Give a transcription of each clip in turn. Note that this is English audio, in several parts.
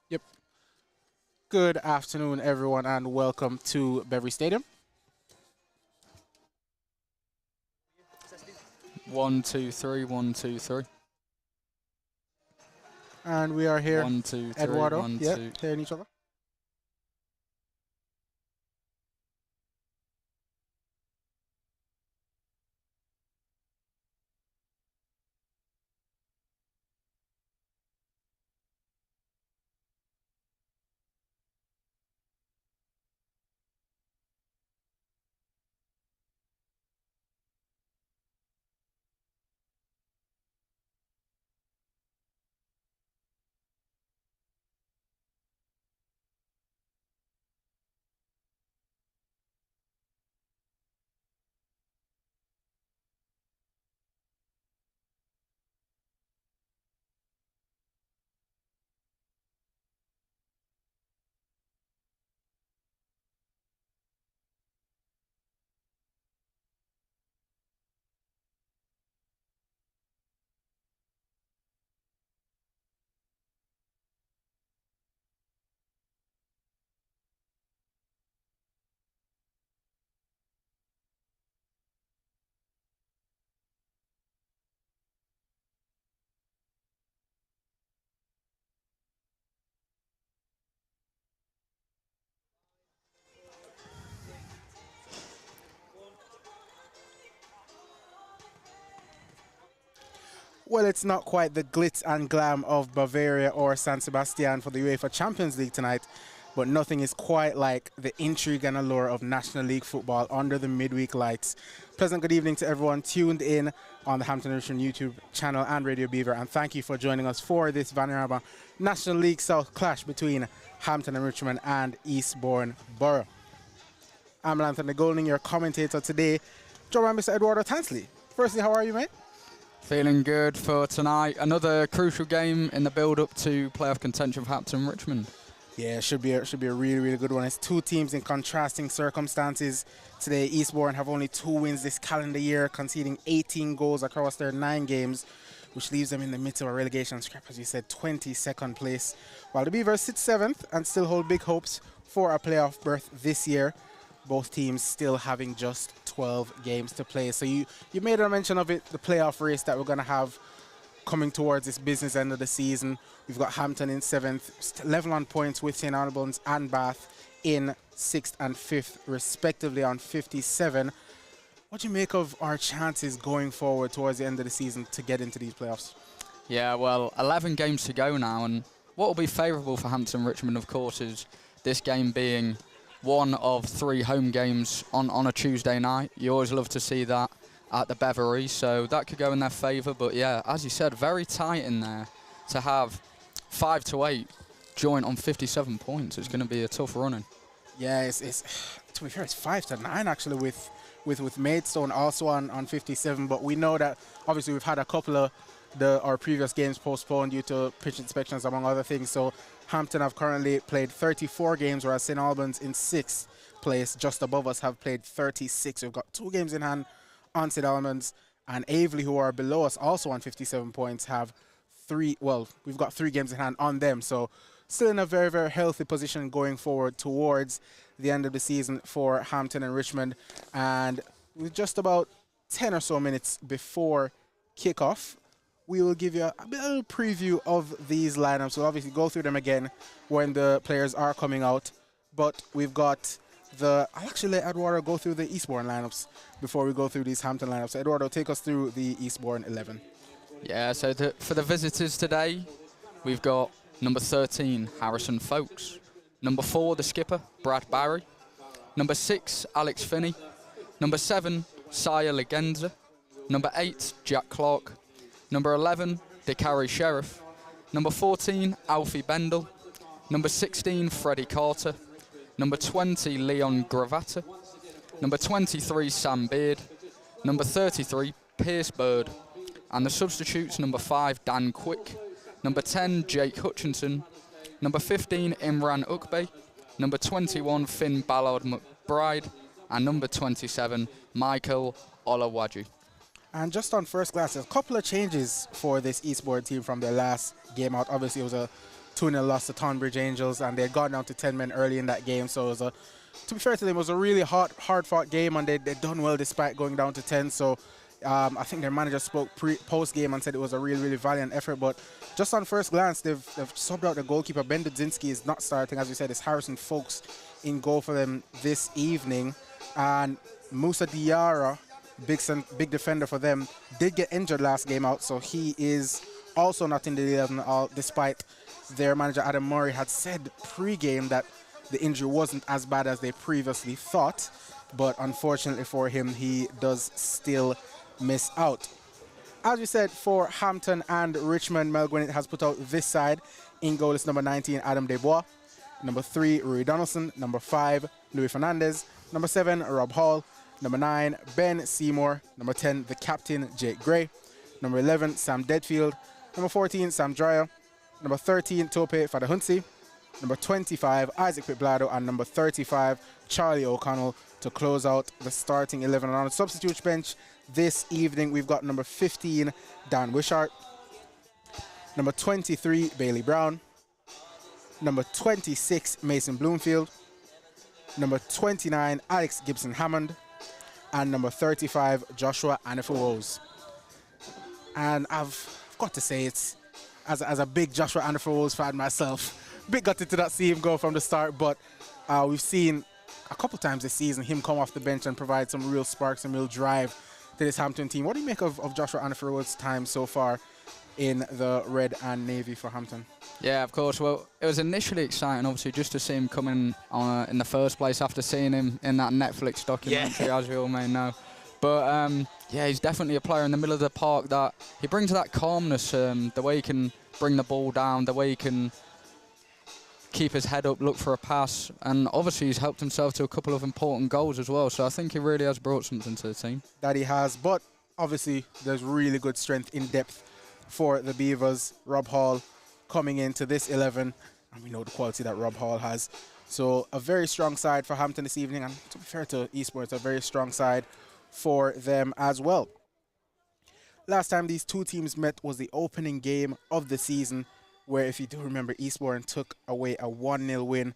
Yep. Good afternoon, everyone, and welcome to Beverly Stadium. 1, 2, 3, 1, 2, 3. And we are here, 1, 2, 3, Eduardo. one, Yeah, two. hearing each other. Well, it's not quite the glitz and glam of Bavaria or San Sebastian for the UEFA Champions League tonight, but nothing is quite like the intrigue and allure of National League football under the midweek lights. Pleasant good evening to everyone tuned in on the Hampton and Richmond YouTube channel and Radio Beaver, and thank you for joining us for this Vanarama National League South clash between Hampton and Richmond and Eastbourne Borough. I'm Anthony Golding, your commentator today, joined by Mr. Eduardo Tansley. Firstly, how are you, mate? Feeling good for tonight. Another crucial game in the build-up to playoff contention for Hampton and Richmond. Yeah, it should be a really good one. It's two teams in contrasting circumstances. Today, Eastbourne have only 2 wins this calendar year, conceding 18 goals across their 9 games, which leaves them in the midst of a relegation scrap, as you said, 22nd place. While the Beavers sit 7th and still hold big hopes for a playoff berth this year, both teams still having just 12 games to play. So you made a mention of it, the playoff race that we're going to have coming towards this business end of the season. We've got Hampton in 7th, level on points with St Albans and Bath in 6th and 5th, respectively, on 57. What do you make of our chances going forward towards the end of the season to get into these playoffs? Yeah, well, 11 games to go now, and what will be favourable for Hampton and Richmond, of course, is this game being one of 3 home games on a Tuesday night. You always love to see that at the Beverly, so that could go in their favour. But yeah, as you said, very tight in there to have 5 to 8 joint on 57 points. It's going to be a tough running. Yeah, it's to be fair, it's 5 to 9 actually with Maidstone also on 57. But we know that obviously we've had a couple of our previous games postponed due to pitch inspections, among other things. So Hampton have currently played 34 games, whereas St Albans in 6th place, just above us, have played 36. We've got 2 games in hand on St Albans, and Aveley, who are below us, also on 57 points, have 3. Well, we've got 3 games in hand on them. So still in a very healthy position going forward towards the end of the season for Hampton and Richmond. And with just about 10 or so minutes before kickoff, we will give you a little preview of these lineups. We'll obviously go through them again when the players are coming out. But we've got I'll actually let Eduardo go through the Eastbourne lineups before we go through these Hampton lineups. So Eduardo, take us through the Eastbourne 11. Yeah, so for the visitors today, we've got number 13, Harrison Folkes. Number 4, the skipper, Brad Barry. Number 6, Alex Finney. Number 7, Saya Legenza. Number 8, Jack Clark. Number 11, DeCarry Sheriff. Number 14, Alfie Bendel. Number 16, Freddie Carter. Number 20, Leon Gravata. Number 23, Sam Beard. Number 33, Pierce Bird. And the substitutes, number 5, Dan Quick. Number 10, Jake Hutchinson. Number 15, Imran Ukbe. Number 21, Finn Ballard McBride. And number 27, Michael Olawaju. And just on first glance, there's a couple of changes for this Eastbourne team from their last game out. Obviously, it was a 2-0 loss to Tonbridge Angels, and they had gone down to 10 men early in that game. So it was to be fair to them, it was a really hard-fought game, and they'd done well despite going down to 10. So I think their manager spoke post-game and said it was a really, really valiant effort. But just on first glance, they've subbed out the goalkeeper. Ben Dudzinski is not starting. As we said, it's Harrison Folks in goal for them this evening. And Musa Diarra, big defender for them, did get injured last game out, so he is also not in the 11 despite their manager Adam Murray had said pre-game that the injury wasn't as bad as they previously thought, but unfortunately for him, he does still miss out. As we said, for Hampton and Richmond, Mel Gwinnett has put out this side. In goal is number 19, Adam Desbois. Number 3, Rui Donaldson. Number 5, Louis Fernandez. Number 7, Rob Hall. Number 9, Ben Seymour. Number 10, the captain, Jake Gray. Number 11, Sam Deadfield. Number 14, Sam Dreyer. Number 13, Tope Fadahunsi. Number 25, Isaac Pitblado. And number 35, Charlie O'Connell to close out the starting 11. And on the substitute bench this evening, we've got number 15, Dan Wishart. Number 23, Bailey Brown. Number 26, Mason Bloomfield. Number 29, Alex Gibson Hammond. And number 35, Joshua Anifuwos. And I've got to say, it's as a big Joshua Anifuwos fan myself, bit gutted to not see him go from the start, but we've seen a couple times this season him come off the bench and provide some real spark, some real drive to this Hampton team. What do you make of Joshua Anifuwos' time so far in the red and navy for Hampton? Yeah, of course. Well, it was initially exciting, obviously, just to see him coming on in the first place after seeing him in that Netflix documentary, as we all may know. But, yeah, he's definitely a player in the middle of the park that he brings that calmness, the way he can bring the ball down, the way he can keep his head up, look for a pass, and obviously he's helped himself to a couple of important goals as well. So I think he really has brought something to the team. That he has, but obviously there's really good strength in depth for the Beavers. Rob Hall coming into this 11, and we know the quality that Rob Hall has. So a very strong side for Hampton this evening, and to be fair to Eastbourne, it's a very strong side for them as well. Last time these two teams met was the opening game of the season, where, if you do remember, Eastbourne took away a 1-0 win.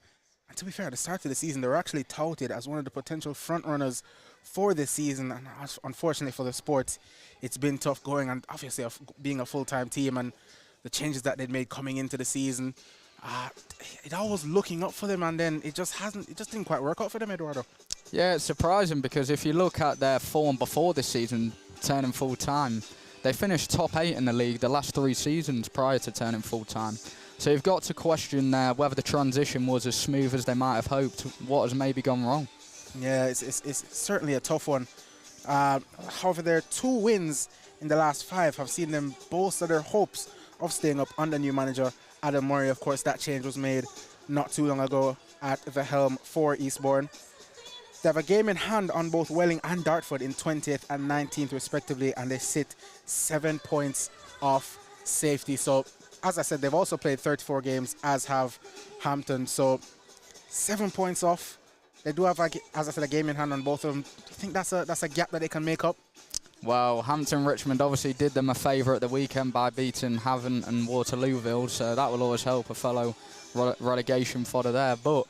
And to be fair, at the start of the season, they were actually touted as one of the potential front-runners for this season. And unfortunately for the sport, it's been tough going, and obviously being a full-time team and the changes that they'd made coming into the season, it all was looking up for them, and then it just didn't quite work out for them, Eduardo. Yeah, it's surprising because if you look at their form before this season, turning full-time, they finished top 8 in the league the last 3 seasons prior to turning full-time. So you've got to question whether the transition was as smooth as they might have hoped. What has maybe gone wrong? Yeah, it's certainly a tough one. However, their 2 wins in the last 5 have seen them bolster their hopes of staying up under new manager Adam Murray. Of course, that change was made not too long ago at the helm for Eastbourne. They have a game in hand on both Welling and Dartford in 20th and 19th respectively, and they sit 7 points off safety. So, as I said, they've also played 34 games, as have Hampton. So, 7 points off. They do have, as I said, a game in hand on both of them. Do you think that's a gap that they can make up? Well, Hampton Richmond obviously did them a favour at the weekend by beating Havant and Waterlooville, so that will always help a fellow relegation fodder there. But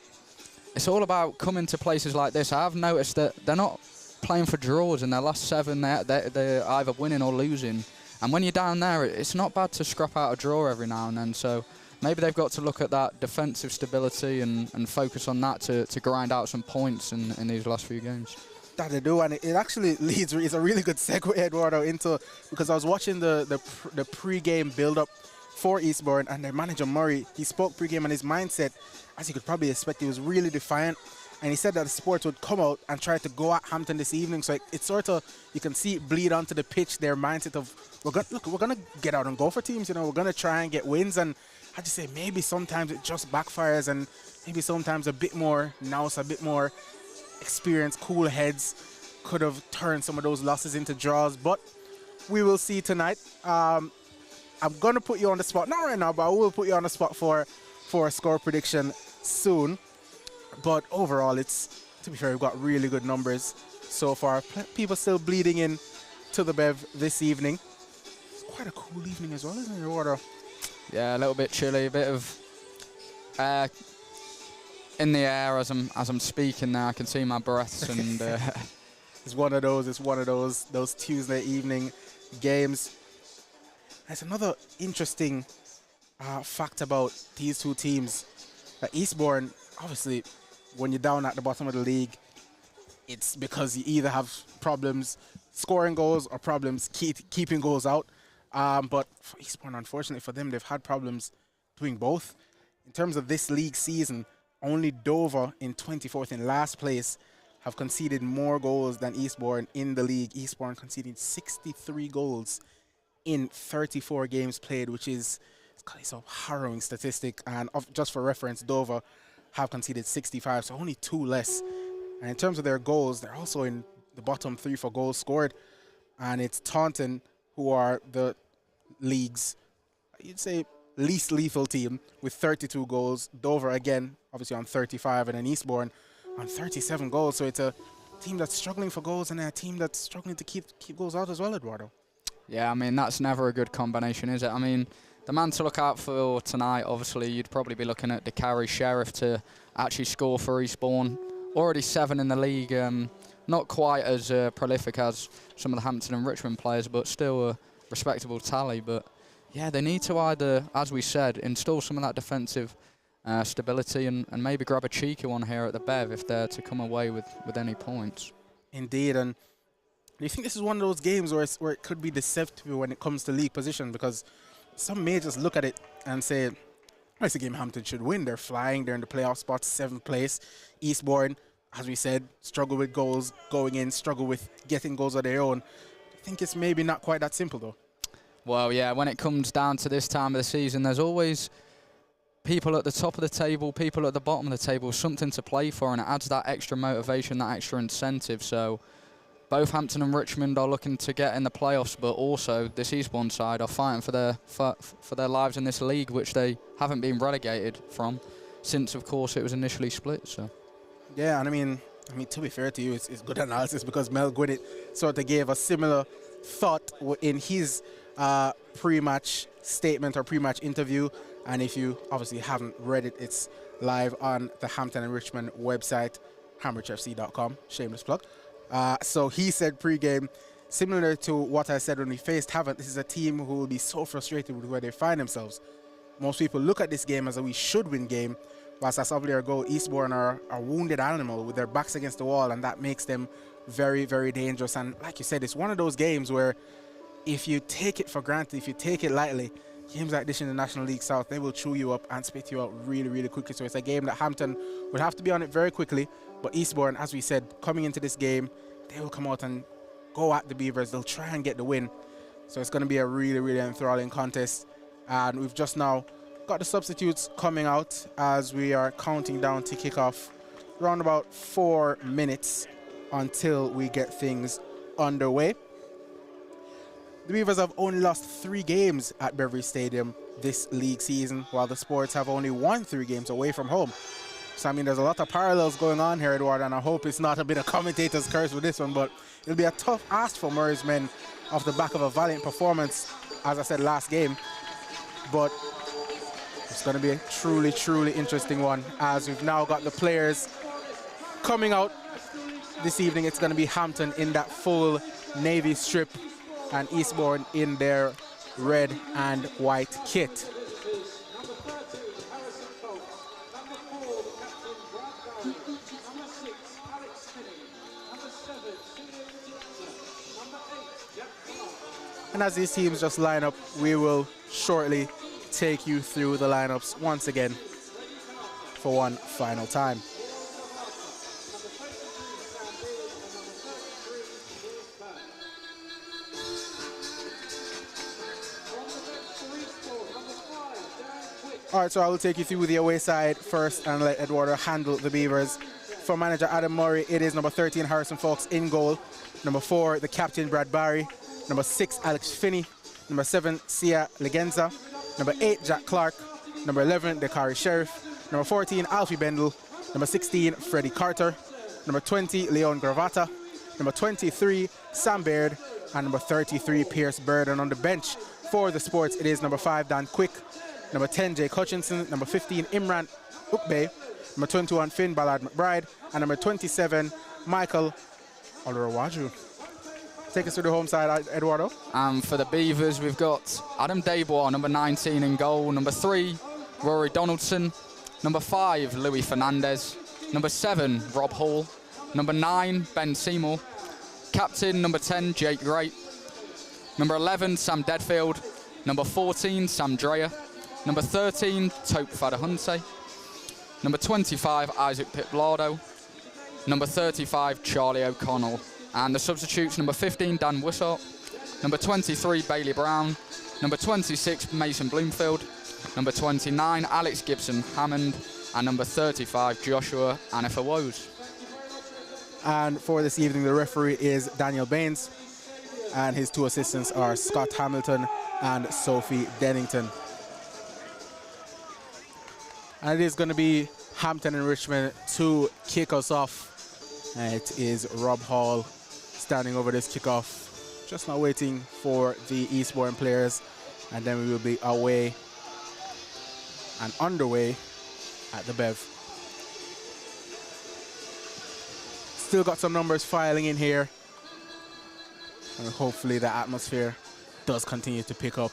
it's all about coming to places like this. I have noticed that they're not playing for draws in their last 7. They're either winning or losing. And when you're down there, it's not bad to scrap out a draw every now and then. So maybe they've got to look at that defensive stability and focus on that to grind out some points in these last few games. That they do, and it actually leads. It's a really good segue, Eduardo, into, because I was watching the pre-game build-up for Eastbourne, and their manager Murray, he spoke pre-game, and his mindset, as you could probably expect, he was really defiant, and he said that the sports would come out and try to go at Hampton this evening. So it's sort of, you can see it bleed onto the pitch, their mindset of, we're gonna get out and go for teams, we're gonna try and get wins. And I just say maybe sometimes it just backfires, and maybe sometimes a bit more nous, a bit more experienced, cool heads could have turned some of those losses into draws. But we will see tonight. I'm going to put you on the spot, not right now, but I will put you on the spot for a score prediction soon. But overall, to be fair, we've got really good numbers so far. People still bleeding in to the Bev this evening. It's quite a cool evening as well, isn't it, Eduardo? Yeah, a little bit chilly, a bit of In the air as I'm speaking now, I can see my breaths and. It's one of those Tuesday evening games. There's another interesting fact about these two teams. Eastbourne, obviously, when you're down at the bottom of the league, it's because you either have problems scoring goals or problems keeping goals out. But for Eastbourne, unfortunately for them, they've had problems doing both. In terms of this league season, only Dover in 24th in last place have conceded more goals than Eastbourne in the league. Eastbourne conceding 63 goals in 34 games played, which is it's a harrowing statistic. And just for reference, Dover have conceded 65, so only 2 less. And in terms of their goals, they're also in the bottom 3 for goals scored. And it's Taunton who are the league's, you'd say, least lethal team with 32 goals. Dover, again, obviously on 35, and then Eastbourne on 37 goals. So it's a team that's struggling for goals and a team that's struggling to keep goals out as well, Eduardo. Yeah, I mean, that's never a good combination, is it? I mean, the man to look out for tonight, obviously, you'd probably be looking at the Carry Sheriff to actually score for Eastbourne. Already 7 in the league. Not quite as prolific as some of the Hampton and Richmond players, but still a respectable tally. But, yeah, they need to either, as we said, install some of that defensive stability and maybe grab a cheeky one here at the Bev if they're to come away with any points. Indeed, and do you think this is one of those games where it could be deceptive when it comes to league position? Because some may just look at it and say, well, it's a game Hampton should win. They're flying, they're in the playoff spots, 7th place. Eastbourne, as we said, struggle with goals going in, struggle with getting goals of their own. I think it's maybe not quite that simple, though. Well, yeah, when it comes down to this time of the season, there's always people at the top of the table, people at the bottom of the table, something to play for, and it adds that extra motivation, that extra incentive. So both Hampton and Richmond are looking to get in the playoffs, but also this Eastbourne side are fighting for their lives in this league, which they haven't been relegated from since, of course, it was initially split. So, yeah, and I mean, to be fair to you, it's good analysis because Mel Gwinnett sort of gave a similar thought in his pre-match statement or pre-match interview. And if you obviously haven't read it, it's live on the Hampton and Richmond website, hamrichfc.com, shameless plug. So he said pre-game, similar to what I said when we faced Havant, this is a team who will be so frustrated with where they find themselves. Most people look at this game as a we should win game, whilst as of their goal, Eastbourne are a wounded animal with their backs against the wall, and that makes them very, very dangerous. And like you said, it's one of those games where if you take it for granted, if you take it lightly, games like this in the National League South, they will chew you up and spit you out really, really quickly. So it's a game that Hampton would have to be on it very quickly. But Eastbourne, as we said, coming into this game, they will come out and go at the Beavers. They'll try and get the win. So it's going to be a really, really enthralling contest. And we've just now got the substitutes coming out as we are counting down to kick off. Around about 4 minutes until we get things underway. The Beavers have only lost 3 games at Beverly Stadium this league season, while the Sports have only won 3 games away from home. So, I mean, there's a lot of parallels going on here, Eduardo, and I hope it's not a bit of commentator's curse with this one, but it'll be a tough ask for Murray's men off the back of a valiant performance, as I said, last game. But it's going to be a truly, truly interesting one, as we've now got the players coming out this evening. It's going to be Hampton in that full navy strip and Eastbourne in their red and white kit. And as these teams just line up, we will shortly take you through the lineups once again for one final time. All right, so I will take you through the away side first and let Eduardo handle the Beavers. For manager Adam Murray, it is number 13, Harrison Fox in goal. Number 4, the captain, Brad Barry. Number 6, Alex Finney. Number 7, Sia Legenza. Number 8, Jack Clark. Number 11, Dakari Sheriff. Number 14, Alfie Bendel. Number 16, Freddie Carter. Number 20, Leon Gravata. Number 23, Sam Baird. And number 33, Pierce Bird. And on the bench for the Sports, it is number 5, Dan Quick. Number 10, Jake Hutchinson. Number 15, Imran Ukbey. Number 21, Finn Ballard McBride. And number 27, Michael Olurawaju. Take us to the home side, Eduardo. And for the Beavers, we've got Adam Daybois, number 19 in goal. Number 3, Rory Donaldson. Number 5, Louis Fernandez. Number 7, Rob Hall. Number 9, Ben Seymour. Captain, number 10, Jake Gray. Number 11, Sam Deadfield. Number 14, Sam Dreyer. Number 13, Tope Fadahunte. Number 25, Isaac Pitblado. Number 35, Charlie O'Connell. And the substitutes, number 15, Dan Wissart. Number 23, Bailey Brown. Number 26, Mason Bloomfield. Number 29, Alex Gibson Hammond. And number 35, Joshua Anifa-Wose. And for this evening, the referee is Daniel Baines. And his 2 assistants are Scott Hamilton and Sophie Dennington. And it is going to be Hampton and Richmond to kick us off. And it is Rob Hall standing over this kickoff, just now waiting for the Eastbourne players. And then we will be away and underway at the Bev. Still got some numbers filing in here. And hopefully the atmosphere does continue to pick up.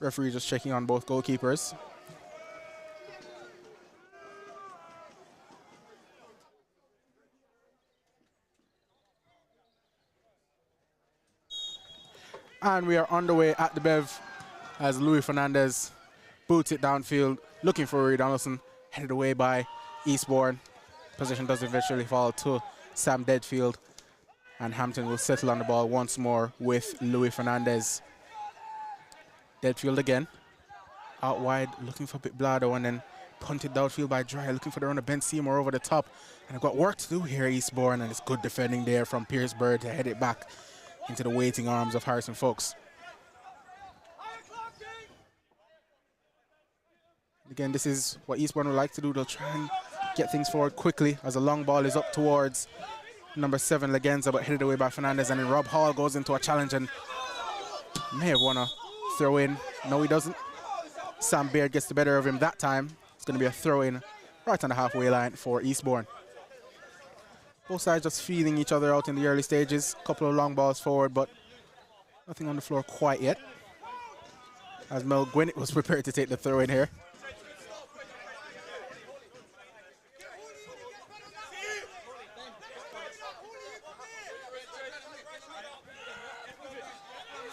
Referee just checking on both goalkeepers. And we are underway at the Bev as Louis Fernandez boots it downfield, looking for Rory Donaldson, headed away by Eastbourne. Possession does eventually fall to Sam Deadfield, and Hampton will settle on the ball once more with Louis Fernandez. Deadfield again, out wide, looking for Pitblado, and then punted downfield by Dreyer, looking for the run of Ben Seymour over the top. And they've got work to do here, Eastbourne, and it's good defending there from Pierce Bird to head it back into the waiting arms of Harrison Folks. Again, this is what Eastbourne would like to do. They'll try and get things forward quickly as the long ball is up towards number 7, Legenza, but headed away by Fernandez. And then Rob Hall goes into a challenge and may have won a throw in. No, he doesn't. Sam Baird gets the better of him that time. It's going to be a throw in right on the halfway line for Eastbourne. Both sides just feeling each other out in the early stages. A couple of long balls forward, but nothing on the floor quite yet. As Mel Gwinnett was prepared to take the throw in here.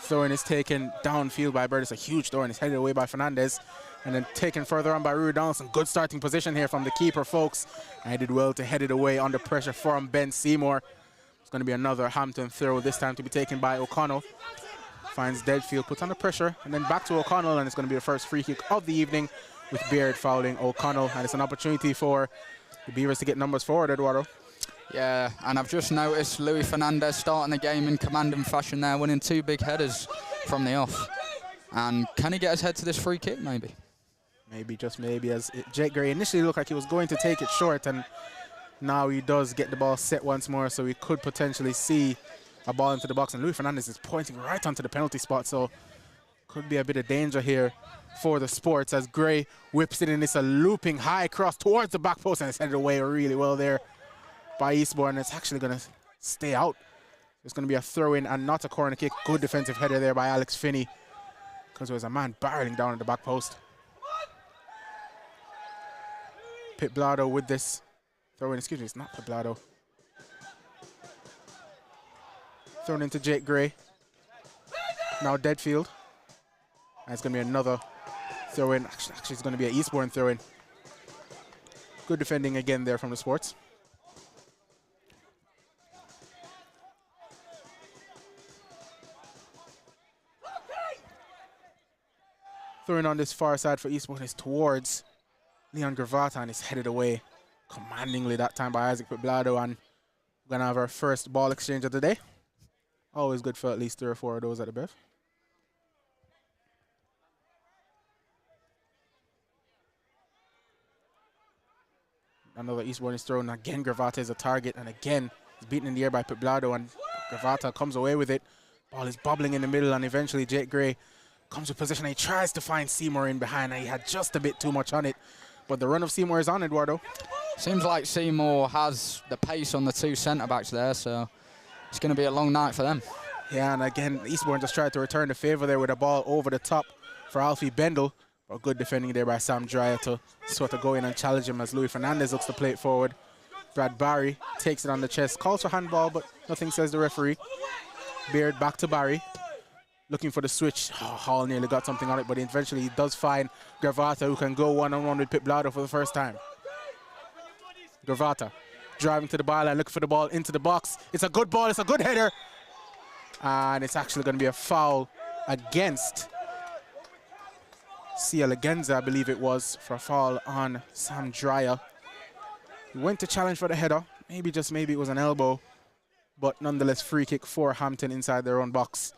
Throw-in is taken downfield by Bird. It's a huge throw-in. It's headed away by Fernandez. And then taken further on by Rory Donaldson. Good starting position here from the keeper, folks. And he did well to head it away under pressure from Ben Seymour. It's going to be another Hampton throw, this time to be taken by O'Connell. Finds Deadfield, puts under pressure, and then back to O'Connell, and it's going to be the first free kick of the evening with Beard fouling O'Connell. And it's an opportunity for the Beavers to get numbers forward, Eduardo. Yeah, and I've just noticed Louis Fernandez starting the game in commanding fashion there, winning 2 big headers from the off. And can he get his head to this free kick, maybe? Maybe, just maybe, as Jake Gray initially looked like he was going to take it short, and now he does get the ball set once more, so we could potentially see a ball into the box. And Louis Fernandez is pointing right onto the penalty spot, so could be a bit of danger here for the Sports as Gray whips it in. It's a looping high cross towards the back post, and it's headed away really well there by Eastbourne. It's actually going to stay out. It's going to be a throw-in and not a corner kick. Good defensive header there by Alex Finney, because there was a man barreling down at the back post. Pitblado with this throw-in. Excuse me, it's not Pitblado. Thrown into Jake Gray. Now Deadfield. And it's going to be another throw-in. Actually, it's going to be an Eastbourne throw-in. Good defending again there from the Sports. Throwing on this far side for Eastbourne is towards Leon Gravata, and is headed away commandingly that time by Isaac Pitblado. And we're going to have our first ball exchange of the day. Always good for at least 3 or 4 of those at the Bev. Another Eastbourne is thrown. Again, Gravata is a target, and again, he's beaten in the air by Pitblado, and Gravata comes away with it. Ball is bobbling in the middle, and eventually Jake Gray comes with possession. He tries to find Seymour in behind, and he had just a bit too much on it. But the run of Seymour is on, Eduardo. Seems like Seymour has the pace on the two centre-backs there, so it's going to be a long night for them. Yeah, and again, Eastbourne just tried to return the favour there with a ball over the top for Alfie Bendel. But good defending there by Sam Dreyer to sort of go in and challenge him as Louis Fernandez looks to play it forward. Brad Barry takes it on the chest, calls for handball, but nothing says the referee. Beard back to Barry, looking for the switch. Oh, Hall nearly got something on it, but eventually he does find Gravata, who can go one-on-one with Pip Blado for the first time. Gravata driving to the byline, looking for the ball into the box. It's a good ball, it's a good header. And it's actually going to be a foul against Sia Legenza, I believe it was, for a foul on Sam Dreyer. He went to challenge for the header. Maybe, just maybe, it was an elbow. But nonetheless, free kick for Hampton inside their own box.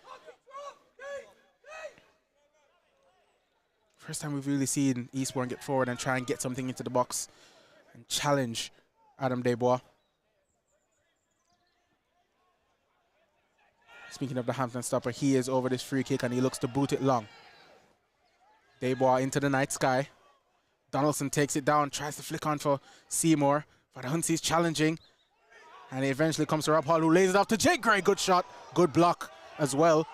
First time we've really seen Eastbourne get forward and try and get something into the box and challenge Adam Desbois. Speaking of the Hampton stopper, he is over this free kick and he looks to boot it long. Desbois into the night sky. Donaldson takes it down, tries to flick on for Seymour. Fadahunsi's challenging. And it eventually comes to Rob Hall, who lays it off to Jake Gray. Good shot, good block as well.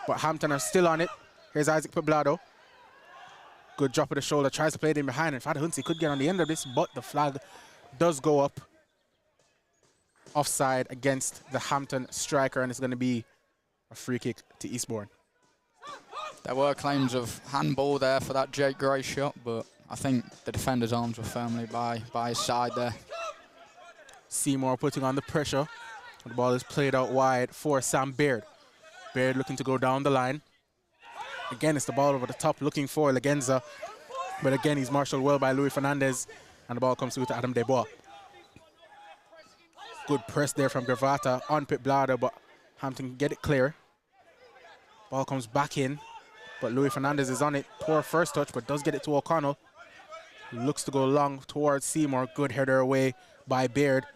But Hampton are still on it. Here's Isaac Poblado. Good drop of the shoulder, tries to play it in behind. And Fadahunsi could get on the end of this, but the flag does go up. Offside against the Hampton striker, and it's going to be a free kick to Eastbourne. There were claims of handball there for that Jake Gray shot, but I think the defender's arms were firmly by his side there. Seymour putting on the pressure. The ball is played out wide for Sam Baird. Baird looking to go down the line. Again, it's the ball over the top, looking for Legenza. But again, he's marshaled well by Louis Fernandez, and the ball comes through to Adam Desbois. Good press there from Gravata on Pip Blada, but Hampton can get it clear. Ball comes back in, but Louis Fernandez is on it. Poor first touch, but does get it to O'Connell. Looks to go long towards Seymour. Good header away by Baird.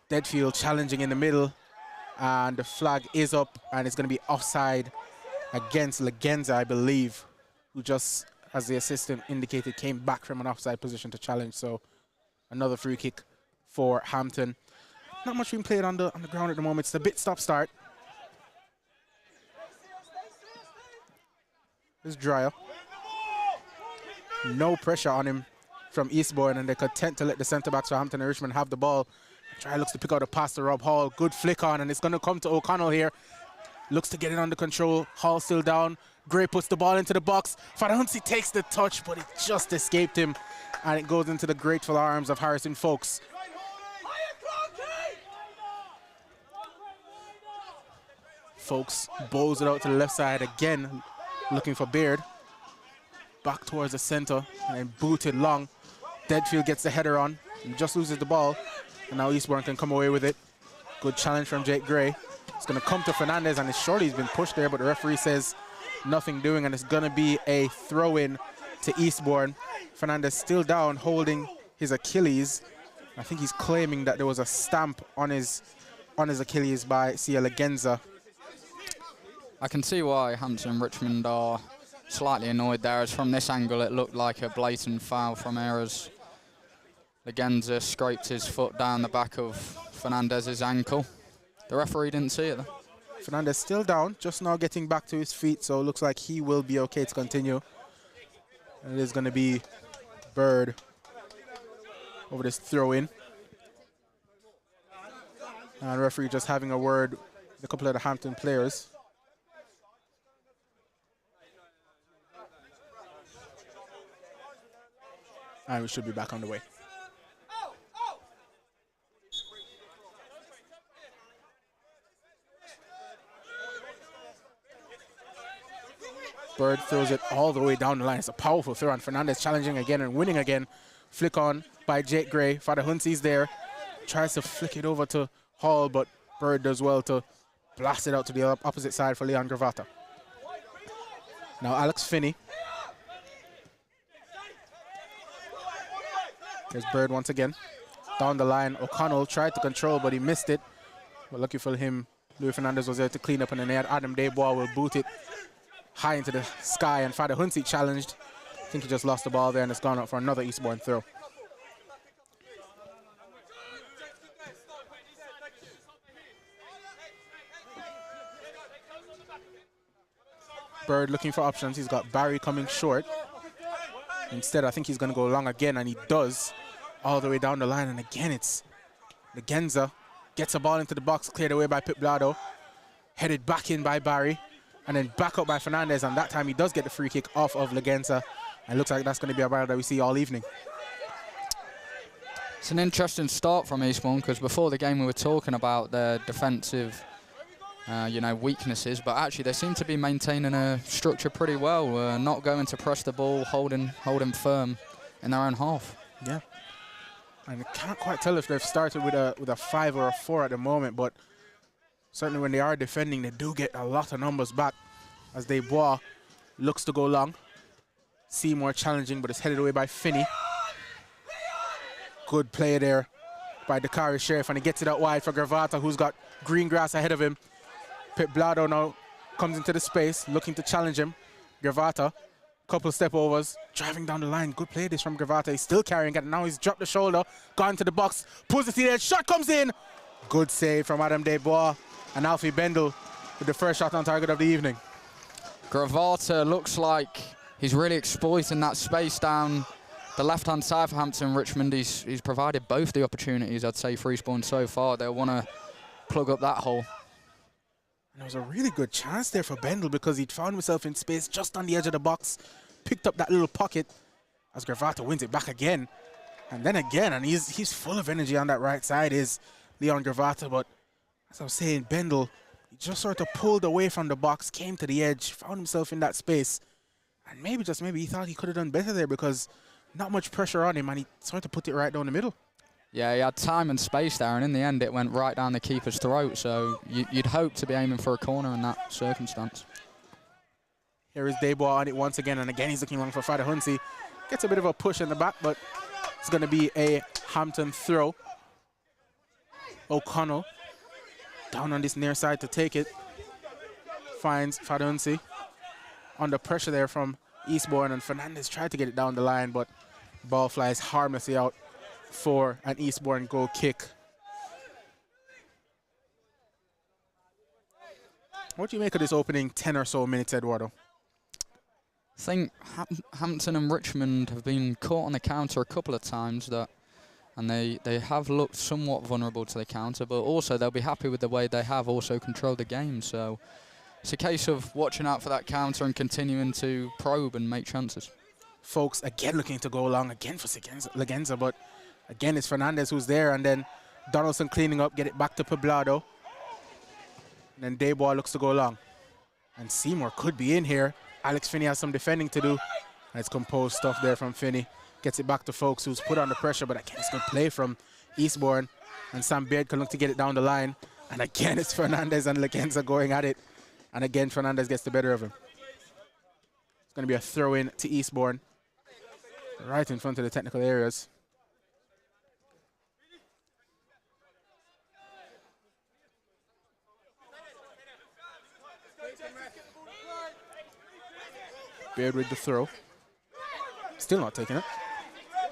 Deadfield challenging in the middle, and the flag is up, and it's going to be offside against Legenza, I believe, who just, as the assistant indicated, came back from an offside position to challenge. So another free kick for Hampton. Not much being played on the ground at the moment. It's a bit stop-start. This Dreyer. No pressure on him from Eastbourne, and they're content to let the centre-backs for Hampton and Richmond have the ball. Dreyer looks to pick out a pass to Rob Hall. Good flick on, and it's going to come to O'Connell here. Looks to get it under control. Hall still down. Gray puts the ball into the box. Fadahunsi takes the touch, but it just escaped him, and it goes into the grateful arms of Harrison Folks. Folks bowls it out to the left side again, looking for Beard. Back towards the center and then booted long. Deadfield gets the header on and just loses the ball. And now Eastbourne can come away with it. Good challenge from Jake Gray. It's going to come to Fernandez, and surely he's been pushed there, but the referee says nothing doing, and it's going to be a throw-in to Eastbourne. Fernandez still down, holding his Achilles. I think he's claiming that there was a stamp on his Achilles by Sia Legenza. I can see why Hampton and Richmond are slightly annoyed there, as from this angle it looked like a blatant foul from Errors. Legenza scraped his foot down the back of Fernandez's ankle. The referee didn't see it though. Fernandez still down, just now getting back to his feet, so it looks like he will be okay to continue. And it is going to be Bird over this throw-in. And referee just having a word with a couple of the Hampton players. And we should be back on the way. Bird throws it all the way down the line. It's a powerful throw, and Fernandez challenging again and winning again. Flick on by Jake Gray. Fadahunsi's there. Tries to flick it over to Hall, but Bird does well to blast it out to the opposite side for Leon Gravata. Now Alex Finney. There's Bird once again. Down the line, O'Connell tried to control, but he missed it. But lucky for him, Louis Fernandez was there to clean up, and then they had Adam Debois will boot it high into the sky, and Father Huntsy challenged. I think he just lost the ball there, and it's gone up for another Eastbourne throw. Bird looking for options. He's got Barry coming short. Instead, I think he's going to go long again, and he does, all the way down the line. And again, it's Legenza. Gets a ball into the box, cleared away by Pip Blado. Headed back in by Barry, and then back up by Fernandez. And that time, he does get the free kick off of Legenza. And looks like that's going to be a battle that we see all evening. It's an interesting start from Eastbourne, because before the game we were talking about their defensive weaknesses, but actually they seem to be maintaining a structure pretty well, not going to press the ball, holding firm in their own half. Yeah, and I can't quite tell if they've started with a 5 or a 4 at the moment, but certainly when they are defending, they do get a lot of numbers back as Desbois looks to go long. Seymour challenging, but it's headed away by Finney. Good play there by Dakari Sheriff, and he gets it out wide for Gravata, who's got green grass ahead of him. Pip Blado now comes into the space, looking to challenge him. Gravata, couple step overs, driving down the line. Good play this from Gravata. He's still carrying it. Now he's dropped the shoulder, gone to the box, pulls it to the edge, shot comes in. Good save from Adam Desbois, and Alfie Bendel with the first shot on target of the evening. Gravata looks like he's really exploiting that space down the left-hand side for Hampton. Richmond, he's provided both the opportunities, I'd say, for Eastbourne so far. They'll want to plug up that hole. And there was a really good chance there for Bendel, because he'd found himself in space just on the edge of the box, picked up that little pocket as Gravata wins it back again. And then again, and he's full of energy on that right side, is Leon Gravata. But as I was saying, Bendel, he just sort of pulled away from the box, came to the edge, found himself in that space. And maybe, just maybe, he thought he could have done better there, because not much pressure on him, and he sort of put it right down the middle. Yeah, he had time and space there, and in the end it went right down the keeper's throat, so you'd hope to be aiming for a corner in that circumstance. Here is Desbois on it once again, and again he's looking long for Father Huntsy. Gets a bit of a push in the back, but it's going to be a Hampton throw. O'Connell down on this near side to take it. Finds Father Huntsy. Under pressure there from Eastbourne, and Fernandez tried to get it down the line, but ball flies harmlessly out for an Eastbourne goal kick. What do you make of this opening 10 or so minutes, Eduardo? I think Hampton and Richmond have been caught on the counter a couple of times, and they have looked somewhat vulnerable to the counter, but also they'll be happy with the way they have also controlled the game. So it's a case of watching out for that counter and continuing to probe and make chances. Folks again looking to go long again for Legenza, but again it's Fernandez who's there, and then Donaldson cleaning up, get it back to Poblado. And then Desbois looks to go long. And Seymour could be in here. Alex Finney has some defending to do. Nice composed stuff there from Finney. Gets it back to Folks, who's put under pressure, but again it's good play from Eastbourne. And Sam Beard can look to get it down the line. And again it's Fernandez and Legenza going at it. And again Fernandez gets the better of him. It's going to be a throw-in to Eastbourne, right in front of the technical areas. Beard with the throw. Still not taking it.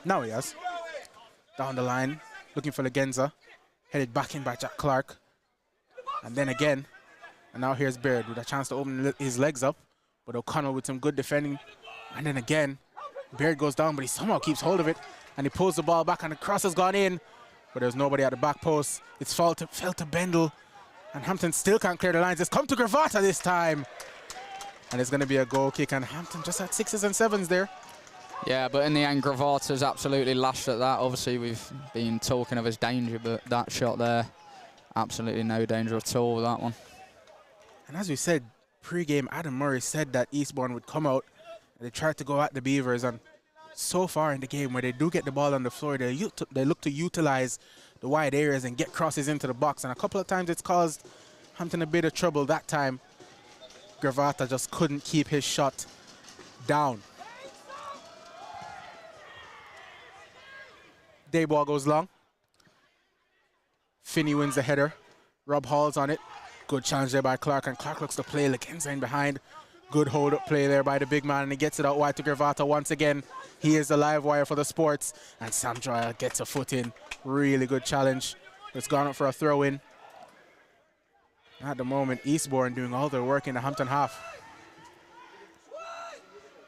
Now he has. Down the line, looking for Legenza. Headed back in by Jack Clark. And then again. And now here's Beard with a chance to open his legs up. But O'Connell with some good defending. And then again, Beard goes down, but he somehow keeps hold of it. And he pulls the ball back, and the cross has gone in. But there's nobody at the back post. It's fell to Bendel. And Hampton still can't clear the lines. It's come to Gravata this time. And it's going to be a goal kick, and Hampton just had 6s and 7s there. Yeah, but in the end, Gravata's absolutely lashed at that. Obviously, we've been talking of his danger, but that shot there, absolutely no danger at all with that one. And as we said, pre-game, Adam Murray said that Eastbourne would come out, and they tried to go at the Beavers. And so far in the game, where they do get the ball on the floor, they look to utilize the wide areas and get crosses into the box. And a couple of times it's caused Hampton a bit of trouble. That time, Gravata just couldn't keep his shot down. Desbois goes long. Finney wins the header. Rob Hall's on it. Good challenge there by Clark, and Clark looks to play Lakenza in behind. Good hold-up play there by the big man, and he gets it out wide to Gravata once again. He is the live wire for the sports, and Sam Dreyer gets a foot in. Really good challenge. It's gone up for a throw-in. At the moment, Eastbourne doing all their work in the Hampton half.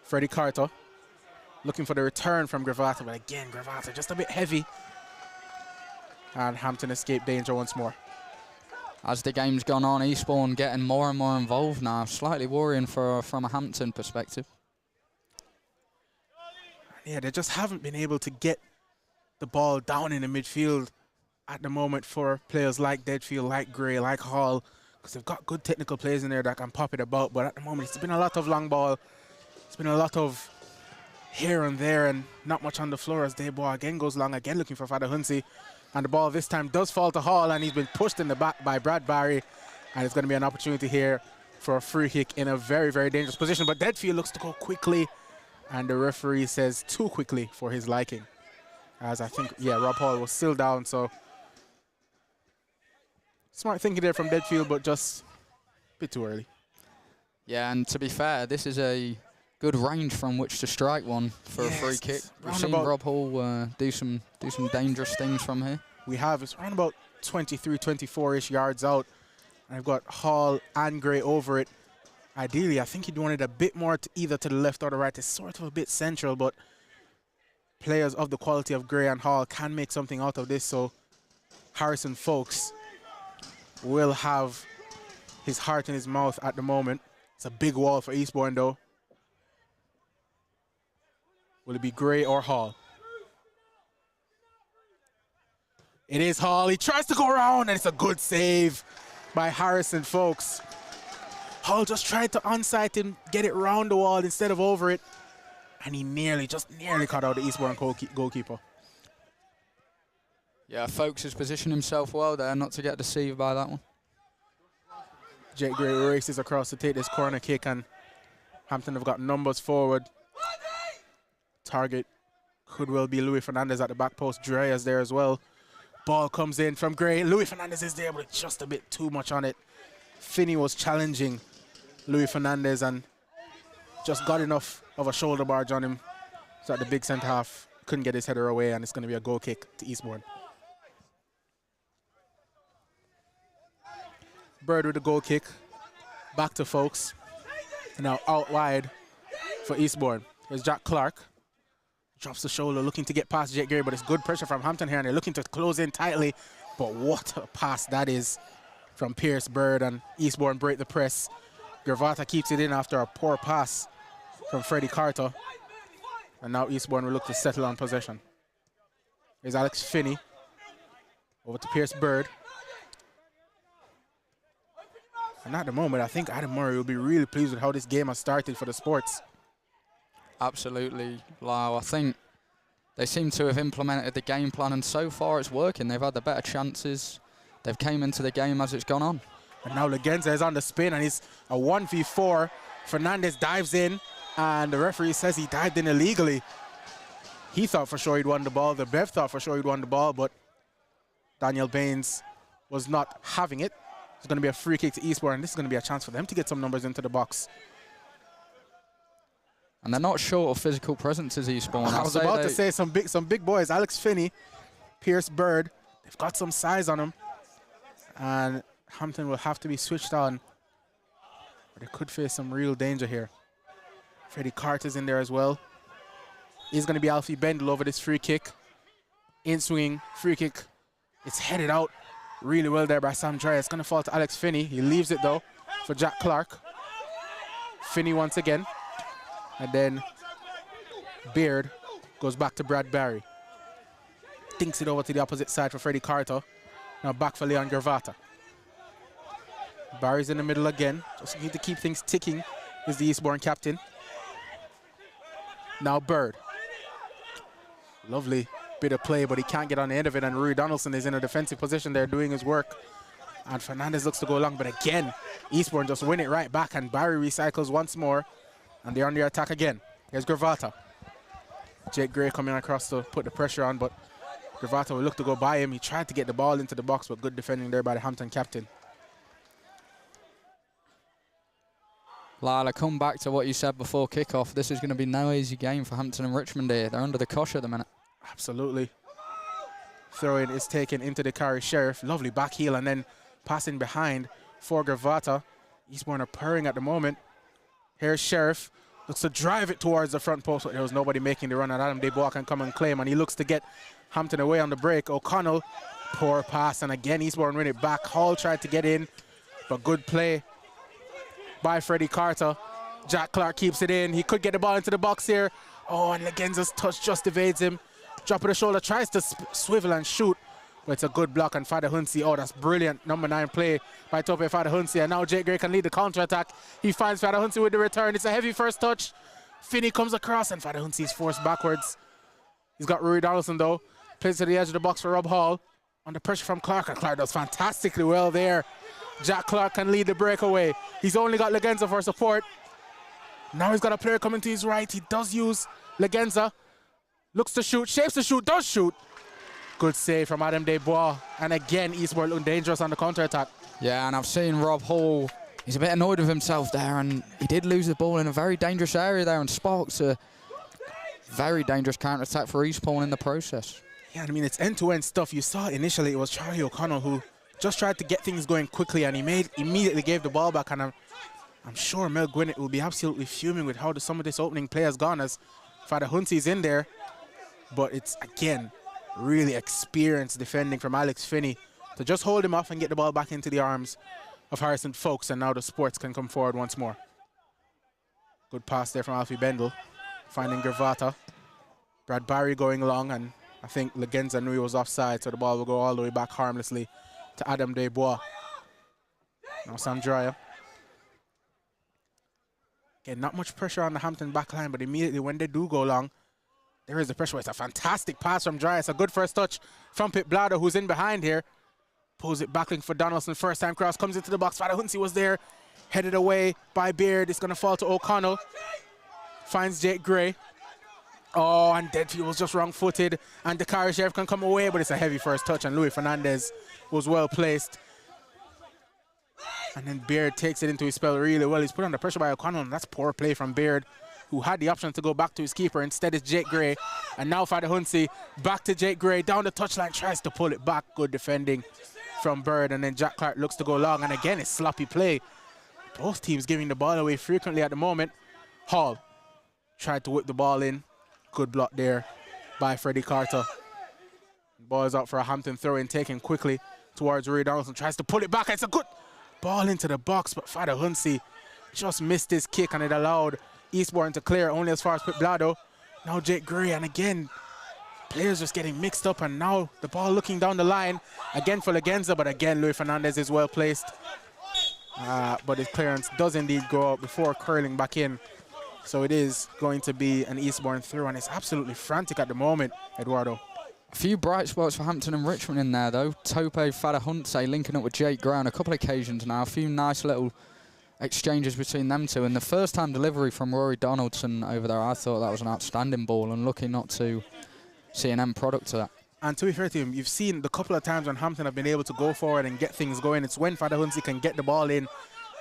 Freddie Carter looking for the return from Gravata, but again, Gravata just a bit heavy. And Hampton escaped danger once more. As the game's gone on, Eastbourne getting more and more involved now. Slightly worrying from a Hampton perspective. Yeah, they just haven't been able to get the ball down in the midfield at the moment for players like Deadfield, like Gray, like Hall, because they've got good technical players in there that can pop it about. But at the moment, it's been a lot of long ball. It's been a lot of here and there and not much on the floor as Debois again goes long, again looking for Father Huntsy. And the ball this time does fall to Hall, and he's been pushed in the back by Brad Barry. And it's going to be an opportunity here for a free kick in a very, very dangerous position. But Deadfield looks to go quickly, and the referee says too quickly for his liking. As I think, yeah, Rob Hall was still down, so smart thinking there from Deadfield, but just a bit too early. Yeah, and to be fair, this is a good range from which to strike one for a free kick. We've seen Rob Hall do some dangerous things from here. We have. It's around about 23, 24-ish yards out. And I've got Hall and Gray over it. Ideally, I think he'd want it a bit more to either to the left or the right. It's sort of a bit central, but players of the quality of Gray and Hall can make something out of this. So Harrison Folks will have his heart in his mouth at the moment. It's a big wall for Eastbourne, though. Will it be Gray or Hall? It is Hall. He tries to go around, and it's a good save by Harrison Folks. Hall just tried to onside him, get it round the wall instead of over it, and he just nearly caught out the Eastbourne goalkeeper. Yeah, Folks has positioned himself well there, not to get deceived by that one. Jake Gray races across to take this corner kick, and Hampton have got numbers forward. Target could well be Louis Fernandez at the back post. Dreya's there as well. Ball comes in from Gray. Louis Fernandez is there, but just a bit too much on it. Finney was challenging Louis Fernandez and just got enough of a shoulder barge on him. So at the big centre half, couldn't get his header away, and it's going to be a goal kick to Eastbourne. Bird with the goal kick. Back to Folks. Now out wide for Eastbourne. Here's Jack Clark. Drops the shoulder, looking to get past Jake Gray, but it's good pressure from Hampton here, and they're looking to close in tightly. But what a pass that is from Pierce Bird, and Eastbourne break the press. Gravata keeps it in after a poor pass from Freddie Carter. And now Eastbourne will look to settle on possession. Here's Alex Finney. Over to Pierce Bird. And at the moment, I think Adam Murray will be really pleased with how this game has started for the sports. Absolutely, Lyle. I think they seem to have implemented the game plan, and so far it's working. They've had the better chances. They've came into the game as it's gone on. And now Lagenza is on the spin, and he's a 1v4. Fernandez dives in, and the referee says he dived in illegally. He thought for sure he'd won the ball. The Bev thought for sure he'd won the ball, but Daniel Baines was not having it. It's going to be a free kick to Eastbourne, and this is going to be a chance for them to get some numbers into the box. And they're not short of physical presences, Eastbourne. I was about to say some big boys. Alex Finney, Pierce Bird, they've got some size on them. And Hampton will have to be switched on. Or they could face some real danger here. Freddie Carter's in there as well. He's going to be Alfie Bendel over this free kick. In swinging, free kick. It's headed out really well there by Sam Dreyer. It's going to fall to Alex Finney. He leaves it though for Jack Clark. Finney once again. And then Beard goes back to Brad Barry. Dinks it over to the opposite side for Freddie Carter. Now back for Leon Gravata. Barry's in the middle again. Just need to keep things ticking. Is the Eastbourne captain. Now Bird. Lovely bit of play, but he can't get on the end of it. And Rui Donaldson is in a defensive position there doing his work. And Fernandez looks to go long, but again, Eastbourne just win it right back. And Barry recycles once more. And they're on the attack again. Here's Gravata. Jake Gray coming across to put the pressure on, but Gravata will look to go by him. He tried to get the ball into the box, but good defending there by the Hampton captain. Lyle, come back to what you said before kickoff. This is going to be no easy game for Hampton and Richmond here. They're under the cosh at the minute. Absolutely. Throw-in is taken into the carry Sheriff. Lovely back heel and then passing behind for Gravata. Eastbourne are purring at the moment. Here's Sheriff. Looks to drive it towards the front post, but there was nobody making the run, and Adam Debois can come and claim, and he looks to get Hampton away on the break. O'Connell, poor pass, and again Eastbourne win it back. Hall tried to get in, but good play by Freddie Carter. Jack Clark keeps it in. He could get the ball into the box here. Oh, and Legenza's touch just evades him. Drop of the shoulder, tries to swivel and shoot, but it's a good block, and Fada Hunsi, oh, that's brilliant. Number 9 play by Tope Fada Hunsi, and now Jake Gray can lead the counter-attack. He finds Fada Hunsi with the return. It's a heavy first touch. Finney comes across, and Fada Hunsi is forced backwards. He's got Rory Donaldson, though. Plays to the edge of the box for Rob Hall. Under pressure from Clark, and Clark does fantastically well there. Jack Clark can lead the breakaway. He's only got Legenza for support. Now he's got a player coming to his right. He does use Legenza. Looks to shoot, shapes to shoot, does shoot. Good save from Adam Desbois. And again, Eastbourne looking dangerous on the counter-attack. Yeah, and I've seen Rob Hall. He's a bit annoyed with himself there, and he did lose the ball in a very dangerous area there and sparks a very dangerous counter-attack for Eastbourne in the process. Yeah, I mean, it's end-to-end stuff. You saw initially it was Charlie O'Connell who just tried to get things going quickly, and he immediately gave the ball back. And I'm sure Mel Gwinnett will be absolutely fuming with how some of this opening play has gone, as Fada Hunsi's in there. But it's, again, really experienced defending from Alex Finney to just hold him off and get the ball back into the arms of Harrison Folks, and now the Sports can come forward once more. Good pass there from Alfie Bendel, finding Gravata. Brad Barry going long, and I think Legenza knew he was offside, so the ball will go all the way back harmlessly to Adam Desbois. Now Sam Dreyer. Again, not much pressure on the Hampton back line, but immediately when they do go long, there is the pressure. It's a fantastic pass from Dreyer. It's a good first touch from Pip Blado, who's in behind here. Pulls it backlink for Donaldson. First time cross, comes into the box. Fada Hunsi was there. Headed away by Beard. It's going to fall to O'Connell. Finds Jake Gray. Oh, and Deadfield was just wrong-footed. And the Dakari Sheriff can come away, but it's a heavy first touch, and Louis Fernandez was well placed. And then Beard takes it into his spell really well. He's put under pressure by O'Connell, and that's poor play from Beard, who had the option to go back to his keeper. Instead, it's Jake Gray. And now Fada Hunsi back to Jake Gray. Down the touchline, tries to pull it back. Good defending from Bird. And then Jack Clark looks to go long. And again, it's sloppy play. Both teams giving the ball away frequently at the moment. Hall tried to whip the ball in. Good block there by Freddie Carter. Ball is out for a Hampton throw-in, taken quickly towards Rory Donaldson. Tries to pull it back. It's a good ball into the box, but Fada Hunsi just missed his kick, and it allowed Eastbourne to clear only as far as Pip Blado. Now Jake Gray, and again, players just getting mixed up, and now the ball looking down the line again for Legenza, but again, Louis Fernandez is well placed. But his clearance does indeed go out before curling back in. So it is going to be an Eastbourne throw, and it's absolutely frantic at the moment, Eduardo. A few bright spots for Hampton and Richmond in there, though. Tope Fada Hunse linking up with Jake Gray on a couple of occasions now. A few nice little exchanges between them two. And the first-time delivery from Rory Donaldson over there, I thought that was an outstanding ball, and lucky not to see an end product to that. And to be fair to him, you've seen the couple of times when Hampton have been able to go forward and get things going. It's when Fada Hunse can get the ball in,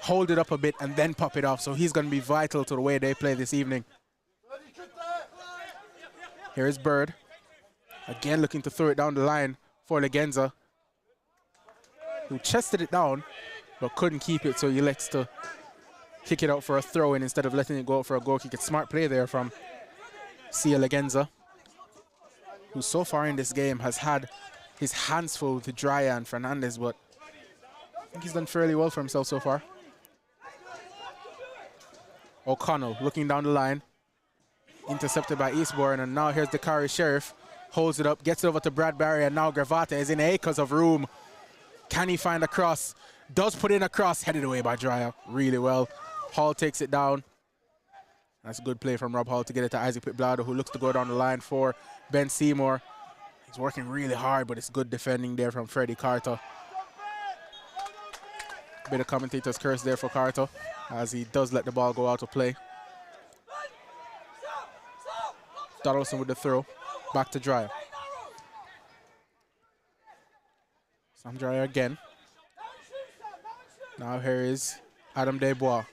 hold it up a bit, and then pop it off. So he's going to be vital to the way they play this evening. Here is Bird. Again, looking to throw it down the line for Legenza, who chested it down, but couldn't keep it, so he elects to kick it out for a throw-in instead of letting it go out for a goal kick. It's smart play there from Sia Legenza, who so far in this game has had his hands full with Dreyer and Fernandez, but I think he's done fairly well for himself so far. O'Connell looking down the line, intercepted by Eastbourne, and now here's the Dakari Sheriff. Holds it up, gets it over to Brad Barry, and now Gravata is in acres of room. Can he find a cross? Does put in a cross, headed away by Dreyer really well. Hall takes it down. That's a good play from Rob Hall to get it to Isaac Pitblado, who looks to go down the line for Ben Seymour. He's working really hard, but it's good defending there from Freddie Carter. Bit of commentator's curse there for Carter, as he does let the ball go out of play. Donaldson with the throw. Back to Dreyer. Sam Dreyer again. Now here is Adam Desbois.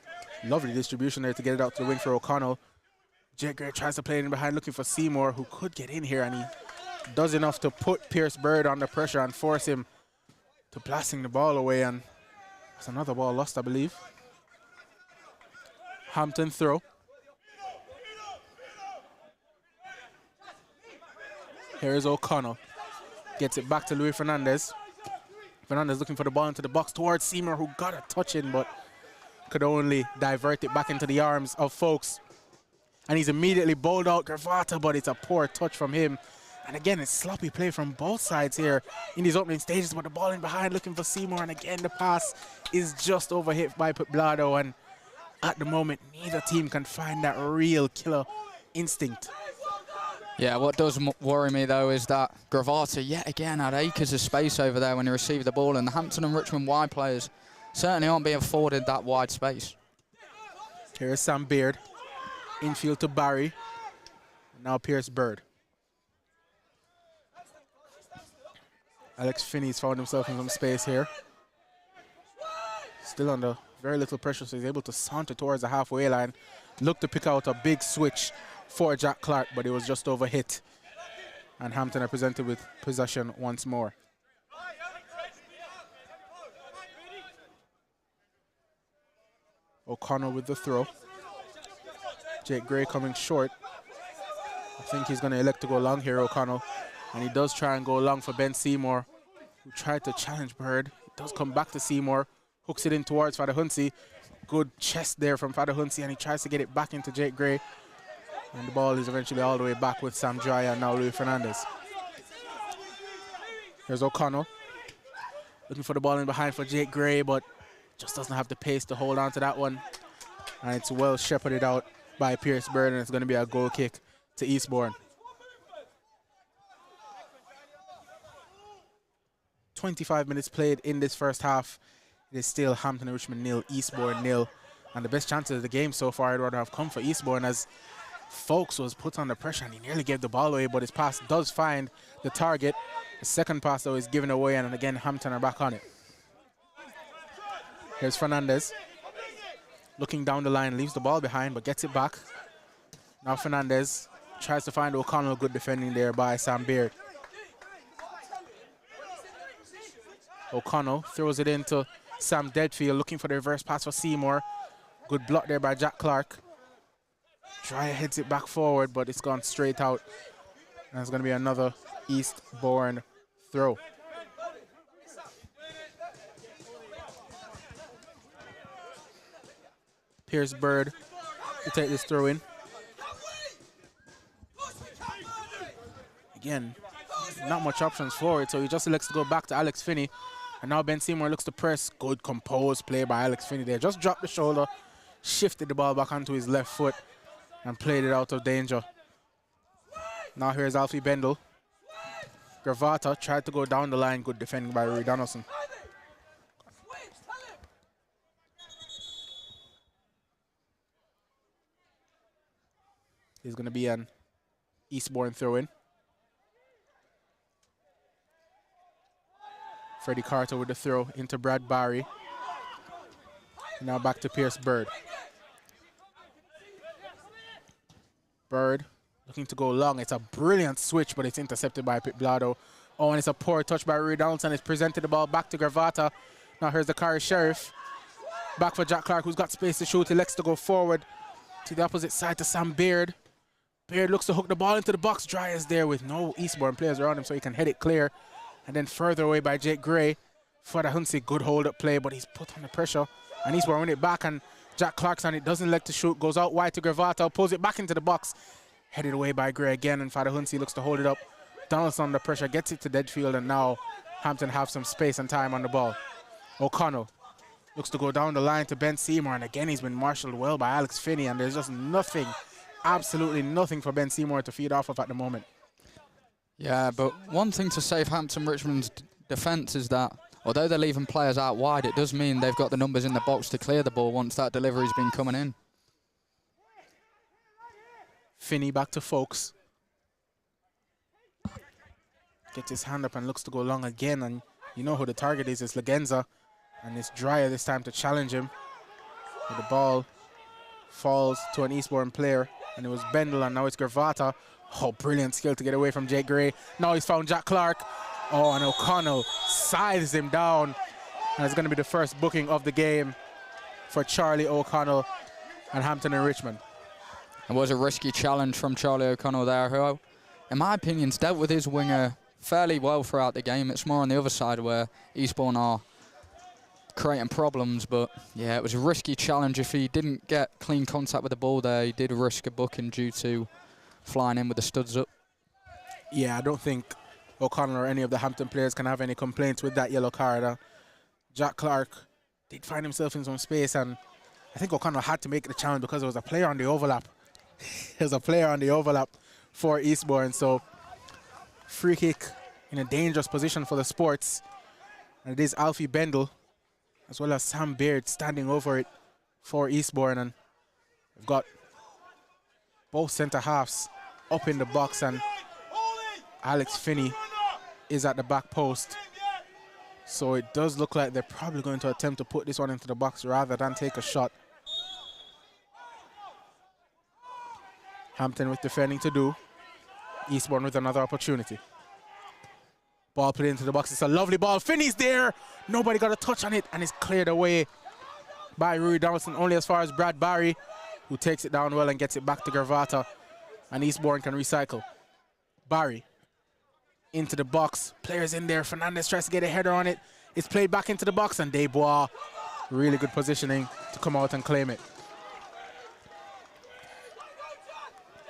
Lovely distribution there to get it out to the wing for O'Connell. Jake Gray tries to play it in behind, looking for Seymour, who could get in here, and he does enough to put Pierce Bird under pressure and force him to blasting the ball away, and it's another ball lost, I believe. Hampton throw. Here is O'Connell. Gets it back to Luis Fernandez. Fernandez looking for the ball into the box towards Seymour, who got a touch in, but could only divert it back into the arms of Folks. And he's immediately bowled out Gravata, but it's a poor touch from him. And again, it's sloppy play from both sides here in these opening stages, but the ball in behind looking for Seymour, and again, the pass is just overhit by Blado, and at the moment, neither team can find that real killer instinct. Yeah, what does worry me, though, is that Gravata yet again had acres of space over there when he received the ball, and the Hampton and Richmond wide players certainly aren't being afforded that wide space. Here's Sam Beard. Infield to Barry. Now Pierce Bird. Alex Finney's found himself in some space here. Still under very little pressure, so he's able to saunter towards the halfway line. Looked to pick out a big switch for Jack Clark, but it was just overhit. And Hampton are presented with possession once more. O'Connell with the throw. Jake Gray coming short. I think he's going to elect to go long here, O'Connell. And he does try and go long for Ben Seymour, who tried to challenge Bird. It does come back to Seymour. Hooks it in towards Fadahunsey. Good chest there from Fadahunsey, and he tries to get it back into Jake Gray. And the ball is eventually all the way back with Sam Dryer and now Luis Fernandez. Here's O'Connell. Looking for the ball in behind for Jake Gray, but just doesn't have the pace to hold on to that one. And it's well shepherded out by Pierce Bird, and it's going to be a goal kick to Eastbourne. 25 minutes played in this first half. It is still Hampton and Richmond 0, Eastbourne 0. And the best chances of the game so far, Eduardo, have come for Eastbourne, as Folks was put under pressure and he nearly gave the ball away, but his pass does find the target. The second pass, though, is given away, and again, Hampton are back on it. Here's Fernandez. Looking down the line, leaves the ball behind, but gets it back. Now Fernandez tries to find O'Connell. Good defending there by Sam Beard. O'Connell throws it into Sam Deadfield, looking for the reverse pass for Seymour. Good block there by Jack Clark. Dryer heads it back forward, but it's gone straight out. And it's going to be another Eastbourne throw. Pierce Bird to take this throw in. Again, not much options for it, so he just elects to go back to Alex Finney. And now Ben Seymour looks to press. Good composed play by Alex Finney there. Just dropped the shoulder, shifted the ball back onto his left foot, and played it out of danger. Now here's Alfie Bendel. Gravata tried to go down the line. Good defending by Rui Donaldson. There's going to be an Eastbourne throw-in. Freddie Carter with the throw into Brad Barry. Now back to Pierce Bird. Bird looking to go long. It's a brilliant switch, but it's intercepted by Pit Blado. Oh, and it's a poor touch by Rui Donaldson. It's presented the ball back to Gravata. Now here's the Curry Sheriff. Back for Jack Clark, who's got space to shoot. He elects to go forward to the opposite side to Sam Beard. Beard looks to hook the ball into the box. Dryer's there with no Eastbourne players around him, so he can head it clear. And then further away by Jake Gray. Fadahunsey, good hold-up play, but he's put under pressure. And Eastbourne win it back, and Jack Clark's on it. Doesn't elect to shoot. Goes out wide to Gravata. Pulls it back into the box. Headed away by Gray again, and Fadahunsey looks to hold it up. Donaldson under pressure. Gets it to Deadfield, and now Hampton have some space and time on the ball. O'Connell looks to go down the line to Ben Seymour, and again he's been marshaled well by Alex Finney, and there's just nothing, absolutely nothing for Ben Seymour to feed off of at the moment. Yeah, but one thing to save Hampton Richmond's defence is that although they're leaving players out wide, it does mean they've got the numbers in the box to clear the ball once that delivery's been coming in. Finney back to Folks. Gets his hand up and looks to go long again, and you know who the target is. It's Lagenza, and it's Dryer this time to challenge him. With the ball falls to an Eastbourne player, and it was Bendel, and now it's Gravata. Oh, brilliant skill to get away from Jake Gray. Now he's found Jack Clark. Oh, and O'Connell scythes him down, and it's going to be the first booking of the game for Charlie O'Connell and Hampton and Richmond. It was a risky challenge from Charlie O'Connell there, who, in my opinion, has dealt with his winger fairly well throughout the game. It's more on the other side where Eastbourne are creating problems, but yeah, it was a risky challenge. If he didn't get clean contact with the ball there, he did risk a booking due to flying in with the studs up. Yeah, I don't think O'Connell or any of the Hampton players can have any complaints with that yellow card. Jack Clark did find himself in some space, and I think O'Connell had to make the challenge because there was a player on the overlap. There's a player on the overlap for Eastbourne, so free kick in a dangerous position for the Sports. And it is Alfie Bendel as well as Sam Beard standing over it for Eastbourne, and we've got both centre halves up in the box, and Alex Finney is at the back post. So it does look like they're probably going to attempt to put this one into the box rather than take a shot. Hampton with defending to do. Eastbourne with another opportunity. Ball played into the box. It's a lovely ball. Finney's there. Nobody got a touch on it, and it's cleared away by Rui Donaldson, only as far as Brad Barry, who takes it down well and gets it back to Gravata, and Eastbourne can recycle. Barry into the box. Players in there. Fernandez tries to get a header on it. It's played back into the box, and Desbois, really good positioning to come out and claim it.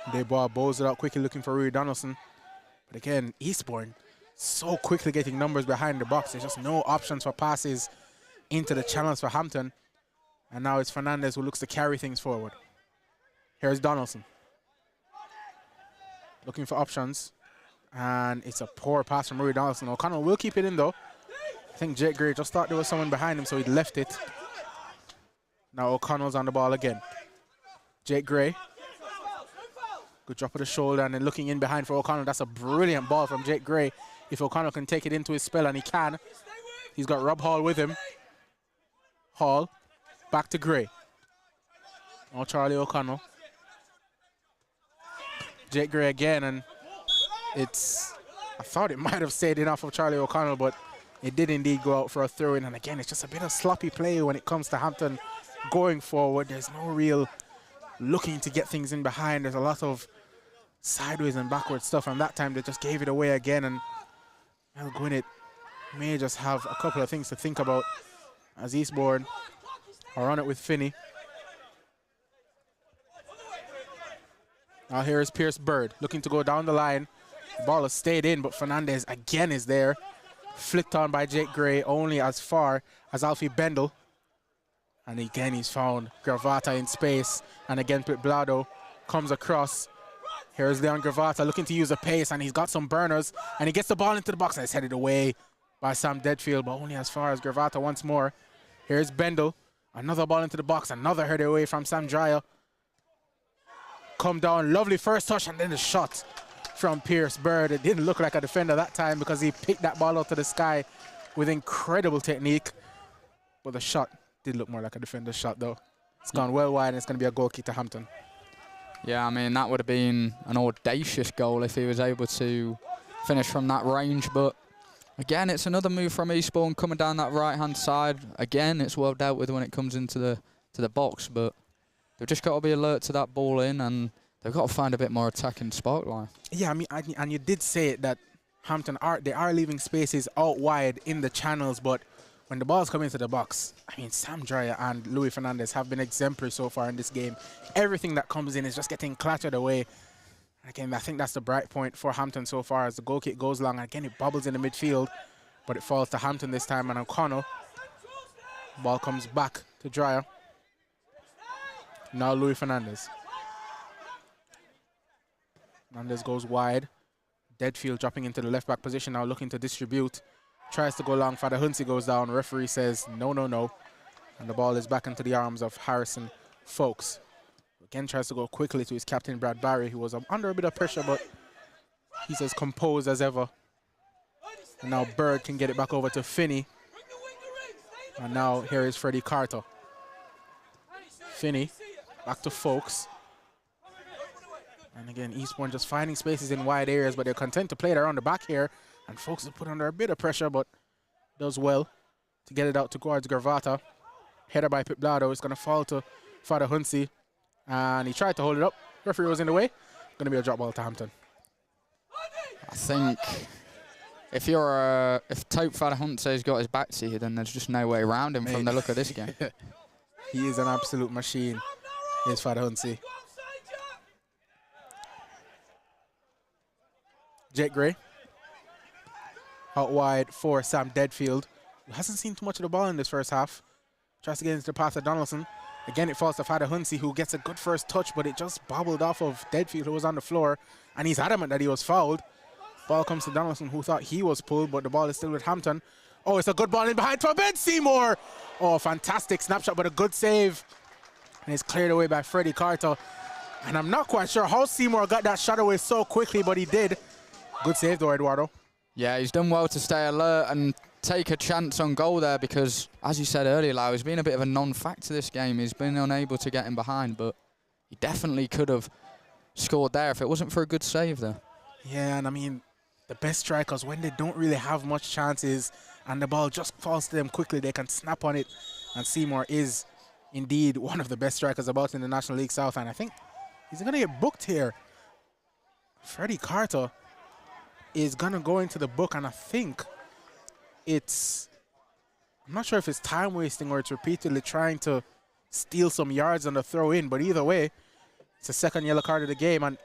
Desbois bows it out quickly, looking for Rui Donaldson. But again, Eastbourne so quickly getting numbers behind the box. There's just no options for passes into the channels for Hampton. And now it's Fernandez who looks to carry things forward. Here's Donaldson. Looking for options. And it's a poor pass from Rui Donaldson. O'Connell will keep it in, though. I think Jake Gray just thought there was someone behind him, so he left it. Now O'Connell's on the ball again. Jake Gray. Good drop of the shoulder, and then looking in behind for O'Connell. That's a brilliant ball from Jake Gray. If O'Connell can take it into his spell, and he can. He's got Rob Hall with him. Hall. Back to Gray. Oh, Charlie O'Connell. Jake Gray again, and it's... I thought it might have stayed in off of Charlie O'Connell, but it did indeed go out for a throw-in. And again, it's just a bit of sloppy play when it comes to Hampton going forward. There's no real looking to get things in behind. There's a lot of sideways and backward stuff, and that time they just gave it away again, and Mel Gwinnett may just have a couple of things to think about as Eastbourne are on it with Finney. Now here is Pierce Bird looking to go down the line. The ball has stayed in, but Fernandez again is there. Flicked on by Jake Gray only as far as Alfie Bendel. And again, he's found Gravata in space. And again, Pitblado comes across. Here's Leon Gravata looking to use the pace, and he's got some burners. And he gets the ball into the box, and it's headed away by Sam Deadfield, but only as far as Gravata once more. Here's Bendel. Another ball into the box, another header away from Sam Dreyer. Come down, lovely first touch, and then the shot from Pierce Bird. It didn't look like a defender that time because he picked that ball out to the sky with incredible technique. But the shot did look more like a defender's shot, though. It's gone well wide, and it's going to be a goal kick to Hampton. Yeah, I mean, that would have been an audacious goal if he was able to finish from that range. But again, it's another move from Eastbourne coming down that right-hand side. Again, it's well dealt with when it comes into the box, but they've just got to be alert to that ball in, and they've got to find a bit more attacking spark line. Yeah, I mean, and you did say it that Hampton are leaving spaces out wide in the channels, but when the balls come into the box, I mean, Sam Dreyer and Louis Fernandez have been exemplary so far in this game. Everything that comes in is just getting clattered away. Again, I think that's the bright point for Hampton so far as the goal kick goes long. Again, it bobbles in the midfield, but it falls to Hampton this time, and O'Connell. Ball comes back to Dreyer. Now Louis Fernandez. Fernandez goes wide. Deadfield dropping into the left-back position now, looking to distribute. Tries to go long. Father Huntsy goes down. Referee says no, no, no. And the ball is back into the arms of Harrison Folks. Again, tries to go quickly to his captain, Brad Barry, who was under a bit of pressure, but he's as composed as ever. And now Bird can get it back over to Finney. And now here is Freddie Carter. Finney Back to Folks. And again, Eastbourne just finding spaces in wide areas, but they're content to play it around the back here. And Folks is put under a bit of pressure, but does well to get it out towards Gravata. Header by Piplado. It's going to fall to Father Huntsy. And he tried to hold it up. Referee was in the way. Going to be a drop ball to Hampton. I think if you're if Tope Father Huntsy's got his back to you, then there's just no way around him from the look of this game. He is an absolute machine, is Father Huntsy. Jake Gray out wide for Sam Deadfield, who hasn't seen too much of the ball in this first half. Tries to get into the path of Donaldson. Again, it falls to Father Huntsy, who gets a good first touch, but it just bobbled off of Deadfield, who was on the floor, and he's adamant that he was fouled. Ball comes to Donaldson, who thought he was pulled, but the ball is still with Hampton. Oh, it's a good ball in behind for Ben Seymour. Oh, fantastic snapshot, but a good save. And it's cleared away by Freddie Carter. And I'm not quite sure how Seymour got that shot away so quickly, but he did. Good save, though, Eduardo. Yeah, he's done well to stay alert and take a chance on goal there because, as you said earlier, Lyle, he's been a bit of a non-factor this game. He's been unable to get him behind, but he definitely could have scored there if it wasn't for a good save there. Yeah, and I mean, the best strikers, when they don't really have much chances and the ball just falls to them quickly, they can snap on it. And Seymour is indeed one of the best strikers about in the National League South, and I think he's going to get booked here. Freddie Carter is going to go into the book, and I think I'm not sure if it's time wasting or it's repeatedly trying to steal some yards on the throw in, but either way, it's a second yellow card of the game. And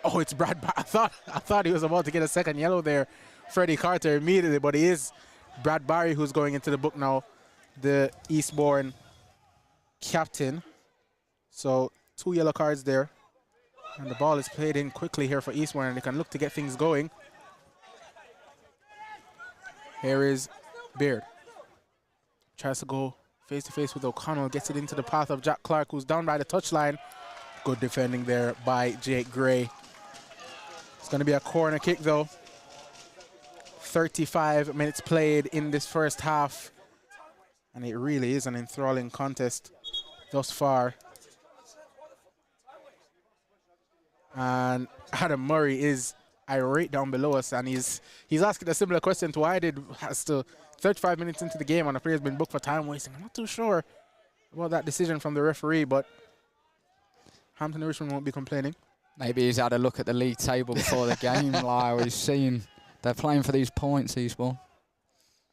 oh, it's Brad. I thought he was about to get a second yellow there, Freddie Carter, immediately, but he is Brad Barry who's going into the book now, the Eastbourne captain. So 2 yellow cards there. And the ball is played in quickly here for Eastbourne, and they can look to get things going. Here is Beard. Tries to go face-to-face with O'Connell, gets it into the path of Jack Clark, who's down by the touchline. Good defending there by Jake Gray. It's going to be a corner kick, though. 35 minutes played in this first half, and it really is an enthralling contest thus far. And Adam Murray is irate down below us, and he's asking a similar question to I did as to 35 minutes into the game and a player's been booked for time wasting. I'm not too sure about that decision from the referee, but Hampton and Richmond won't be complaining. Maybe he's had a look at the league table before the game, Lyle. He's seen they're playing for these points, Eastbourne.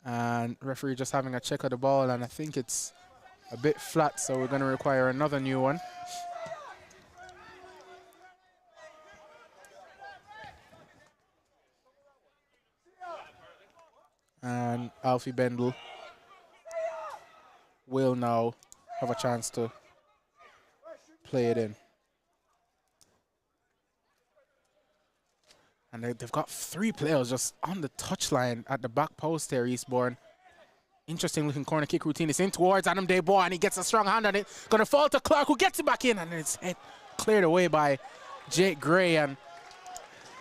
And referee just having a check of the ball, and I think it's a bit flat, so we're going to require another new one. And Alfie Bendel will now have a chance to play it in. And they've got 3 players just on the touchline at the back post here, Eastbourne. Interesting looking corner kick routine. It's in towards Adam Desbois, and he gets a strong hand on it. Going to fall to Clark, who gets it back in, and it's cleared away by Jake Gray. And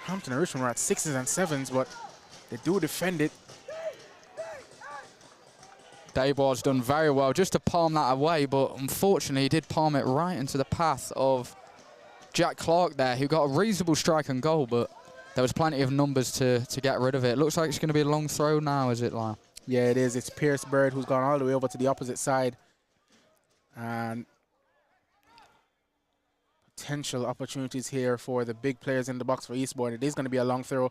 Hampton and Richmond were at 6s and 7s, but they do defend it. Desbois done very well just to palm that away, but unfortunately he did palm it right into the path of Jack Clark there, who got a reasonable strike and goal, but there was plenty of numbers to get rid of it. It looks like it's going to be a long throw now, is it, Lyle? Yeah, it is. It's Pierce Bird who's gone all the way over to the opposite side. And potential opportunities here for the big players in the box for Eastbourne. It is going to be a long throw,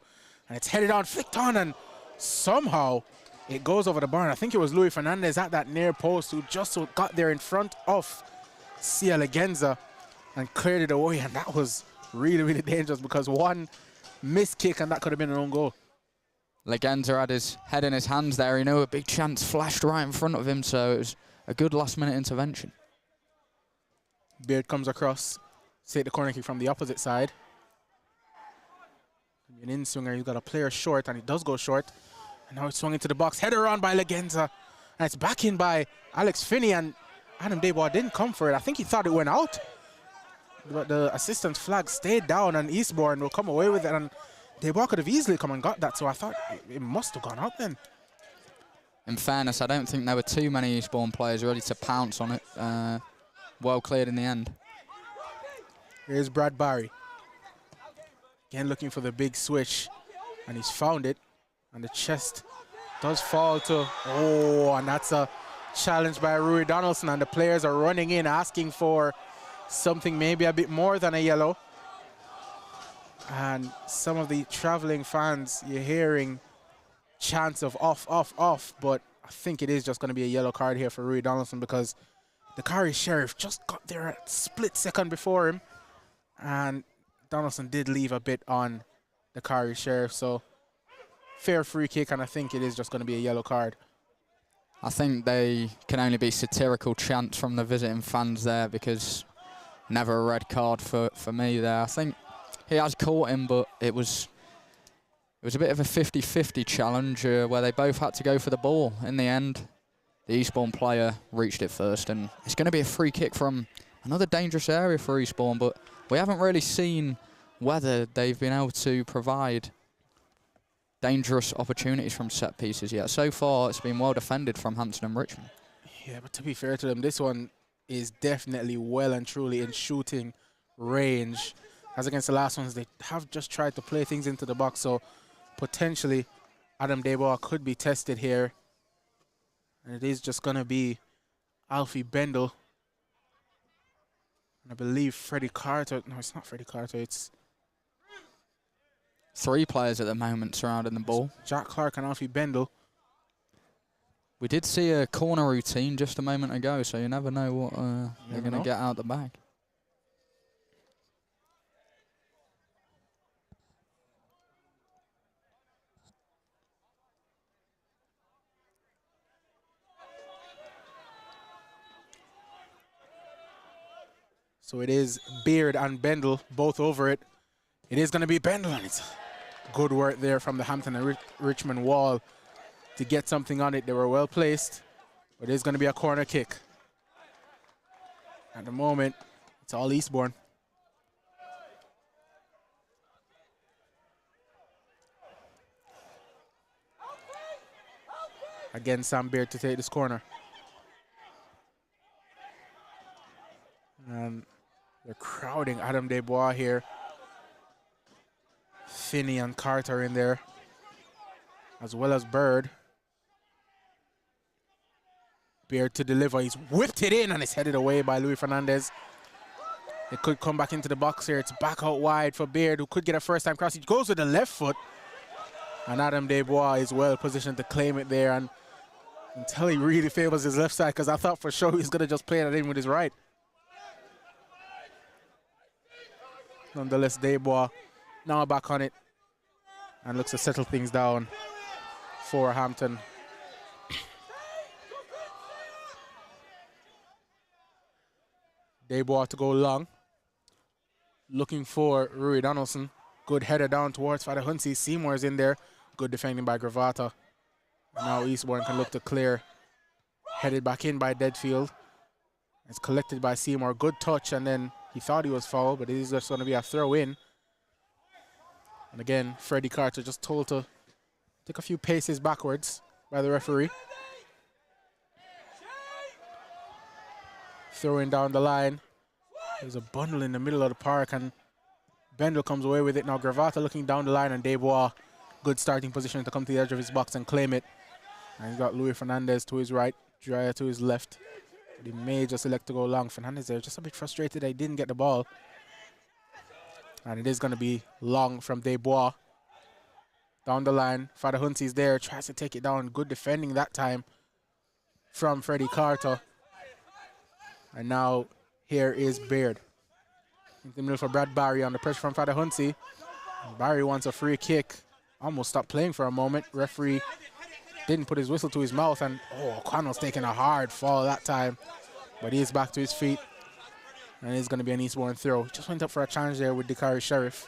and it's headed on, flicked on, and somehow it goes over the bar. I think it was Louis Fernandez at that near post who just got there in front of Sia Legenza and cleared it away. And that was really, really dangerous because one missed kick and that could have been an own goal. Legenza had his head in his hands there. You know, a big chance flashed right in front of him, so it was a good last-minute intervention. Beard comes across, take the corner kick from the opposite side. An in-swinger, he's got a player short, and he does go short. And now it's swung into the box, header on by Legenza. And it's back in by Alex Finney, and Adam Desbois didn't come for it. I think he thought it went out. But the assistant's flag stayed down, and Eastbourne will come away with it. And Desbois could have easily come and got that, so I thought it must have gone out then. In fairness, I don't think there were too many Eastbourne players ready to pounce on it. well cleared in the end. Here's Brad Barry. Again looking for the big switch, and he's found it. And the chest does fall to, and that's a challenge by Rui Donaldson, and the players are running in asking for something maybe a bit more than a yellow. And some of the traveling fans, you're hearing chants of off, off, off, but I think it is just going to be a yellow card here for Rui Donaldson because the Curry Sheriff just got there a split second before him, and Donaldson did leave a bit on the Curry Sheriff, so fair free kick, and I think it is just going to be a yellow card. I think they can only be satirical chants from the visiting fans there, because never a red card for me there. I think he has caught him, but it was a bit of a 50-50 challenge where they both had to go for the ball. In the end, the Eastbourne player reached it first, and it's going to be a free kick from another dangerous area for Eastbourne, but we haven't really seen whether they've been able to provide dangerous opportunities from set pieces yet. So far, it's been well defended from Hampton and Richmond. Yeah, but to be fair to them, this one is definitely well and truly in shooting range. As against the last ones, they have just tried to play things into the box, so potentially Adam Debois could be tested here. And it is just going to be Alfie Bendel. And I believe Freddie Carter. No, it's not Freddie Carter. It's 3 players at the moment surrounding the ball. Jack Clark and Alfie Bendel. We did see a corner routine just a moment ago, so you never know what they're going to get out the bag. So it is Beard and Bendel both over it. It is going to be Bendel, and it's good work there from the Hampton and Richmond wall to get something on it. They were well placed, but it is going to be a corner kick. At the moment, it's all Eastbourne. Again, Sam Beard to take this corner. And they're crowding Adam Debois here. Finney and Carter in there, as well as Bird. Beard to deliver. He's whipped it in, and it's headed away by Luis Fernandez. It could come back into the box here. It's back out wide for Beard, who could get a first-time cross. He goes with the left foot, and Adam Debois is well positioned to claim it there. And until he really favors his left side, because I thought for sure he's going to just play that in with his right. Nonetheless, Debois now back on it and looks to settle things down for Hampton. Debois to go long, looking for Rui Donaldson. Good header down towards Father Huntsy. Seymour's in there. Good defending by Gravata. Now Eastbourne can look to clear. Headed back in by Deadfield. It's collected by Seymour. Good touch, and then he thought he was fouled, but it is just going to be a throw in. And again, Freddie Carter just told to take a few paces backwards by the referee. Throwing down the line. There's a bundle in the middle of the park, and Bendel comes away with it. Now Gravata looking down the line, and Debois, good starting position to come to the edge of his box and claim it. And he's got Luis Fernandez to his right, Dreyer to his left. But he may just elect to go long. Fernandez there just a bit frustrated that he didn't get the ball. And it is going to be long from Debois. Down the line, Father Huntsy's there, tries to take it down. Good defending that time from Freddie Carter. And now here is Beard. In the middle for Brad Barry on the pressure from Father Huntsy. Barry wants a free kick. Almost stopped playing for a moment. Referee didn't put his whistle to his mouth, and O'Connell's taking a hard fall that time. But he is back to his feet. And it's going to be an Eastbourne throw. Just went up for a challenge there with Dakari Sheriff.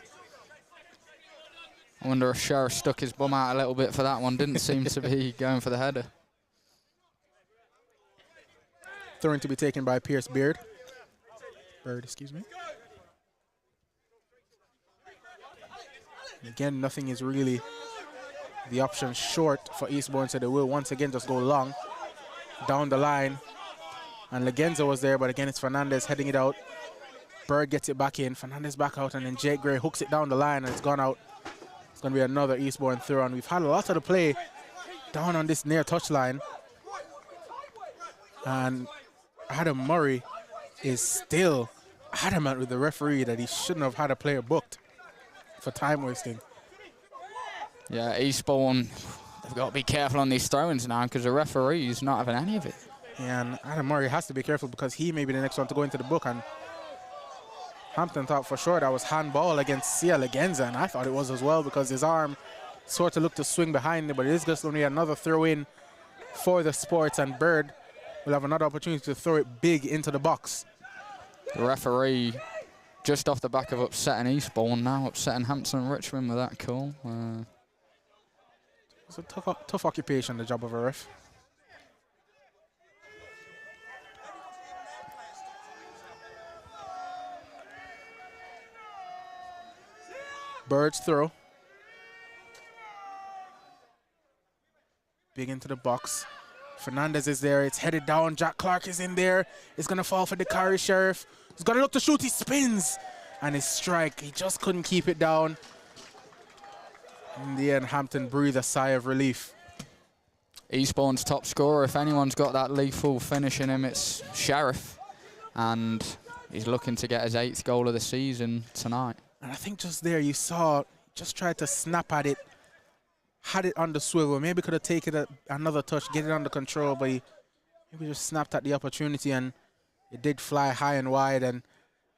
I wonder if Sheriff stuck his bum out a little bit for that one. Didn't seem to be going for the header. Throwing to be taken by Pierce Bird, excuse me. Again, nothing is really the option short for Eastbourne, so they will once again just go long. Down the line, And Legenza was there, but again, it's Fernandez heading it out. Bird gets it back in, Fernandez back out, and then Jake Gray hooks it down the line, and it's gone out. It's going to be another Eastbourne throw, and we've had a lot of the play down on this near touchline. And Adam Murray is still adamant with the referee that he shouldn't have had a player booked for time wasting. Yeah, Eastbourne, they've got to be careful on these throw-ins now because the referee's not having any of it. Yeah, and Adam Murray has to be careful because he may be the next one to go into the book. And Hampton thought for sure that was handball against Sia Legenza, and I thought it was as well because his arm sort of looked to swing behind it, but it is just only another throw-in for the Sports, and Bird will have another opportunity to throw it big into the box. The referee, just off the back of upsetting Eastbourne, now upsetting Hampton and Richmond with that call. It's a tough occupation, the job of a ref. Bird's throw. Big into the box. Fernandez is there. It's headed down. Jack Clark is in there. It's going to fall for the Curry Sheriff. He's going to look to shoot. He spins. And his strike. He just couldn't keep it down. In the end, Hampton breathed a sigh of relief. Eastbourne's top scorer, if anyone's got that lethal finish in him, it's Sheriff. And he's looking to get his 8th goal of the season tonight. And I think just there you saw, just tried to snap at it. Had it on the swivel. Maybe could have taken another touch, get it under control, but he maybe just snapped at the opportunity, and it did fly high and wide. And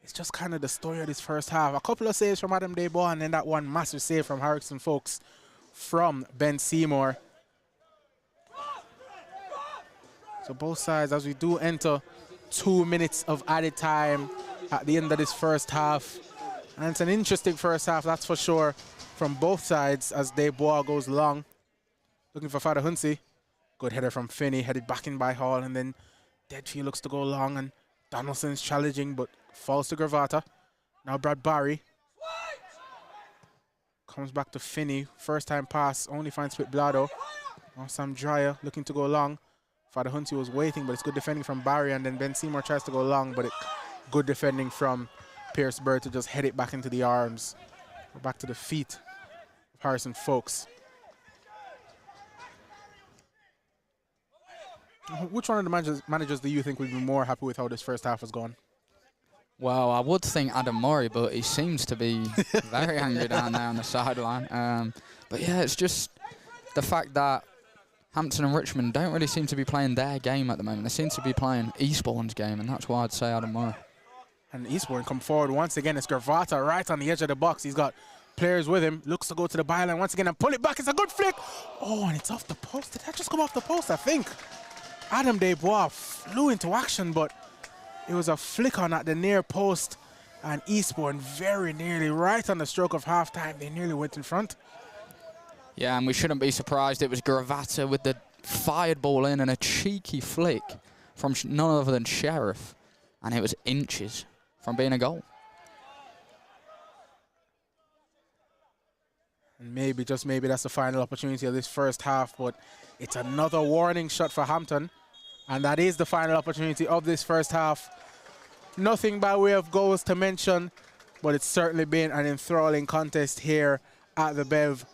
it's just kind of the story of this first half. A couple of saves from Adam Debois, and then that one massive save from Harrison Folks from Ben Seymour. So both sides, as we do enter 2 minutes of added time at the end of this first half. And it's an interesting first half, that's for sure, from both sides as Debois goes long. Looking for Father Huntsy. Good header from Finney, headed back in by Hall, and then Deadfield looks to go long, and Donaldson's challenging, but falls to Gravata. Now Brad Barry. Comes back to Finney. First time pass, only finds Spit Blado. Now Sam Dreyer looking to go long. Father Huntsy was waiting, but it's good defending from Barry, and then Ben Seymour tries to go long, but good defending from Pierce Bird to just head it back into the arms. Or back to the feet of Harrison Folks. Which one of the managers do you think would be more happy with how this first half has gone? Well, I would think Adam Murray, but he seems to be very angry down there on the sideline. But yeah, it's just the fact that Hampton and Richmond don't really seem to be playing their game at the moment. They seem to be playing Eastbourne's game, and that's why I'd say Adam Murray. And Eastbourne come forward once again. It's Gravata right on the edge of the box. He's got players with him. Looks to go to the byline once again and pull it back. It's a good flick. Oh, and it's off the post. Did that just come off the post? I think Adam Debois flew into action, but it was a flick on at the near post. And Eastbourne very nearly, right on the stroke of halftime, they nearly went in front. Yeah, and we shouldn't be surprised. It was Gravata with the fired ball in and a cheeky flick from none other than Sheriff. And it was inches from being a goal. And maybe, just maybe, that's the final opportunity of this first half, but it's another warning shot for Hampton. And that is the final opportunity of this first half. Nothing by way of goals to mention, but it's certainly been an enthralling contest here at the Bev.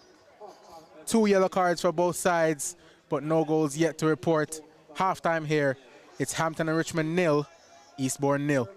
2 yellow cards for both sides, but no goals yet to report. Halftime here, it's Hampton and Richmond 0, Eastbourne 0.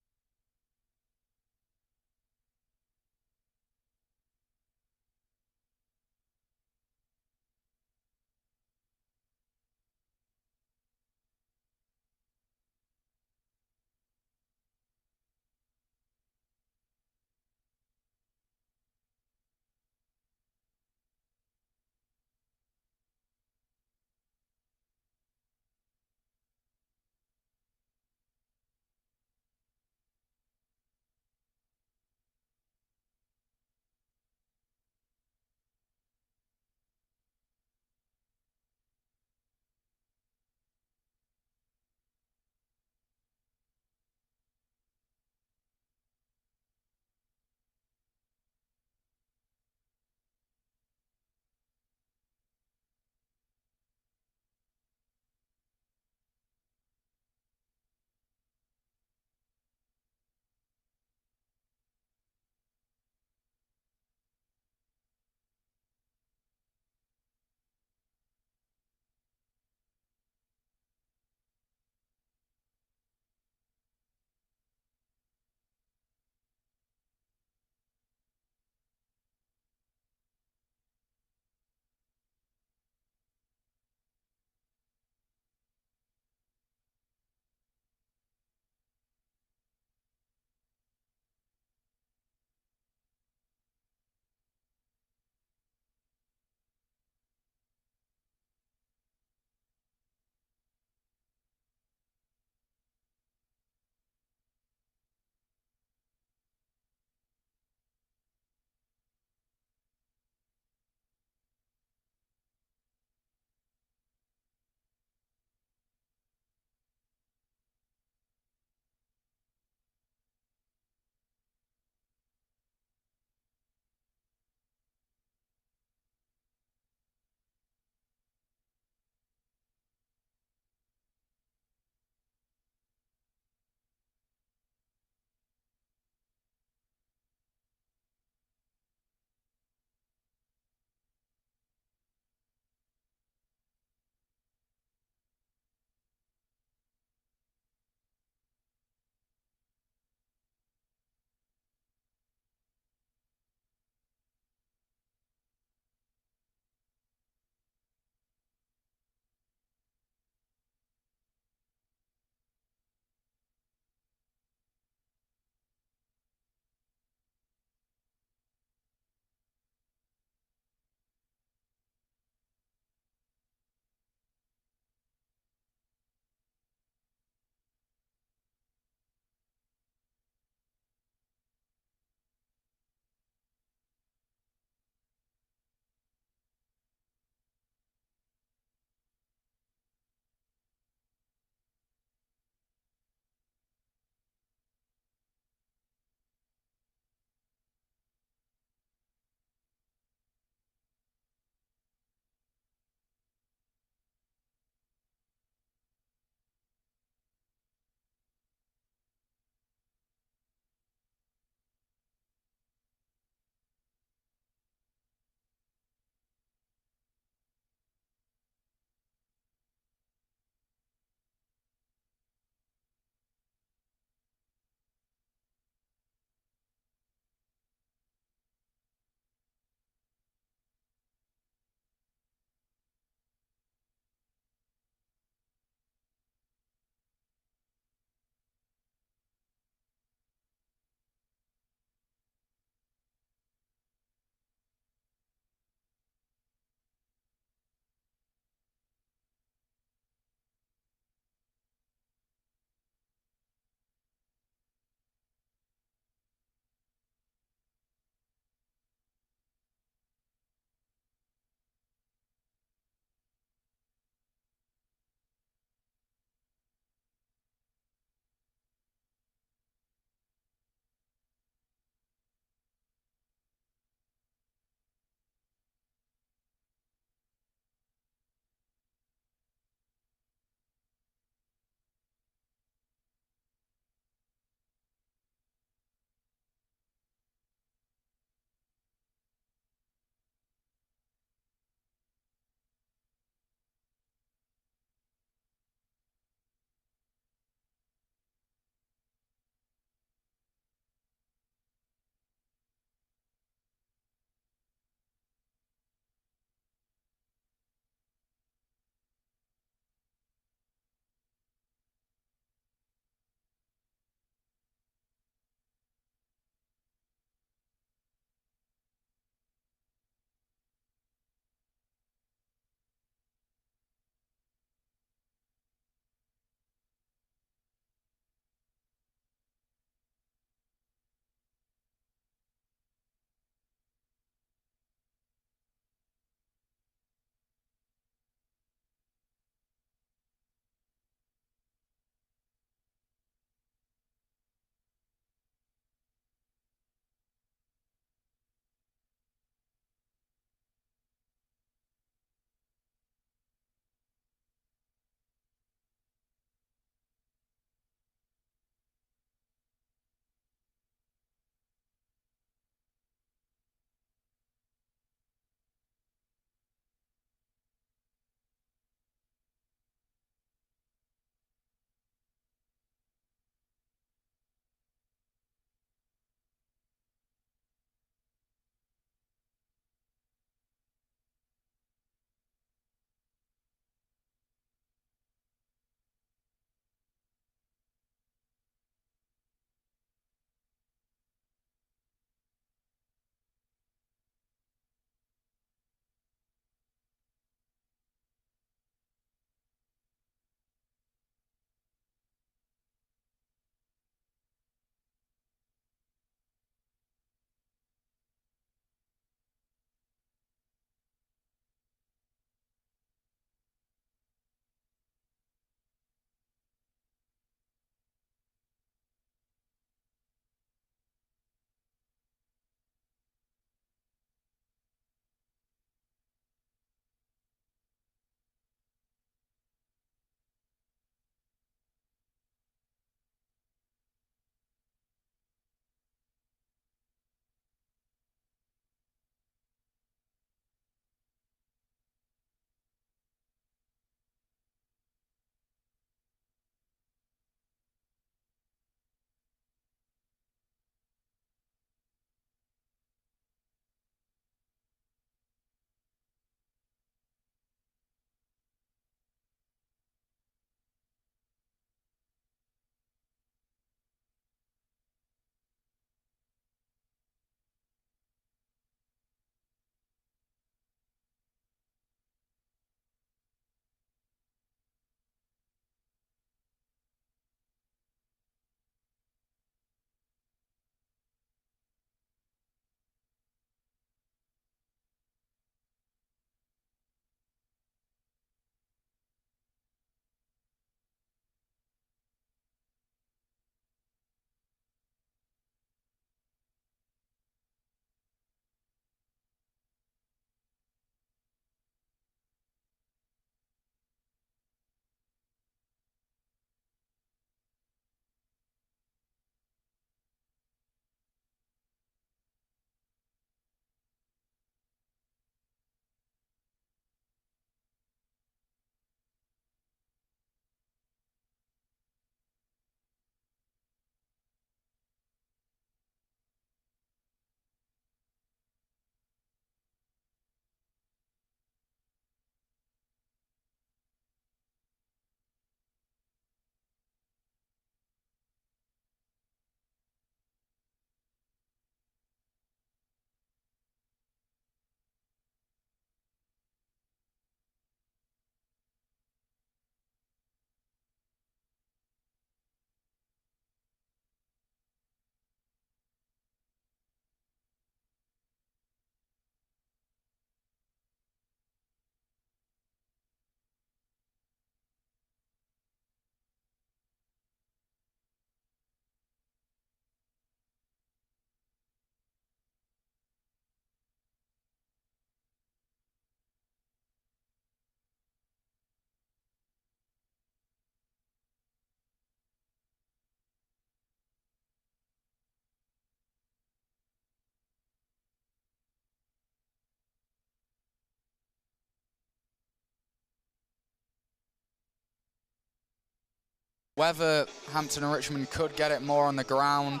Whether Hampton and Richmond could get it more on the ground,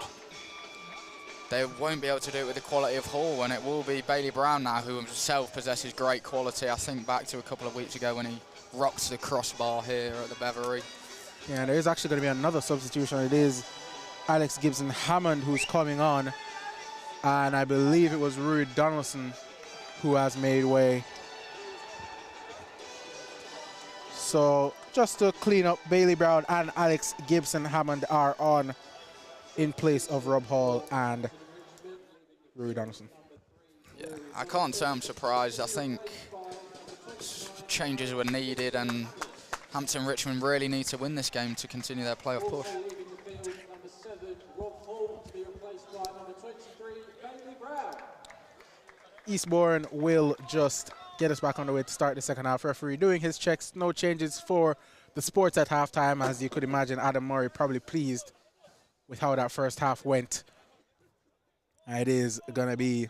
they won't be able to do it with the quality of Hall, and it will be Bailey Brown now, who himself possesses great quality. I think back to a couple of weeks ago when he rocked the crossbar here at the Beverly. Yeah, and there is actually going to be another substitution. It is Alex Gibson-Hammond who's coming on, and I believe it was Rui Donaldson who has made way. So just to clean up, Bailey Brown and Alex Gibson-Hammond are on in place of Rob Hall and Rui Donaldson. Yeah, I can't say I'm surprised. I think changes were needed, and Hampton Richmond really need to win this game to continue their playoff push. Eastbourne will just get us back on the way to start the second half. Referee doing his checks. No changes for the sports at halftime. As you could imagine, Adam Murray probably pleased with how that first half went. It is going to be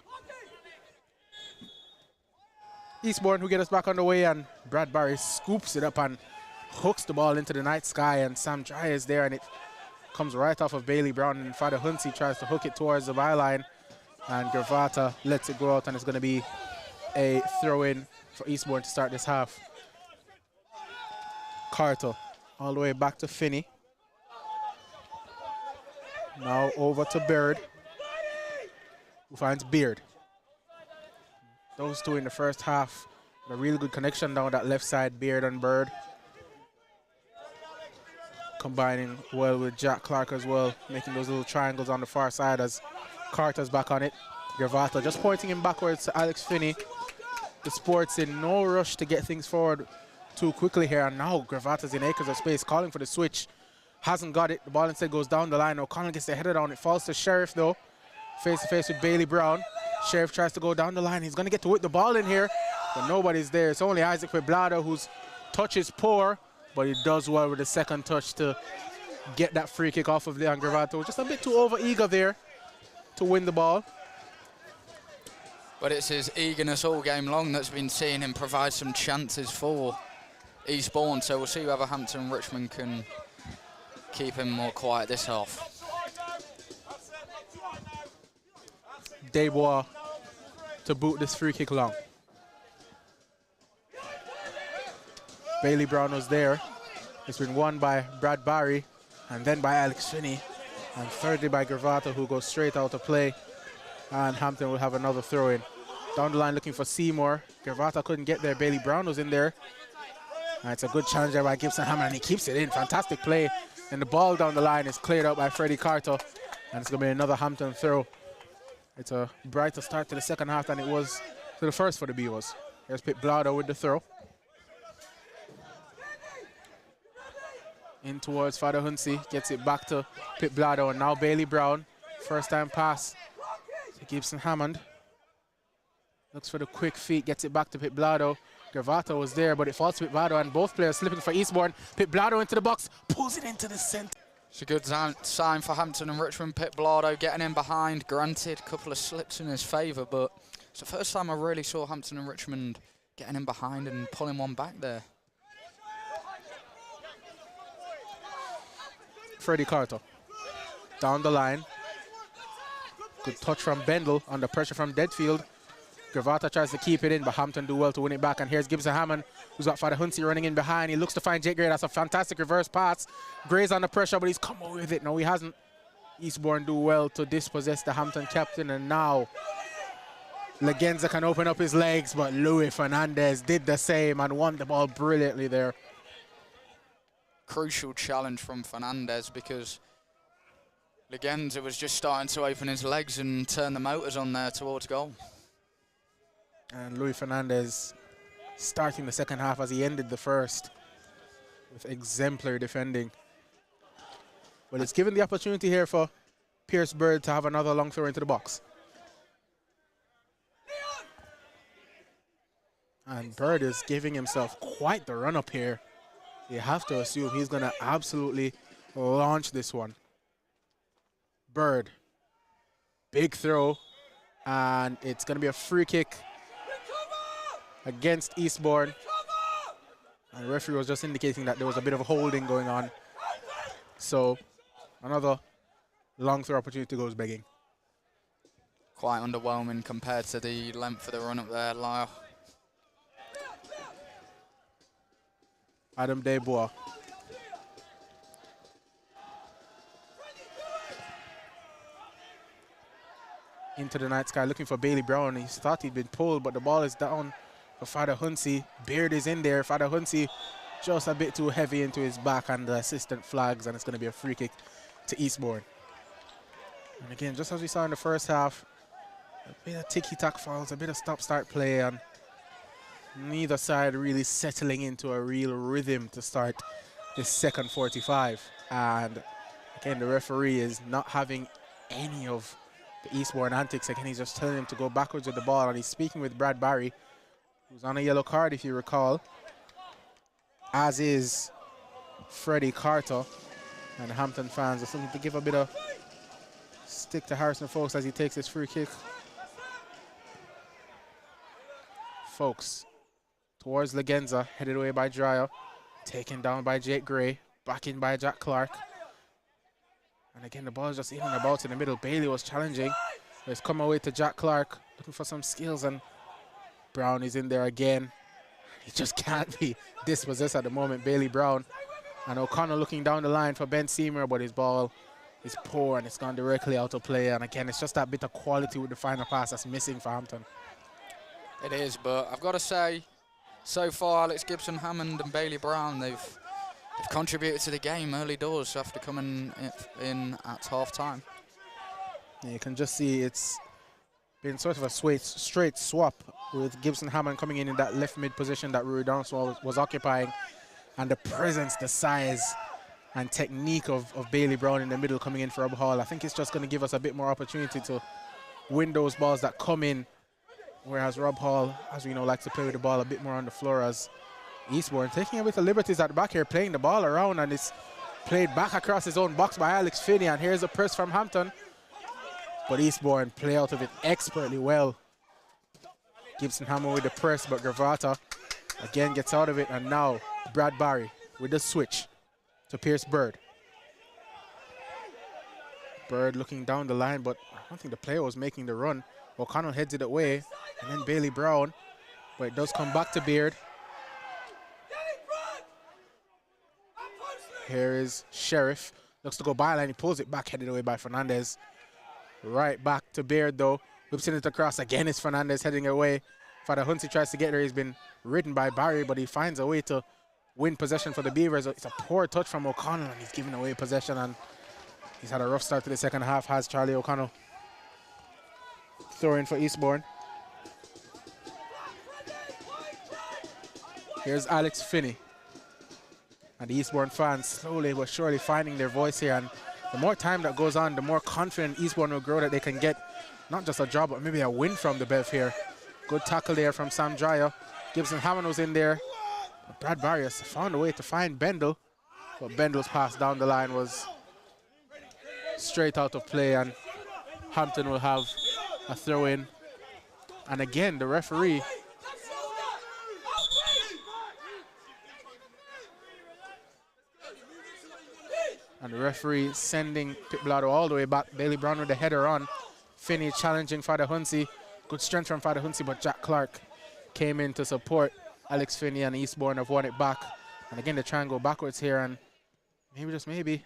Eastbourne who get us back on the way, and Brad Barry scoops it up and hooks the ball into the night sky, and Sam Dry is there, and it comes right off of Bailey Brown, and Father Huntsy tries to hook it towards the byline, and Gravata lets it go out, and it's going to be a throw-in for Eastbourne to start this half. Carter all the way back to Finney. Now over to Bird, who finds Beard. Those two in the first half, a really good connection down that left side, Beard and Bird. Combining well with Jack Clark as well, making those little triangles on the far side as Carter's back on it. Gravata just pointing him backwards to Alex Finney. The sports in no rush to get things forward too quickly here, and now Gravata's in acres of space calling for the switch. Hasn't got it. The ball instead goes down the line. O'Connell gets the header down. It falls to Sheriff though. Face to face with Bailey Brown. Sheriff tries to go down the line. He's going to get to whip the ball in here, but nobody's there. It's only Isaac Peblado whose touch is poor, but he does well with the second touch to get that free kick off of Leon Gravato. Just a bit too over-eager there to win the ball. But it's his eagerness all game long that's been seeing him provide some chances for Eastbourne, so we'll see whether Hampton and Richmond can keep him more quiet this half. Desbois to boot this free kick long. Bailey Brown was there. It's been won by Brad Barry and then by Alex Finney, and thirdly by Gravata, who goes straight out of play, and Hampton will have another throw-in. Down the line looking for Seymour. Gravata couldn't get there. Bailey Brown was in there. And it's a good challenge there by Gibson-Hammond, and he keeps it in. Fantastic play. And the ball down the line is cleared out by Freddie Carter, and it's going to be another Hampton throw. It's a brighter start to the second half than it was to the first for the Beavers. Here's Pip Blado with the throw. In towards Father Huntsy, gets it back to Pip Blado, and now Bailey Brown. First time pass to Gibson-Hammond. Looks for the quick feet, gets it back to Pip Blado. Gravata was there, but it falls to Pip Blado, and both players slipping for Eastbourne. Pip Blado into the box, pulls it into the center. It's a good sign for Hampton and Richmond. Pip Blado getting in behind. Granted, a couple of slips in his favour, but it's the first time I really saw Hampton and Richmond getting in behind and pulling one back there. Freddie Carter down the line. Good touch from Bendel under pressure from Deadfield. Gravata tries to keep it in, but Hampton do well to win it back. And here's Gibson-Hammond, who's got Father Huntsy running in behind. He looks to find Jake Gray. That's a fantastic reverse pass. Gray's under pressure, but he's come away with it. No, he hasn't. Eastbourne do well to dispossess the Hampton captain, and now Legenza can open up his legs, but Louis Fernandez did the same and won the ball brilliantly there. Crucial challenge from Fernandez, because Legenza was just starting to open his legs and turn the motors on there towards goal. And Louis Fernandez starting the second half as he ended the first with exemplary defending. But it's given the opportunity here for Pierce Bird to have another long throw into the box. And Bird is giving himself quite the run up here. You have to assume he's going to absolutely launch this one. Bird, big throw, and it's going to be a free kick against Eastbourne. And the referee was just indicating that there was a bit of a holding going on. So another long throw opportunity goes begging. Quite underwhelming compared to the length of the run up there, Lyle. Adam Desbois. Into the night sky looking for Bailey Brown. He thought he'd been pulled, but the ball is down for Father Huntsy. Beard is in there. Father Huntsy just a bit too heavy into his back, and the assistant flags, and it's going to be a free kick to Eastbourne. And again, just as we saw in the first half, a bit of ticky-tack fouls, a bit of stop-start play, and neither side really settling into a real rhythm to start this second 45. And again, the referee is not having any of the Eastbourne antics. Again, he's just telling him to go backwards with the ball, and he's speaking with Brad Barry, who's on a yellow card, if you recall, as is Freddie Carter. And the Hampton fans are looking to give a bit of stick to Harrison Folks as he takes this free kick. Folks towards Legenza, headed away by Dreyer, taken down by Jake Gray, back in by Jack Clark. And again, the ball is just in and about in the middle. Bailey was challenging. It's come away to Jack Clark, looking for some skills, and Brown is in there again. He just can't be dispossessed at the moment, Bailey Brown. And O'Connell looking down the line for Ben Seymour, but his ball is poor and it's gone directly out of play. And again, it's just that bit of quality with the final pass that's missing for Hampton. It is, but I've got to say, so far, Alex Gibson, Hammond and Bailey Brown, they've contributed to the game early doors after coming in at half-time. Yeah, you can just see it's been sort of a straight swap with Gibson Hammond coming in that left mid position that Rui Downswell was occupying, and the presence, the size and technique of Bailey Brown in the middle coming in for Rob Hall. I think it's just going to give us a bit more opportunity to win those balls that come in, whereas Rob Hall, as we know, likes to play with the ball a bit more on the floor, as Eastbourne taking a bit of liberties at the back here, playing the ball around, and it's played back across his own box by Alex Finney, and here's a press from Hampton. But Eastbourne play out of it expertly well. Gibson Hammond with the press, but Gravata again gets out of it, and now Brad Barry with the switch to Pierce Bird. Bird looking down the line, but I don't think the player was making the run. O'Connell heads it away, and then Bailey Brown, but it does come back to Beard. Here is Sheriff, looks to go byline, he pulls it back, headed away by Fernandez. Right back to Beard though, whips it across, again it's Fernandez heading away. Father Huntsy tries to get there, he's been ridden by Barry, but he finds a way to win possession for the Beavers. It's a poor touch from O'Connell, and he's giving away possession, and he's had a rough start to the second half, has Charlie O'Connell. Throw in for Eastbourne. Here's Alex Finney. And the Eastbourne fans slowly but surely finding their voice here, and the more time that goes on, the more confident Eastbourne will grow that they can get not just a draw, but maybe a win from the Bev here. Good tackle there from Sam Dreyer. Gibson Hammond was in there. But Brad Barrios found a way to find Bendel, but Bendel's pass down the line was straight out of play, and Hampton will have a throw in. And again, the referee sending Pit Blado all the way back. Bailey Brown with the header on. Finney challenging Father Huntsy. Good strength from Father Huntsy, but Jack Clark came in to support Alex Finney, and Eastbourne have won it back. And again, they try and go backwards here, and maybe, just maybe,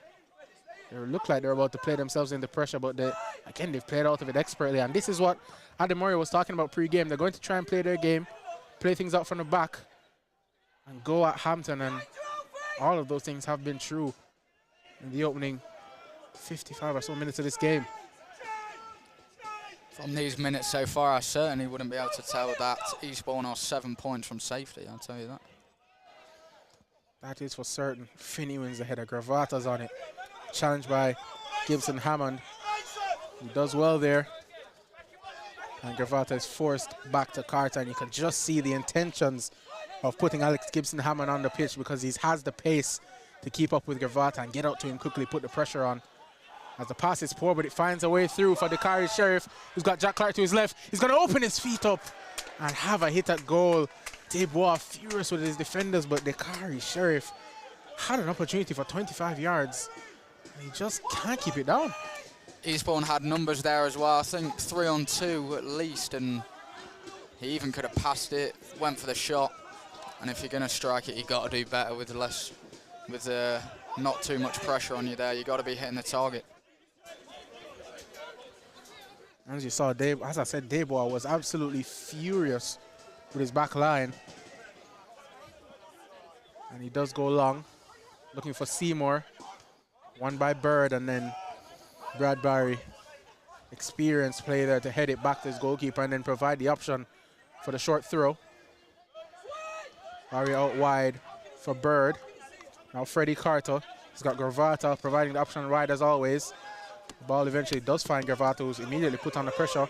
they look like they're about to play themselves into pressure, but again, they've played out of it expertly. And this is what Adam Murray was talking about pre-game. They're going to try and play their game, play things out from the back, and go at Hampton, and all of those things have been true in the opening 55 or so minutes of this game. From these minutes so far, I certainly wouldn't be able to tell that Eastbourne are 7 points from safety, I'll tell you that. That is for certain. Finney wins the header. Gravata's on it. Challenged by Gibson Hammond. He does well there. And Gravata is forced back to Carter, and you can just see the intentions of putting Alex Gibson Hammond on the pitch, because he has the pace to keep up with Gravata and get out to him quickly, put the pressure on. As the pass is poor, but it finds a way through for Dakari Sheriff, who's got Jack Clark to his left. He's going to open his feet up and have a hit at goal. Desbois furious with his defenders, but Dakari Sheriff had an opportunity for 25 yards He just can't keep it down. Eastbourne had numbers there as well. I think 3-on-2 at least, and he even could have passed it, went for the shot. And if you're going to strike it, you've got to do better with not too much pressure on you there. You've got to be hitting the target. As you saw, as I said, Debois was absolutely furious with his back line. And he does go long, looking for Seymour. One by Bird, and then Bradbury. Experienced play there to head it back to his goalkeeper and then provide the option for the short throw. Barry out wide for Bird. Now Freddie Carter. He's got Gravata providing the option wide as always. The ball eventually does find Gravata, who's immediately put under pressure.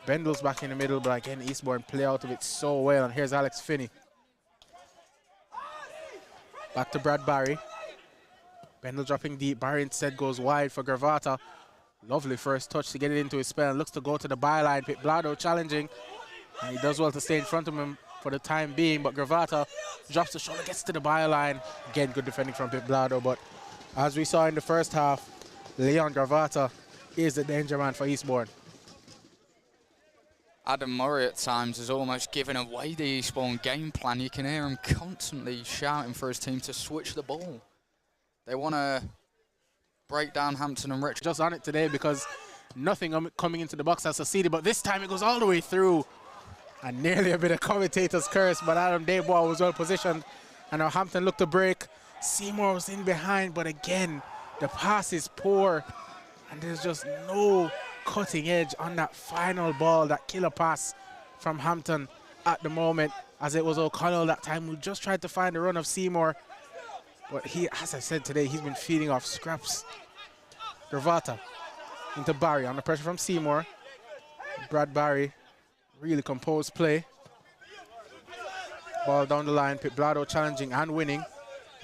Bendel's back in the middle, but again, Eastbourne play out of it so well. And here's Alex Finney. Back to Bradbury. Bendel dropping deep. Barry instead goes wide for Gravata. Lovely first touch to get it into his spell. Looks to go to the byline. Pit Blado challenging. And he does well to stay in front of him for the time being, but Gravata drops the shoulder, gets to the byline. Again, good defending from Pit Blado, but as we saw in the first half, Leon Gravata is the danger man for Eastbourne. Adam Murray at times is almost giving away the Eastbourne game plan. You can hear him constantly shouting for his team to switch the ball. They want to break down Hampton and Richmond. Just on it today because nothing coming into the box has succeeded, but this time it goes all the way through. And nearly a bit of commentator's curse, but Adam Debois was well positioned. And now Hampton looked to break. Seymour was in behind, but again, the pass is poor. And there's just no cutting edge on that final ball, that killer pass from Hampton at the moment, as it was O'Connell that time who just tried to find the run of Seymour. But he, as I said today, he's been feeding off scraps. Gravata into Barry on the pressure from Seymour. Bradbury. Really composed play. Ball down the line. Pit Blado challenging and winning.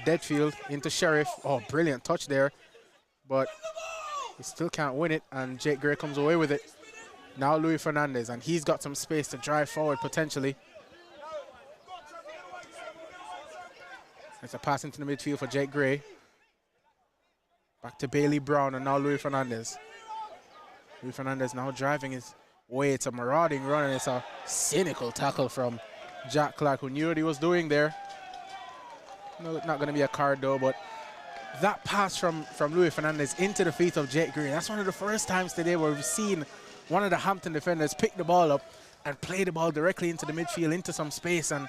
Deadfield into Sheriff. Oh, brilliant touch there. But he still can't win it. And Jake Gray comes away with it. Now Louis Fernandez. And he's got some space to drive forward potentially. It's a pass into the midfield for Jake Gray. Back to Bailey Brown and now Louis Fernandez. Louis Fernandez now driving his way. It's a marauding run and it's a cynical tackle from Jack Clark, who knew what he was doing there. No, not going to be a card though, but that pass from Louis Fernandez into the feet of Jake Green, that's one of the first times today where we've seen one of the Hampton defenders pick the ball up and play the ball directly into the midfield, into some space, and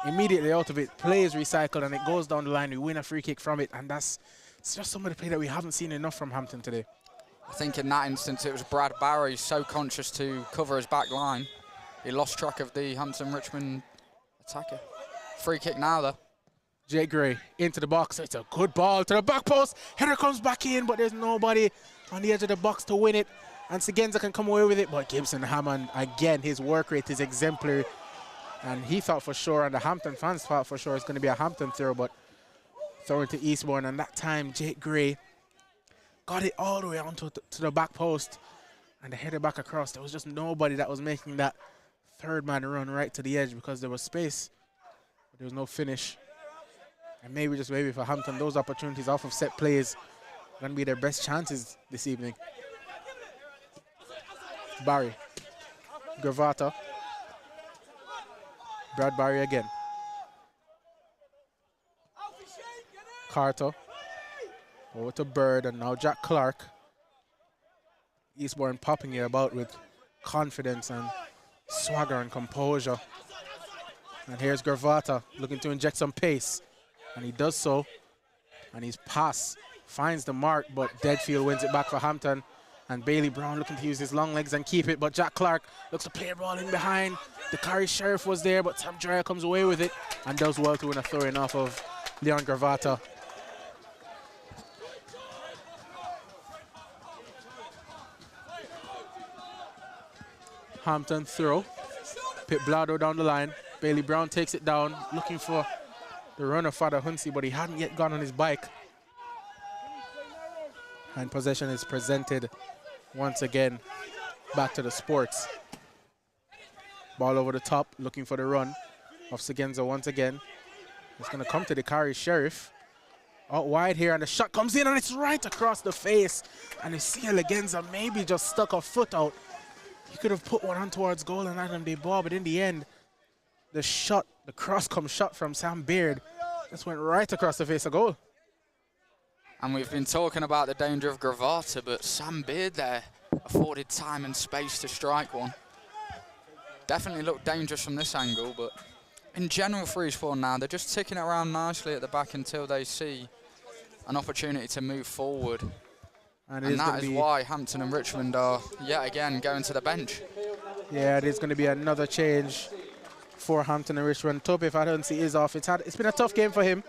immediately out of it, play is recycled and it goes down the line. We win a free kick from it, and it's just some of the play that we haven't seen enough from Hampton today. I think in that instance it was Brad Barry so conscious to cover his back line. He lost track of the Hampton-Richmond attacker. Free kick now though. Jake Gray into the box. It's a good ball to the back post. Header comes back in, but there's nobody on the edge of the box to win it. And Segenza can come away with it, but Gibson Hammond, again, his work rate is exemplary. And he thought for sure, and the Hampton fans thought for sure it's going to be a Hampton throw, but throwing to Eastbourne. And that time, Jake Gray got it all the way onto to the back post and the header back across. There was just nobody that was making that third man run right to the edge because there was space, but there was no finish. And maybe for Hampton, those opportunities off of set plays are going to be their best chances this evening. Barry, Gravata, Bradbury again. Carter. Over to Bird, and now Jack Clark. Eastbourne popping it about with confidence and swagger and composure. And here's Gravata looking to inject some pace. And he does so. And his pass finds the mark, but Deadfield wins it back for Hampton. And Bailey Brown looking to use his long legs and keep it, but Jack Clark looks to play a ball in behind. The Curry Sheriff was there, but Sam Dreyer comes away with it and does well to win a throw-in off of Leon Gravata. Hampton throw. Pit Blado down the line. Bailey Brown takes it down, looking for the runner, Father Huntsy, but he hadn't yet gone on his bike. And possession is presented once again back to the Sports. Ball over the top, looking for the run of Segenza once again. It's going to come to the Kari Sheriff. out wide here, and the shot comes in, and it's right across the face. And you see Legenza maybe just stuck a foot out. He could have put one on towards goal and Adam Debois, but in the end, the shot, the cross-come shot from Sam Beard just went right across the face of goal. And we've been talking about the danger of Gravata, but Sam Beard there afforded time and space to strike one. Definitely looked dangerous from this angle, but in general for Eastbourne now, they're just ticking it around nicely at the back until they see an opportunity to move forward. And that is why Hampton and Richmond are yet again going to the bench. Yeah, there's going to be another change for Hampton and Richmond. Tope, if I don't see, is off. It's been a tough game for him.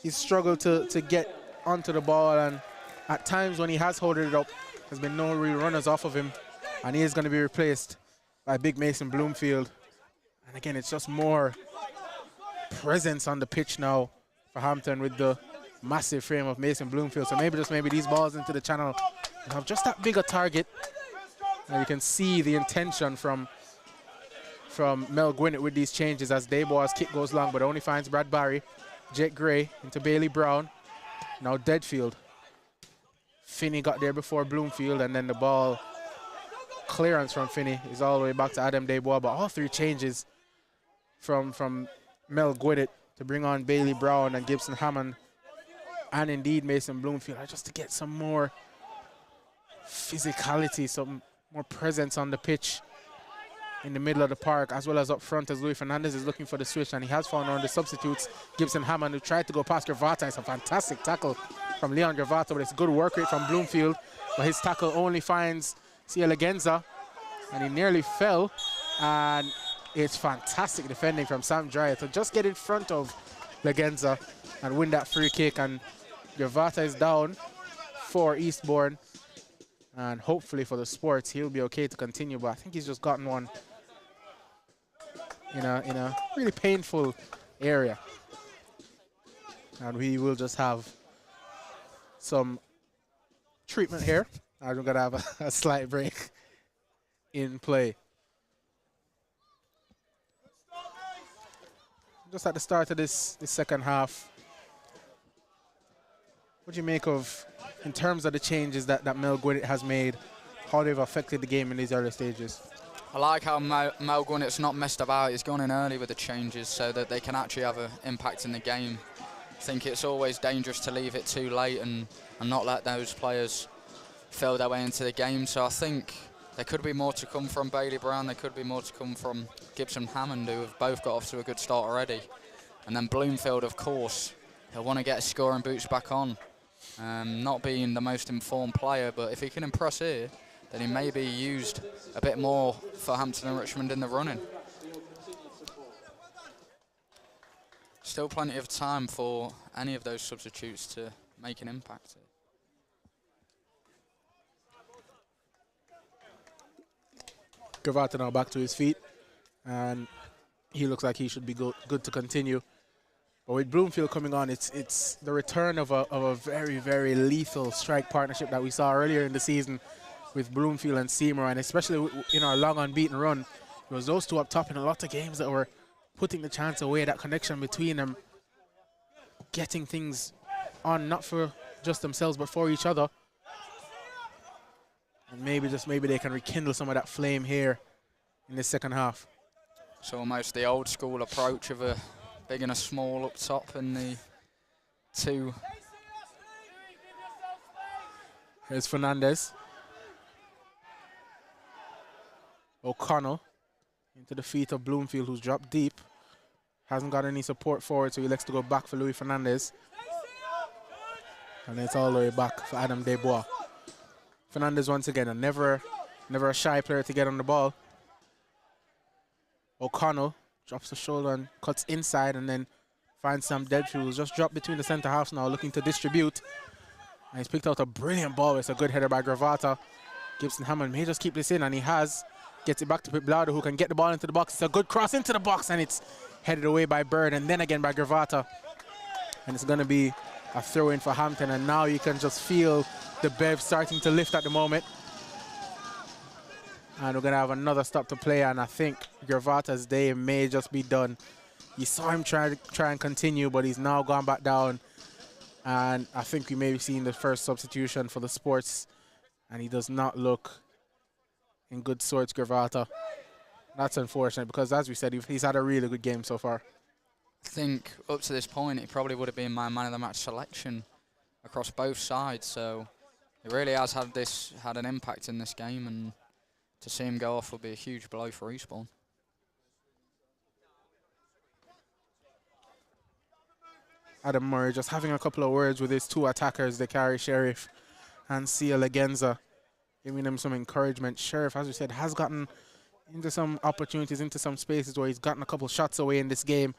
He's struggled to get onto the ball, and at times when he has holded it up, there's been no real runners off of him, and he is going to be replaced by Big Mason Bloomfield. And again, it's just more presence on the pitch now for Hampton with the massive frame of Mason Bloomfield. So maybe these balls into the channel have just that bigger target. And you can see the intention from Mel Gwinnett with these changes as Debois' kick goes long, but only finds Brad Barry. Jet Gray into Bailey Brown. Now Deadfield. Finney got there before Bloomfield, and then the ball clearance from Finney is all the way back to Adam Debois. But all three changes from Mel Gwinnett to bring on Bailey Brown and Gibson Hammond and indeed Mason Bloomfield are just to get some more physicality, some more presence on the pitch in the middle of the park, as well as up front, as Luis Fernandez is looking for the switch, and he has found one of the substitutes, Gibson Hammond, who tried to go past Gravata. It's a fantastic tackle from Leon Gravata, but it's good work rate from Bloomfield, but his tackle only finds Sia Legenza, and he nearly fell, and it's fantastic defending from Sam Dreyer to just get in front of Legenza and win that free kick, and Gravata is down for Eastbourne, and hopefully for the Sports he'll be okay to continue, but I think he's just gotten one in a really painful area, and we will just have some treatment here. I'm gonna have a slight break in play. Just at the start of this second half, what do you make of, in terms of the changes that Mel Gwinnett has made, how they've affected the game in these early stages? I like how Mel Gwinnett's not messed about. He's gone in early with the changes so that they can actually have an impact in the game. I think it's always dangerous to leave it too late and not let those players feel their way into the game. So I think there could be more to come from Bailey Brown. There could be more to come from Gibson Hammond, who have both got off to a good start already. And then Bloomfield, of course, he'll want to get his scoring boots back on. Not being the most informed player, but if he can impress here, then he may be used a bit more for Hampton and Richmond in the running. Still plenty of time for any of those substitutes to make an impact. Gravata now back to his feet, and he looks like he should be good to continue. But with Bloomfield coming on, it's the return of a very, very lethal strike partnership that we saw earlier in the season with Bloomfield and Seymour, and especially in our long unbeaten run. It was those two up top in a lot of games that were putting the chance away, that connection between them, getting things on, not for just themselves, but for each other. And maybe they can rekindle some of that flame here in the second half. So almost the old school approach of a big and a small up top, and the two. Here's Fernandez. O'Connell into the feet of Bloomfield, who's dropped deep. Hasn't got any support forward, so he likes to go back for Luis Fernandez. And it's all the way back for Adam Debois. Fernandez once again, never a shy player to get on the ball. O'Connell drops the shoulder and cuts inside, and then finds Sam Deadfield, who's just dropped between the centre halves now, looking to distribute. And he's picked out a brilliant ball. It's a good header by Gravata. Gibson Hammond may just keep this in, and he has. Gets it back to Pip Blauder, who can get the ball into the box. It's a good cross into the box, and it's headed away by Bird, and then again by Gravata. And it's going to be a throw-in for Hampton, and now you can just feel the Bev starting to lift at the moment. And we're going to have another stop to play, and I think Gravata's day may just be done. You saw him try and continue, but he's now gone back down. And I think we may be seeing the first substitution for the sports, and he does not look in good sorts, Gravata. That's unfortunate because, as we said, he's had a really good game so far. I think up to this point, it probably would have been my man of the match selection across both sides. So it really has had an impact in this game, and to see him go off will be a huge blow for Eastbourne. Adam Murray just having a couple of words with his two attackers, the Dakari Sheriff and Sia Legenza, giving them some encouragement. Sheriff, as we said, has gotten into some opportunities, into some spaces where he's gotten a couple shots away in this game.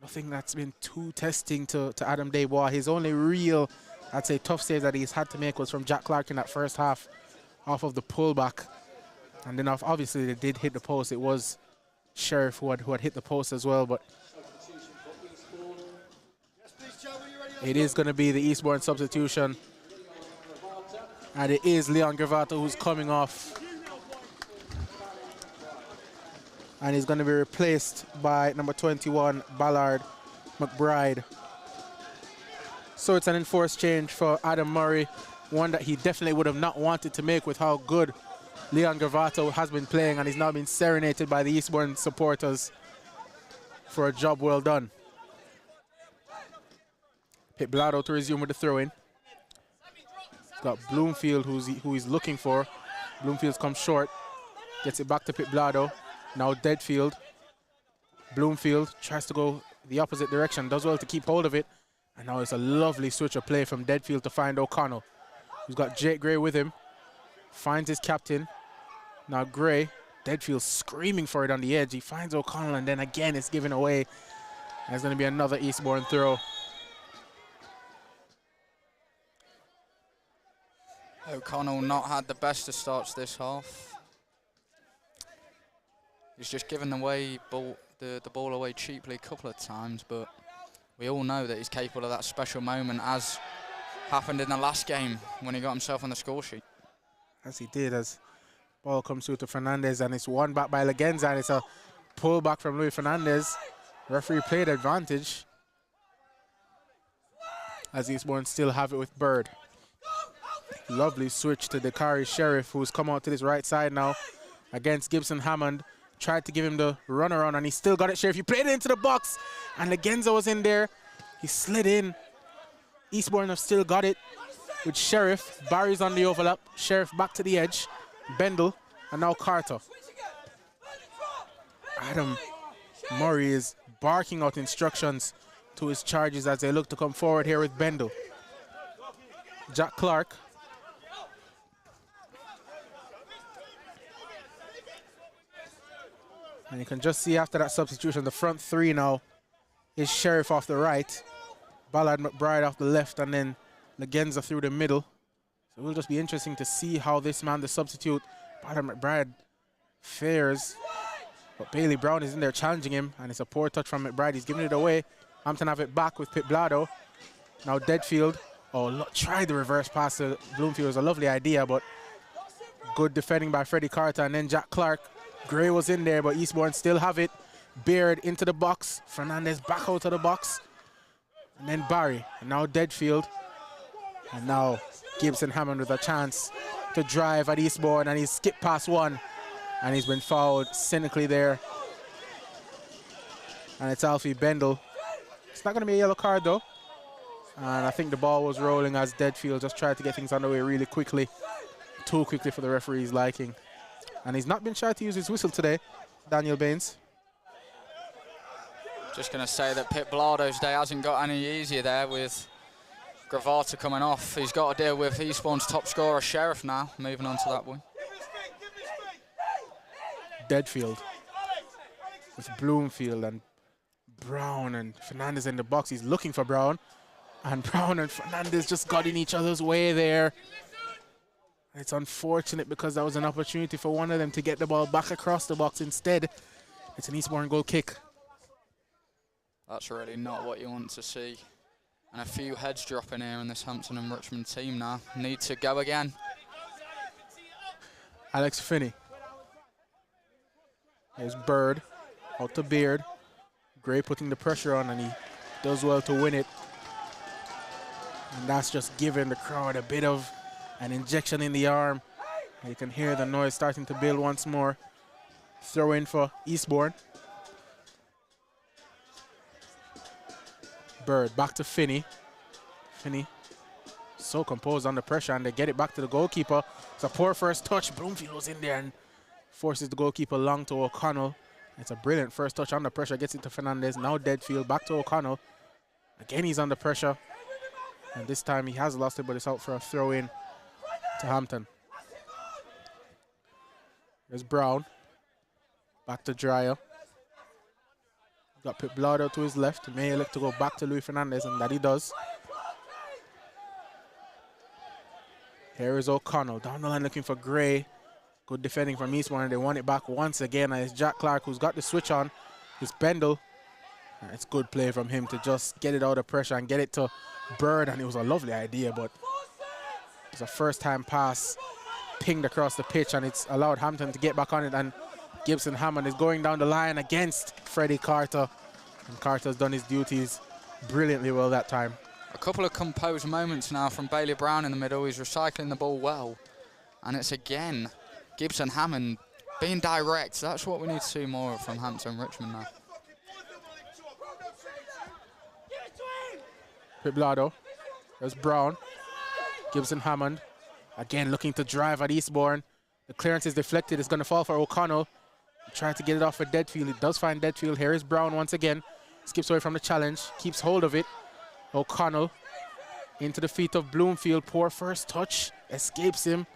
Nothing that's been too testing to Adam Desbois. His only real, I'd say, tough save that he's had to make was from Jack Clark in that first half off of the pullback. And then obviously they did hit the post. It was Sheriff who had hit the post as well, but it is going to be the Eastbourne substitution. And it is Leon Gravata who's coming off. And he's going to be replaced by number 21, Ballard McBride. So it's an enforced change for Adam Murray, one that he definitely would have not wanted to make with how good Leon Gravata has been playing, and he's now been serenaded by the Eastbourne supporters for a job well done. Pit Blado to resume with the throw-in. He's got Bloomfield who he's looking for. Bloomfield's come short. Gets it back to Pit Blado. Now Deadfield. Bloomfield tries to go the opposite direction. Does well to keep hold of it. And now it's a lovely switch of play from Deadfield to find O'Connell, who's got Jake Gray with him. Finds his captain. Now Gray. Deadfield screaming for it on the edge. He finds O'Connell, and then again it's given away. There's going to be another Eastbourne throw. O'Connell not had the best of starts this half. He's just given away the ball away cheaply a couple of times, but we all know that he's capable of that special moment, as happened in the last game when he got himself on the score sheet. As he did, as ball comes through to Fernandez, and it's won back by Legenza, and it's a pull back from Luis Fernandez. Referee played advantage, as Eastbourne still have it with Bird. Lovely switch to Dakari Sheriff, who's come out to this right side now against Gibson Hammond. Tried to give him the runaround, and he still got it. Sheriff, he played it into the box, and Legenza was in there. He slid in. Eastbourne have still got it with Sheriff. Barry's on the overlap. Sheriff back to the edge. Bendel, and now Carter. Adam Murray is barking out instructions to his charges as they look to come forward here with Bendel. Jack Clark. And you can just see after that substitution, the front three now is Sheriff off the right, Ballard McBride off the left, and then Legenza through the middle. So it will just be interesting to see how this man, the substitute, Ballard McBride, fares. But Bailey Brown is in there challenging him, and it's a poor touch from McBride. He's giving it away. Hampton have it back with Pit Blado. Now Deadfield. Oh, look, tried the reverse pass to Bloomfield. It was a lovely idea, but good defending by Freddie Carter, and then Jack Clark. Gray was in there, but Eastbourne still have it. Beard into the box. Fernandez back out of the box. And then Barry. And now Deadfield. And now Gibson Hammond with a chance to drive at Eastbourne, and he's skipped past one. And he's been fouled cynically there. And it's Alfie Bendel. It's not going to be a yellow card, though. And I think the ball was rolling as Deadfield just tried to get things underway really quickly. Too quickly for the referee's liking. And he's not been shy to use his whistle today, Daniel Baines. Just going to say that Pit Blado's day hasn't got any easier there with Gravata coming off. He's got to deal with Eastbourne's top scorer, Sheriff, now, moving on to that one. Deadfield with Bloomfield and Brown and Fernandez in the box. He's looking for Brown. And Brown and Fernandez just got in each other's way there. It's unfortunate because that was an opportunity for one of them to get the ball back across the box. Instead, it's an Eastbourne goal kick. That's really not what you want to see. And a few heads dropping here in this Hampton and Richmond team now. Need to go again. Alex Finney. There's Bird, out to Beard. Gray putting the pressure on, and he does well to win it. And that's just giving the crowd a bit of an injection in the arm. You can hear the noise starting to build once more. Throw in for Eastbourne. Bird back to Finney. Finney so composed under pressure, and they get it back to the goalkeeper. It's a poor first touch. Bloomfield was in there and forces the goalkeeper long to O'Connell. It's a brilliant first touch under pressure. Gets it to Fernandez. Now Deadfield back to O'Connell. Again, he's under pressure. And this time he has lost it, but it's out for a throw in to Hampton. There's Brown. Back to Dreyer. Got Pip Blado to his left. May elect to go back to Luis Fernandez, and that he does. Here is O'Connell. Down the line looking for Gray. Good defending from Eastbourne. They want it back once again. And it's Jack Clark who's got the switch on. It's Bendel. And it's good play from him to just get it out of pressure and get it to Bird. And it was a lovely idea, but it's a first-time pass pinged across the pitch, and it's allowed Hampton to get back on it. And Gibson Hammond is going down the line against Freddie Carter. And Carter's done his duties brilliantly well that time. A couple of composed moments now from Bailey Brown in the middle. He's recycling the ball well. And it's again Gibson Hammond being direct. That's what we need to see more from Hampton Richmond now. Piblado. There's Brown. Gibson Hammond. Again looking to drive at Eastbourne. The clearance is deflected. It's going to fall for O'Connell. Trying to get it off for Deadfield. It does find Deadfield. Here is Brown once again. Skips away from the challenge. Keeps hold of it. O'Connell into the feet of Bloomfield. Poor first touch. Escapes him.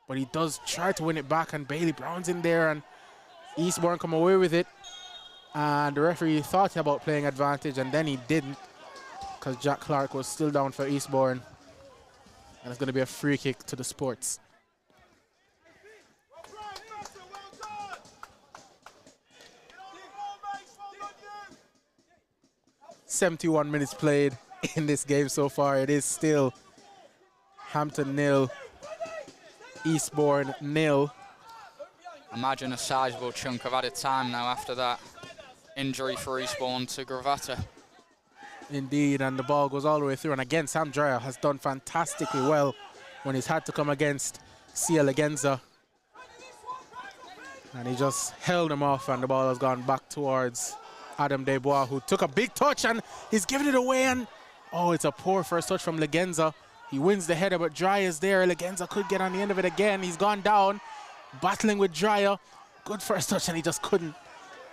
But he does try to win it back. And Bailey Brown's in there. And Eastbourne come away with it. And the referee thought about playing advantage. And then he didn't. Because Jack Clark was still down for Eastbourne. And it's going to be a free kick to the Sports. 71 minutes played in this game so far. It is still Hampton 0, Eastbourne 0. Imagine a sizable chunk of added time now after that injury for Eastbourne to Gravata. Indeed, and the ball goes all the way through. And again, Sam Dreyer has done fantastically well when he's had to come against Sia Legenza. And he just held him off, and the ball has gone back towards Adam Desbois, who took a big touch, and he's giving it away. And oh, it's a poor first touch from Legenza. He wins the header, but Dreyer's there. Legenza could get on the end of it again. He's gone down, battling with Dreyer. Good first touch, and he just couldn't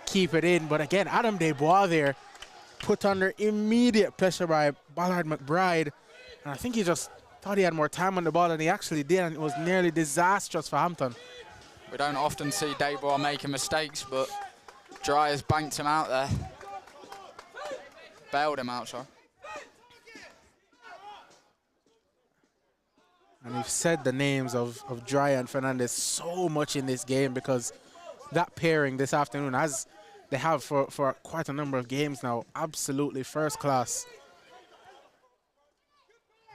keep it in. But again, Adam Desbois there, put under immediate pressure by Ballard McBride. And I think he just thought he had more time on the ball than he actually did, and it was nearly disastrous for Hampton. We don't often see Desbois making mistakes, but Dreyer's banked him out there. Bailed him out, sorry. And we've said the names of Dreyer and Fernandez so much in this game, because that pairing this afternoon, as they have for quite a number of games now, absolutely first class.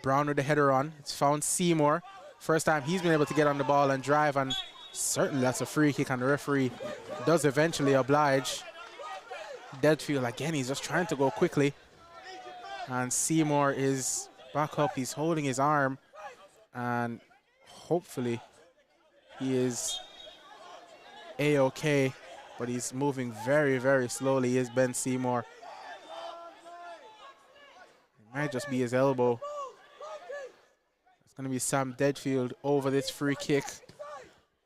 Brown with the header on. It's found Seymour. First time he's been able to get on the ball and drive, and certainly that's a free kick, and the referee does eventually oblige. Deadfield, again, he's just trying to go quickly. And Seymour is back up. He's holding his arm, and hopefully he is A-OK, but he's moving very, very slowly. He is Ben Seymour. It might just be his elbow. It's going to be Sam Deadfield over this free kick.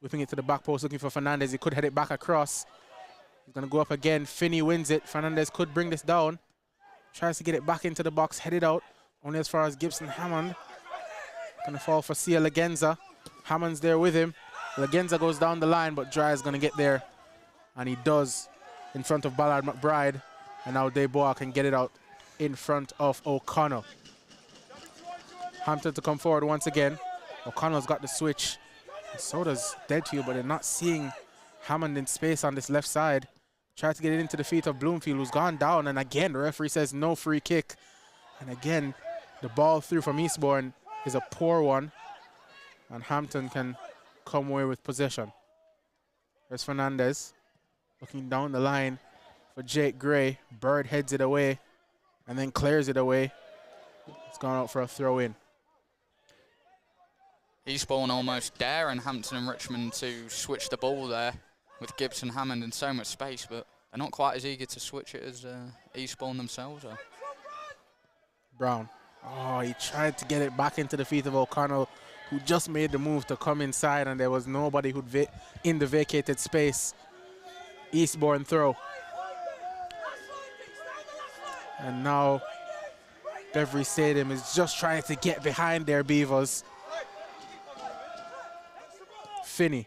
Whipping it to the back post, looking for Fernandez. He could head it back across. He's going to go up again. Finney wins it. Fernandez could bring this down. Tries to get it back into the box, headed out. Only as far as Gibson Hammond. Going to fall for Sia Legenza. Hammond's there with him. Legenza goes down the line, but Dryer's going to get there. And he does in front of Ballard McBride. And now Desbois can get it out in front of O'Connell. Hampton to come forward once again. O'Connell's got the switch. So does Deadfield, but they're not seeing Hammond in space on this left side. Try to get it into the feet of Bloomfield, who's gone down. And again, the referee says no free kick. And again, the ball through from Eastbourne is a poor one. And Hampton can come away with possession. There's Fernandez looking down the line for Jake Gray. Bird heads it away and then clears it away. It's gone out for a throw in. Eastbourne almost daring Hampton and Richmond to switch the ball there with Gibson Hammond in so much space, but they're not quite as eager to switch it as Eastbourne themselves are. Brown. Oh, he tried to get it back into the feet of O'Connell, who just made the move to come inside, and there was nobody who'd in the vacated space. Eastbourne throw. And now Beverly Stadium is just trying to get behind their Beavers. Finney.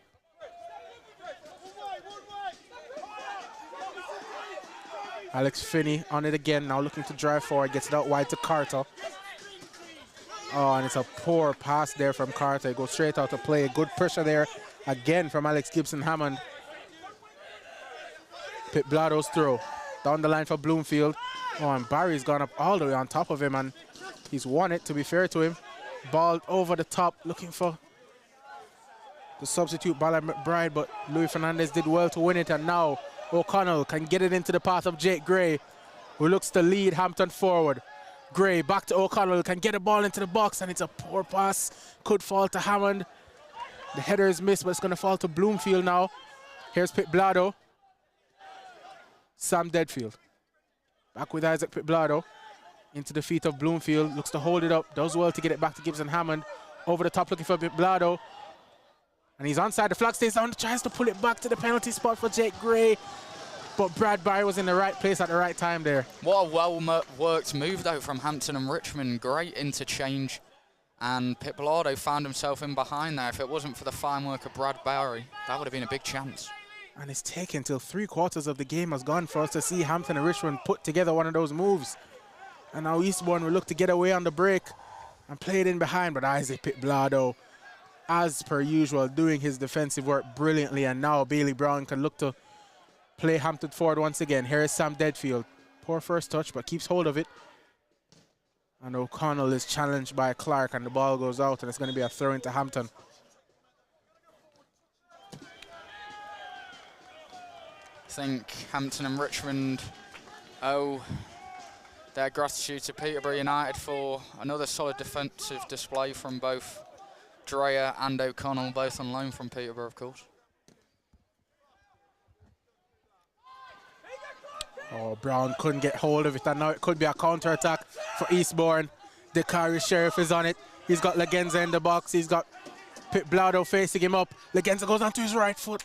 Alex Finney on it again, now looking to drive forward, gets it out wide to Carter. Oh, and it's a poor pass there from Carter. It goes straight out to play. Good pressure there again from Alex Gibson Hammond. Pit Blado's throw. Down the line for Bloomfield. Oh, and Barry's gone up all the way on top of him, and he's won it, to be fair to him. Ball over the top, looking for the substitute Ballard McBride, but Louis Fernandez did well to win it, and now O'Connell can get it into the path of Jake Gray, who looks to lead Hampton forward. Gray back to O'Connell, can get a ball into the box, and it's a poor pass. Could fall to Hammond. The header is missed, but it's going to fall to Bloomfield now. Here's Pit Blado. Sam Deadfield. Back with Isaac Pit Blado. Into the feet of Bloomfield. Looks to hold it up. Does well to get it back to Gibson Hammond. Over the top looking for Pit Blado. And he's onside. The flag stays down. Tries to pull it back to the penalty spot for Jake Gray. But Brad Barry was in the right place at the right time there. What a well-worked move, though, from Hampton and Richmond. Great interchange. And Pit Blado found himself in behind there. If it wasn't for the fine work of Brad Barry, that would have been a big chance. And it's taken till 3/4 of the game has gone for us to see Hampton and Richmond put together one of those moves. And now Eastbourne will look to get away on the break and play it in behind. But Isaac Pit Blado, as per usual, doing his defensive work brilliantly. And now Bailey Brown can look to play Hampton forward once again. Here is Sam Deadfield. Poor first touch, but keeps hold of it. And O'Connell is challenged by Clark, and the ball goes out, and it's going to be a throw into Hampton. I think Hampton and Richmond owe their gratitude to Peterborough United for another solid defensive display from both Dreyer and O'Connell, both on loan from Peterborough, of course. Oh, Brown couldn't get hold of it, and now it could be a counter-attack for Eastbourne. Dakari Sheriff is on it. He's got Legenza in the box. He's got Pit Blado facing him up. Legenza goes onto his right foot.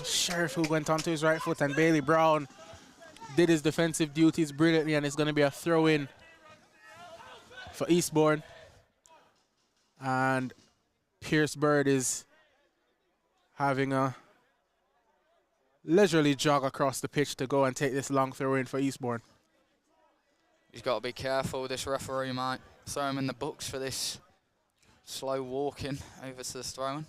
Sheriff who went onto his right foot, and Bailey Brown did his defensive duties brilliantly, and it's going to be a throw-in for Eastbourne. And Pierce Bird is having a leisurely jog across the pitch to go and take this long throw-in for Eastbourne. He's got to be careful. This referee might throw him in the books for this slow walking over to the throw-in.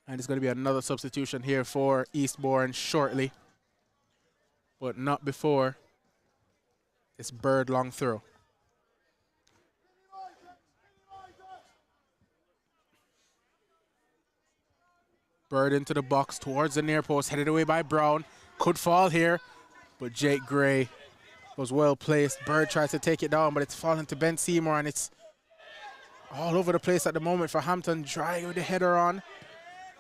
And it's going to be another substitution here for Eastbourne shortly, but not before this Bird long throw. Bird into the box towards the near post, headed away by Brown. Could fall here, but Jake Gray was well placed. Bird tries to take it down, but it's fallen to Ben Seymour, and it's all over the place at the moment for Hampton. Dry with the header on.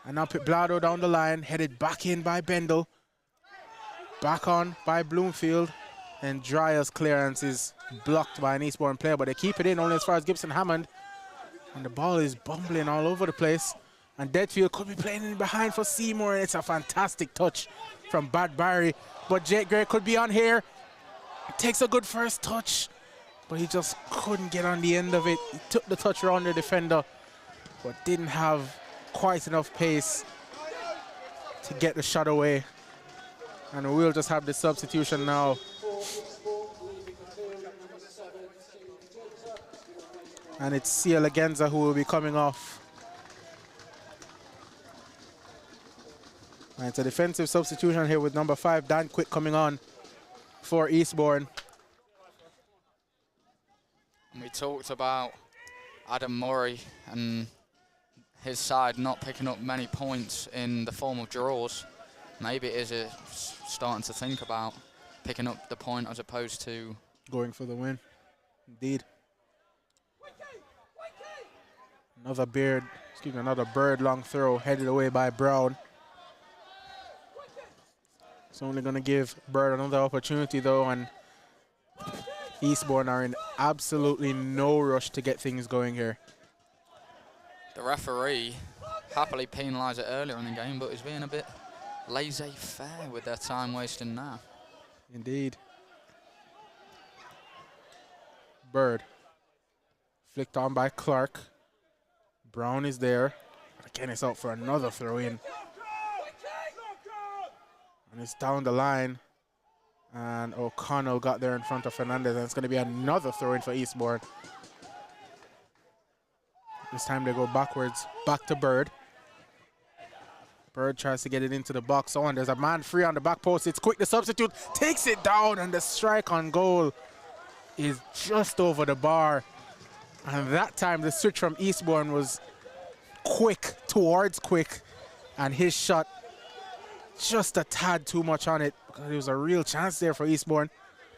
And now Pit Blado down the line, headed back in by Bendel. Back on by Bloomfield. And Dryer's clearance is blocked by an Eastbourne player, but they keep it in only as far as Gibson Hammond. And the ball is bumbling all over the place. And Deadfield could be playing in behind for Seymour. It's a fantastic touch from Bad Barry. But Jake Gray could be on here. Takes a good first touch, but he just couldn't get on the end of it. He took the touch around the defender, but didn't have quite enough pace to get the shot away. And we'll just have the substitution now. And it's Sia Legenza who will be coming off. And it's a defensive substitution here with number 5, Dan Quick, coming on for Eastbourne. We talked about Adam Murray and his side not picking up many points in the form of draws. Maybe it is starting to think about picking up the point as opposed to going for the win. Indeed. Another bird long throw headed away by Brown. It's only going to give Bird another opportunity though, and Eastbourne are in absolutely no rush to get things going here. the referee happily penalised it earlier in the game, but is being a bit laissez-faire with their time wasting now. Indeed. Bird. Flicked on by Clark. Brown is there. Again, it's out for another throw-in. And it's down the line. And O'Connell got there in front of Fernandez. And it's going to be another throw-in for Eastbourne. This time they go backwards. Back to Bird. Bird tries to get it into the box. Oh, and there's a man free on the back post. It's quick, the substitute takes it down, and the strike on goal is just over the bar. And that time the switch from Eastbourne was quick towards quick, and his shot just a tad too much on it. There was a real chance there for Eastbourne.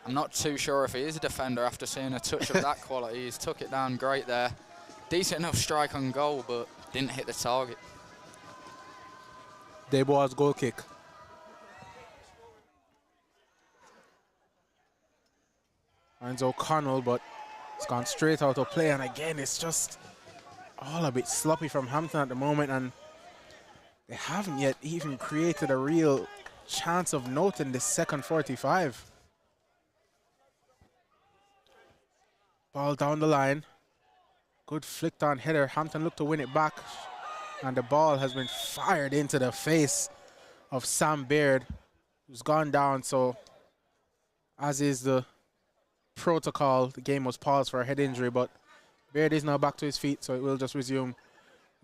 I'm not too sure if he is a defender after seeing a touch of that quality. He's took it down great there. Decent enough strike on goal, but didn't hit the target. Debois' goal kick. Finds O'Connell, but it's gone straight out of play. And again, it's just all a bit sloppy from Hampton at the moment. And they haven't yet even created a real chance of note in this second 45. Ball down the line. Good flicked on header. Hampton looked to win it back. And the ball has been fired into the face of Sam Baird, who's gone down. So, as is the protocol, the game was paused for a head injury, but Baird is now back to his feet, so it will just resume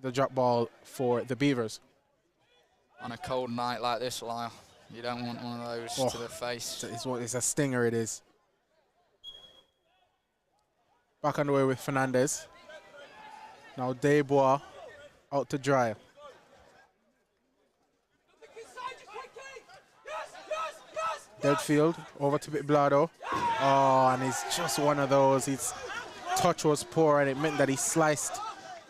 the drop ball for the Beavers. On a cold night like this, Lyle, you don't want one of those to the face. It's a stinger, it is. Back on the way with Fernandez. Now Debois out to Dreyer. Deadfield over to Blado. Oh, and it's just one of those. His touch was poor, and it meant that he sliced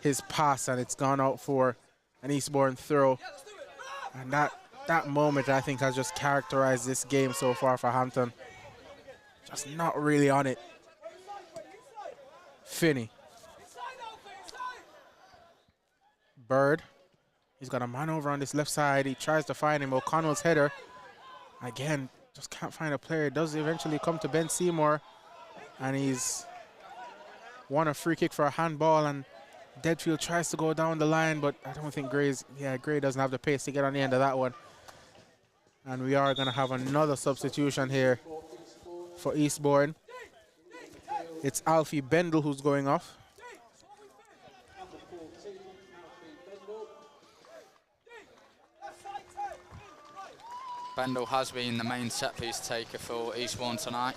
his pass, and it's gone out for an Eastbourne throw. And that moment, I think, has just characterized this game so far for Hampton. Just not really on it. Finney. Bird. He's got a man over on this left side. He tries to find him. O'Connell's header. Again, just can't find a player. It does eventually come to Ben Seymour. And he's won a free kick for a handball. And Deadfield tries to go down the line, but I don't think Gray doesn't have the pace to get on the end of that one. And we are going to have another substitution here for Eastbourne. It's Alfie Bendel who's going off. Bendel has been the main set-piece taker for Eastbourne tonight.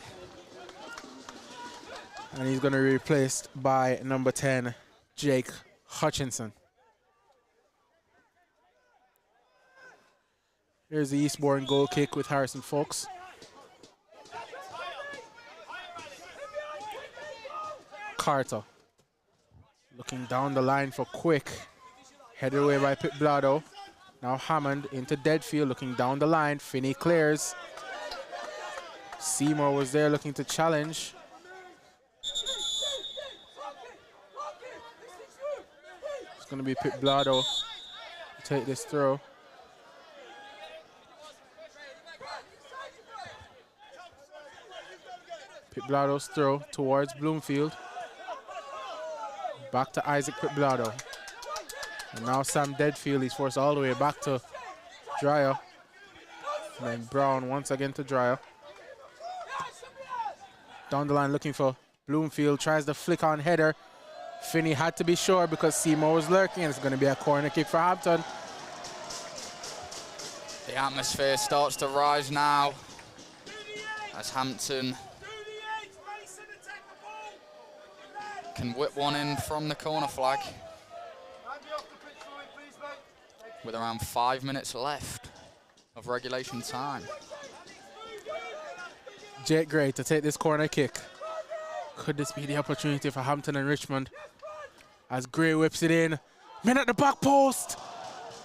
And he's going to be replaced by number 10, Jake Hutchinson. Here's the Eastbourne goal kick with Harrison Folks. Carter looking down the line for Quick. Headed away by Pip Blado. Now Hammond into Deadfield, looking down the line. Finney clears. Seymour was there looking to challenge. It's going to be Pip Blado to take this throw. Pip Blado's throw towards Bloomfield. Back to Isaac Pip Blado. And now Sam Deadfield, he's forced all the way back to Dreyer. And then Brown once again to Dreyer. Down the line looking for Bloomfield, tries the flick on header. Finney had to be sure because Seymour was lurking, and it's going to be a corner kick for Hampton. The atmosphere starts to rise now as Hampton can whip one in from the corner flag with around 5 minutes left of regulation time. Jake Gray to take this corner kick. Could this be the opportunity for Hampton and Richmond? As Gray whips it in. Men at the back post.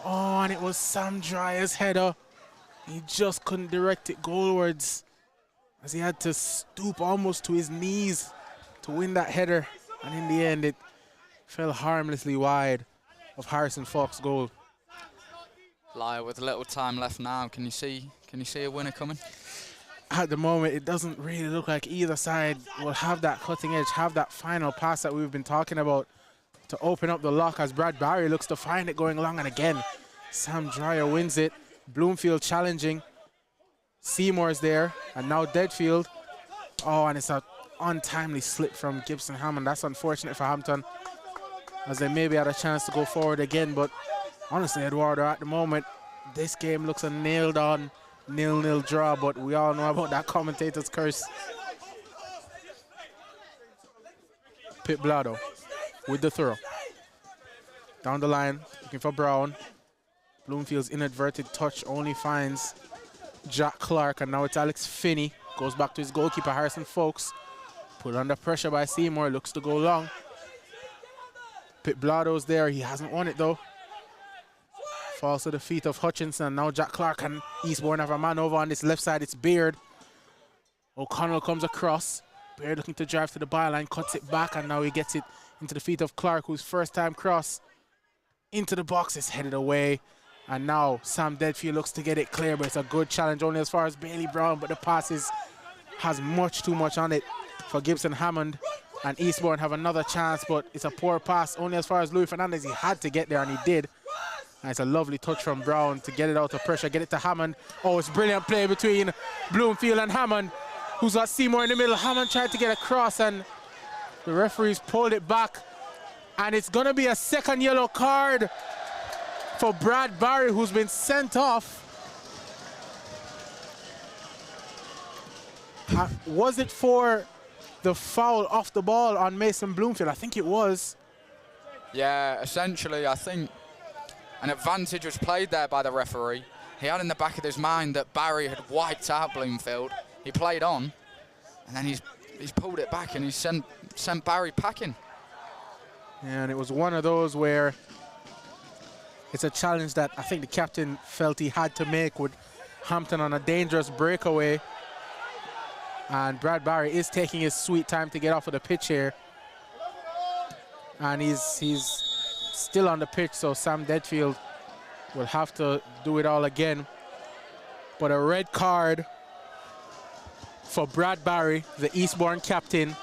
Oh, and it was Sam Dryer's header. He just couldn't direct it goalwards, as he had to stoop almost to his knees to win that header. And in the end, it fell harmlessly wide of Harrison Falk's goal. Lyle, with little time left now, can you see a winner coming? At the moment, it doesn't really look like either side will have that cutting edge, have that final pass that we've been talking about to open up the lock, as Brad Barry looks to find it going long. And again, Sam Dyer wins it. Bloomfield challenging. Seymour's there, and now Deadfield. Oh, and it's an untimely slip from Gibson Hammond. That's unfortunate for Hampton, as they maybe had a chance to go forward again. But honestly, Eduardo, at the moment, this game looks a nailed-on 0-0 draw, but we all know about that commentator's curse. Pip Blado with the throw. Down the line, looking for Brown. Bloomfield's inadvertent touch only finds Jack Clark, and now it's Alex Finney. Goes back to his goalkeeper, Harrison Folks. Put under pressure by Seymour, looks to go long. Pip Blado's there, he hasn't won it though. Falls to the feet of Hutchinson. Now Jack Clark and Eastbourne have a man over on this left side. It's Beard. O'Connell comes across. Beard looking to drive to the byline, cuts it back, and now he gets it into the feet of Clark, whose first time cross into the box is headed away. And now Sam Deadfield looks to get it clear, but it's a good challenge only as far as Bailey Brown, but the pass has much too much on it for Gibson Hammond. And Eastbourne have another chance, but it's a poor pass only as far as Louis Fernandez. He had to get there, and he did. And it's a lovely touch from Brown to get it out of pressure, get it to Hammond. Oh, it's brilliant play between Bloomfield and Hammond, who's got Seymour in the middle. Hammond tried to get across, and the referees pulled it back. And it's going to be a second yellow card for Brad Barry, who's been sent off. Was it for the foul off the ball on Mason Bloomfield? I think it was. Yeah, essentially, I think an advantage was played there by the referee. He had in the back of his mind that Barry had wiped out Bloomfield. He played on, and then he's pulled it back, and he's sent Barry packing. Yeah, and it was one of those where it's a challenge that I think the captain felt he had to make with Hampton on a dangerous breakaway. And Brad Barry is taking his sweet time to get off of the pitch here. And he's still on the pitch, so Sam Deadfield will have to do it all again. But a red card for Brad Barry, the Eastbourne captain.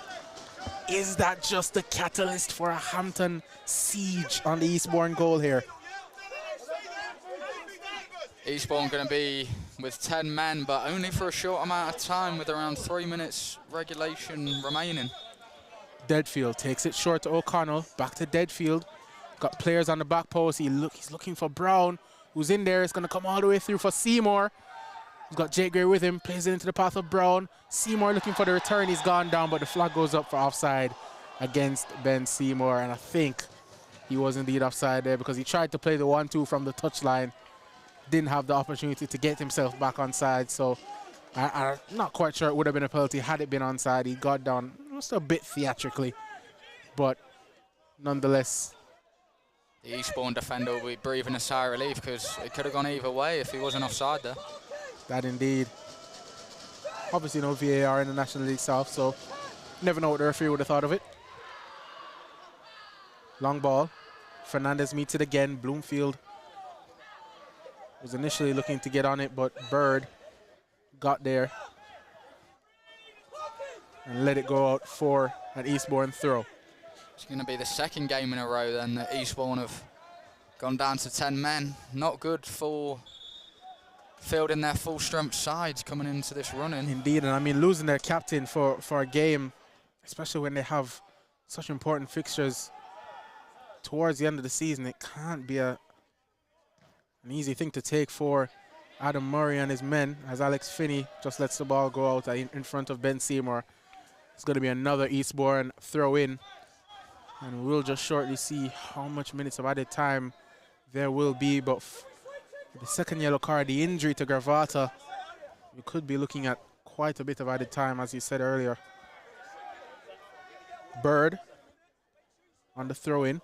Is that just the catalyst for a Hampton siege on the Eastbourne goal here? Eastbourne going to be with 10 men, but only for a short amount of time, with around 3 minutes regulation remaining. Deadfield takes it short to O'Connell. Back to Deadfield. Got players on the back post. He's looking for Brown, who's in there. It's going to come all the way through for Seymour. He's got Jake Gray with him. Plays it into the path of Brown. Seymour looking for the return. He's gone down, but the flag goes up for offside against Ben Seymour. And I think he was indeed offside there, because he tried to play the 1-2 from the touchline. Didn't have the opportunity to get himself back onside, so I'm not quite sure it would have been a penalty had it been onside. He got down just a bit theatrically, but nonetheless. The Eastbourne defender will be breathing a sigh of relief, because it could have gone either way if he wasn't offside there. That indeed. Obviously no VAR in the National League South, so never know what the referee would have thought of it. Long ball. Fernandez meets it again. Bloomfield was initially looking to get on it, but Bird got there and let it go out for an Eastbourne throw. It's going to be the second game in a row then that Eastbourne have gone down to 10 men. Not good for fielding their full strength sides coming into this run-in. Indeed, and I mean, losing their captain for a game, especially when they have such important fixtures towards the end of the season, it can't be an easy thing to take for Adam Murray and his men, as Alex Finney just lets the ball go out in front of Ben Seymour. It's going to be another Eastbourne throw-in, and we'll just shortly see how much minutes of added time there will be. But the second yellow card, the injury to Gravata, we could be looking at quite a bit of added time, as you said earlier. Bird on the throw-in.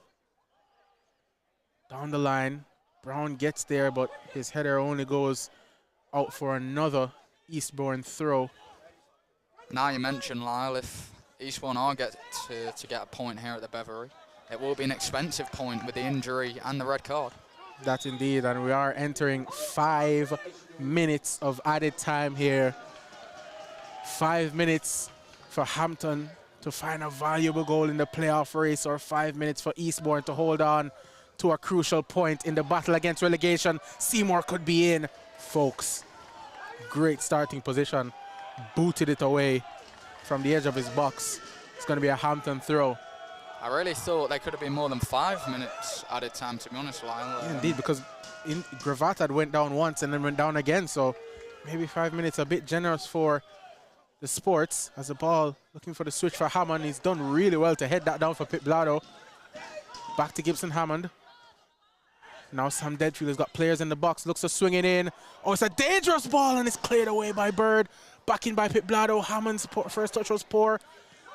Down the line. Brown gets there, but his header only goes out for another Eastbourne throw. Now you mentioned, Lyle, if Eastbourne are get to get a point here at the Beverly, it will be an expensive point with the injury and the red card. That's indeed, and we are entering 5 minutes of added time here. 5 minutes for Hampton to find a valuable goal in the playoff race, or 5 minutes for Eastbourne to hold on to a crucial point in the battle against relegation. Seymour could be in, folks. Great starting position. Booted it away from the edge of his box. It's going to be a Hampton throw. I really thought they could have been more than 5 minutes added time, to be honest, Lyle. Yeah, indeed, because Gravatt went down once and then went down again, so maybe 5 minutes a bit generous for the Sports. As the ball looking for the switch for Hammond. He's done really well to head that down for Pip Blado. Back to Gibson Hammond. Now Sam Deadfield has got players in the box, looks to swing it in. Oh, it's a dangerous ball, and it's cleared away by Bird. Back in by Pip Blado. Hammond's first touch was poor.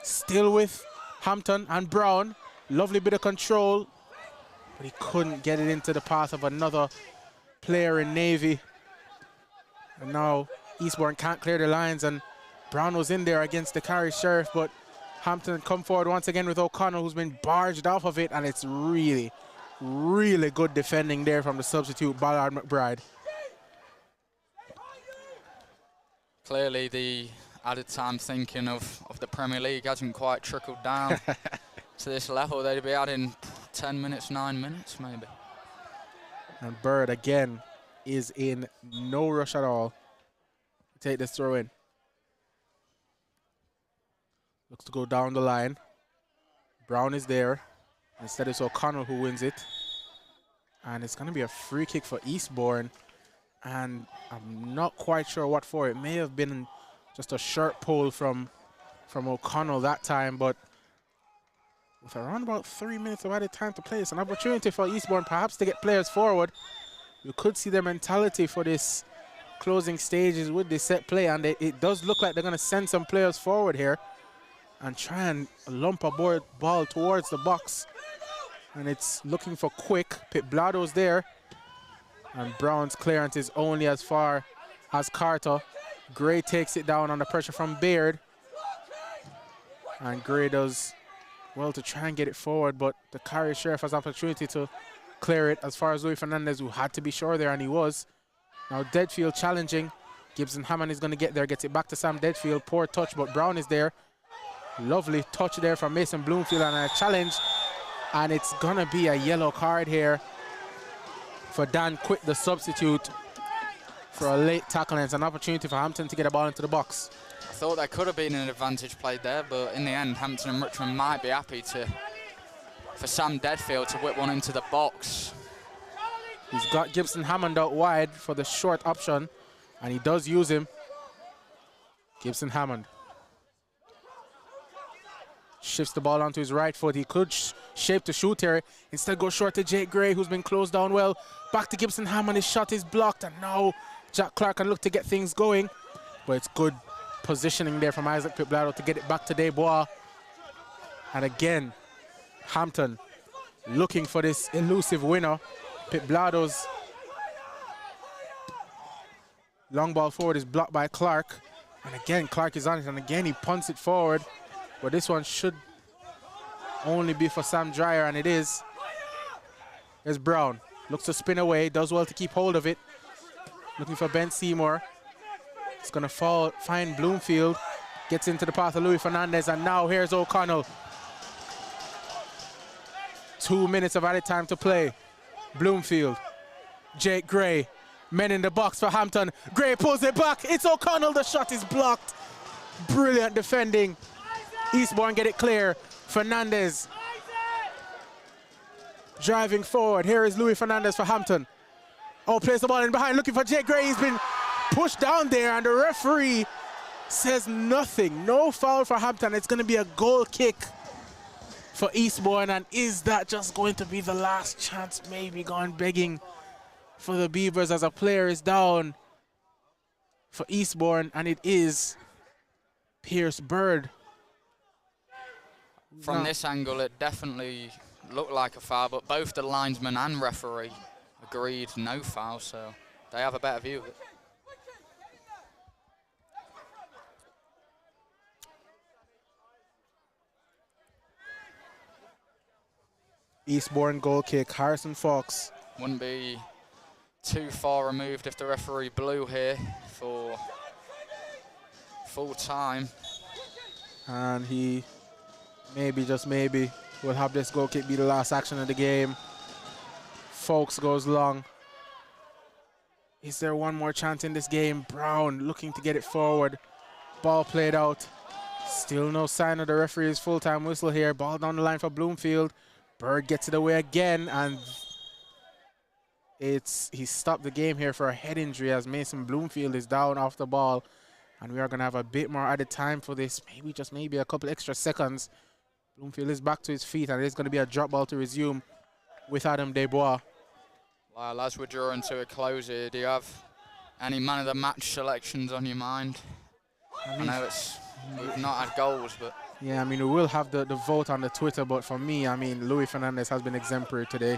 Still with Hampton and Brown. Lovely bit of control, but he couldn't get it into the path of another player in Navy. And now Eastbourne can't clear the lines, and Brown was in there against the Carry Sheriff, but Hampton come forward once again with O'Connell, who's been barged off of it, and it's really, really good defending there from the substitute Ballard McBride. Clearly the added time thinking of the Premier League hasn't quite trickled down to this level. They'd be adding 10 minutes, 9 minutes maybe. And Bird again is in no rush at all to take this throw in. Looks to go down the line. Brown is there. Instead it's O'Connell who wins it. And it's going to be a free kick for Eastbourne. And I'm not quite sure what for. It may have been just a shirt pull from O'Connell that time, but with around about 3 minutes of added time to play, it's an opportunity for Eastbourne perhaps to get players forward. You could see their mentality for this closing stages with this set play, and it does look like they're going to send some players forward here and try and lump a ball towards the box. And it's looking for Quick. Pip Blado's there. And Brown's clearance is only as far as Carter. Gray takes it down under pressure from Baird. And Gray does well to try and get it forward, but the Carrier Sheriff has opportunity to clear it as far as Louis Fernandez, who had to be sure there, and he was. Now Deadfield challenging. Gibson Hammond is going to get there, gets it back to Sam Deadfield. Poor touch, but Brown is there. Lovely touch there from Mason Bloomfield, and a challenge. And it's going to be a yellow card here for Dan Quick, the substitute, for a late tackle, and it's an opportunity for Hampton to get a ball into the box. I thought there could have been an advantage played there, but in the end, Hampton and Richmond might be happy for Sam Deadfield to whip one into the box. He's got Gibson Hammond out wide for the short option, and he does use him. Gibson Hammond shifts the ball onto his right foot. He could shape to shoot here. Instead goes short to Jake Gray, who's been closed down well. Back to Gibson Hammond. His shot is blocked, and now Jack Clark can look to get things going. But it's good positioning there from Isaac Piblado to get it back to Desbois. And again, Hampton looking for this elusive winner. Piblado's long ball forward is blocked by Clark. And again, Clark is on it, and again he punts it forward. But this one should only be for Sam Dreyer, and it is. There's Brown. Looks to spin away, does well to keep hold of it. Looking for Ben Seymour. It's going to find Bloomfield. Gets into the path of Louis Fernandez, and now here's O'Connell. 2 minutes of added time to play. Bloomfield. Jake Gray. Men in the box for Hampton. Gray pulls it back. It's O'Connell. The shot is blocked. Brilliant defending. Eastbourne get it clear. Fernandez driving forward. Here is Louis Fernandez for Hampton. Oh, plays the ball in behind, looking for Jake Gray. He's been pushed down there, and the referee says nothing. No foul for Hampton. It's going to be a goal kick for Eastbourne, and is that just going to be the last chance, maybe going begging for the Beavers as a player is down for Eastbourne, and it is. Pierce Bird. From this angle, it definitely looked like a foul, but both the linesman and referee agreed no foul, so they have a better view of it. Eastbourne goal kick, Harrison Fox. Wouldn't be too far removed if the referee blew here for full time. And he maybe, just maybe, will have this goal kick be the last action of the game. Fox goes long. Is there one more chance in this game? Brown looking to get it forward. Ball played out. Still no sign of the referee's full-time whistle here. Ball down the line for Bloomfield. Bird gets it away again, and he stopped the game here for a head injury as Mason Bloomfield is down off the ball. And we are going to have a bit more added time for this. Maybe, just maybe, a couple extra seconds. Bloomfield is back to his feet, and it's going to be a drop ball to resume with Adam Desbois. Well, as we're drawing to a close here, do you have any man of the match selections on your mind? I know we've not had goals, but... Yeah, I mean, we will have the vote on the Twitter, but for me, I mean, Louis Fernandez has been exemplary today,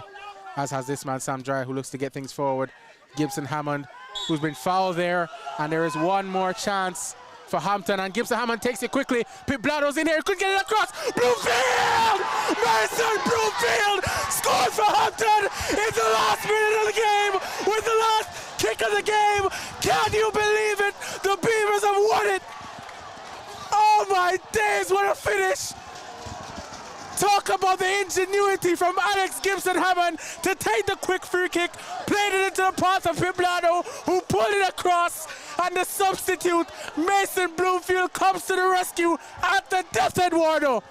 as has this man, Sam Dry, who looks to get things forward. Gibson Hammond, who's been fouled there, and there is one more chance for Hampton, and Gibson Hammond takes it quickly. Pip Blado's in here, could get it across. Bloomfield! Mason Bloomfield scores for Hampton in the last minute of the game with the last kick of the game. Can you believe it? The Beavers have won it. Oh my days, what a finish. Talk about the ingenuity from Alex Gibson Hammond to take the quick free kick, played it into the path of Piblado, who pulled it across, and the substitute, Mason Bloomfield, comes to the rescue at the death, Eduardo.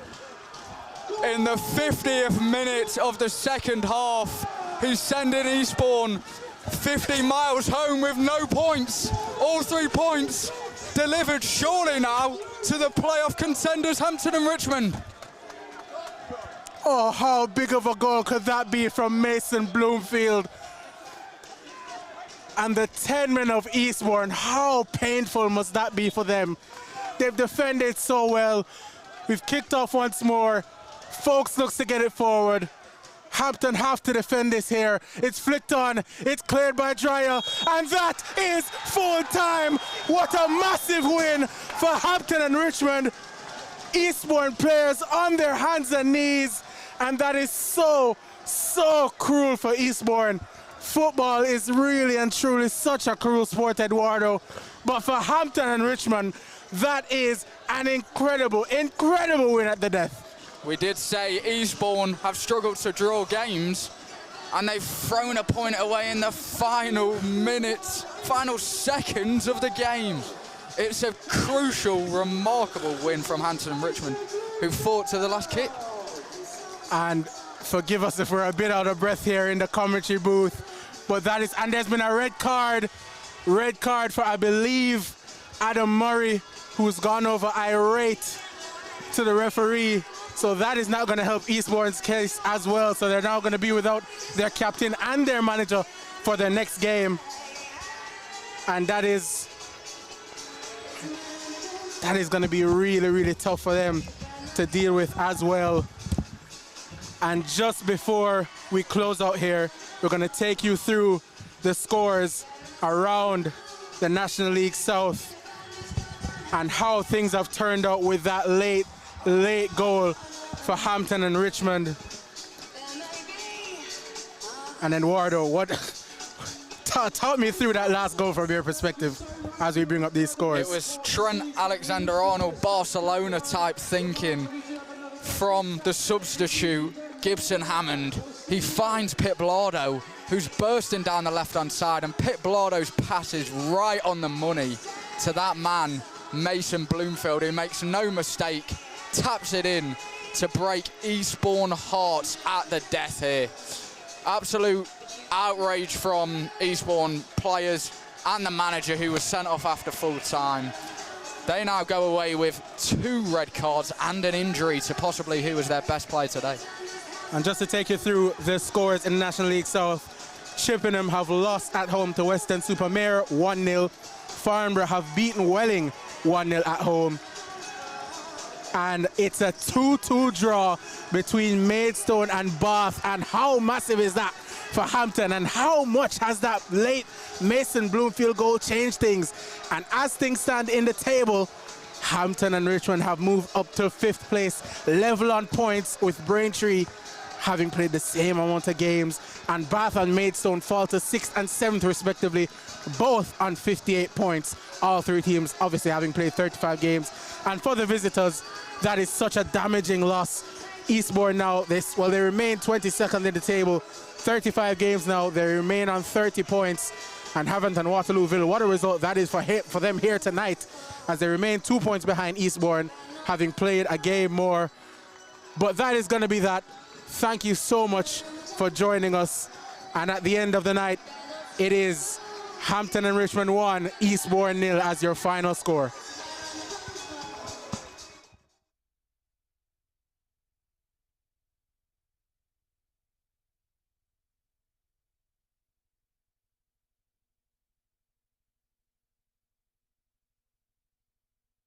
In the 50th minute of the second half, he's sending Eastbourne 50 miles home with no points. All 3 points delivered surely now to the playoff contenders Hampton and Richmond. Oh, how big of a goal could that be from Mason Bloomfield? And the 10 men of Eastbourne, how painful must that be for them? They've defended so well. We've kicked off once more. Folks looks to get it forward. Hampton have to defend this here. It's flicked on, it's cleared by Dreyer, and that is full time. What a massive win for Hampton and Richmond. Eastbourne players on their hands and knees, and that is so cruel for Eastbourne. Football is really and truly such a cruel sport, Eduardo. But for Hampton and Richmond, that is an incredible win at the death. We did say Eastbourne have struggled to draw games, and they've thrown a point away in the final minutes, final seconds of the game. It's a crucial, remarkable win from Hampton and Richmond, who fought to the last kick. And forgive us if we're a bit out of breath here in the commentary booth, but that is, and there's been a red card for, I believe, Adam Murray, who's gone over irate to the referee. So that is not going to help Eastbourne's case as well. So they're now going to be without their captain and their manager for their next game. And that is going to be really, really tough for them to deal with as well. And just before we close out here, we're going to take you through the scores around the National League South and how things have turned out with that late goal for Hampton and Richmond. And Eduardo, talk me through that last goal from your perspective as we bring up these scores. It was Trent Alexander-Arnold Barcelona type thinking from the substitute Gibson Hammond. He finds Pip Lardo, who's bursting down the left-hand side, and Pip Lardo's pass is right on the money to that man, Mason Bloomfield, who makes no mistake, taps it in to break Eastbourne hearts at the death here. Absolute outrage from Eastbourne players and the manager, who was sent off after full time. They now go away with 2 red cards and an injury to possibly who was their best player today. And just to take you through the scores in the National League South, Chippenham have lost at home to Western Supermare 1-0. Farnborough have beaten Welling 1-0 at home. And it's a 2-2 draw between Maidstone and Bath. And how massive is that for Hampton? And how much has that late Mason Bloomfield goal changed things? And as things stand in the table, Hampton and Richmond have moved up to 5th place, level on points, with Braintree having played the same amount of games. And Bath and Maidstone fall to 6th and 7th respectively, both on 58 points. All three teams obviously having played 35 games. And for the visitors, that is such a damaging loss. Eastbourne now, they remain 22nd in the table, 35 games now, they remain on 30 points. And Hampton and Waterlooville, what a result that is for them here tonight, as they remain 2 points behind Eastbourne, having played a game more. But that is going to be that. Thank you so much for joining us. And at the end of the night, it is Hampton and Richmond 1, Eastbourne 0 as your final score.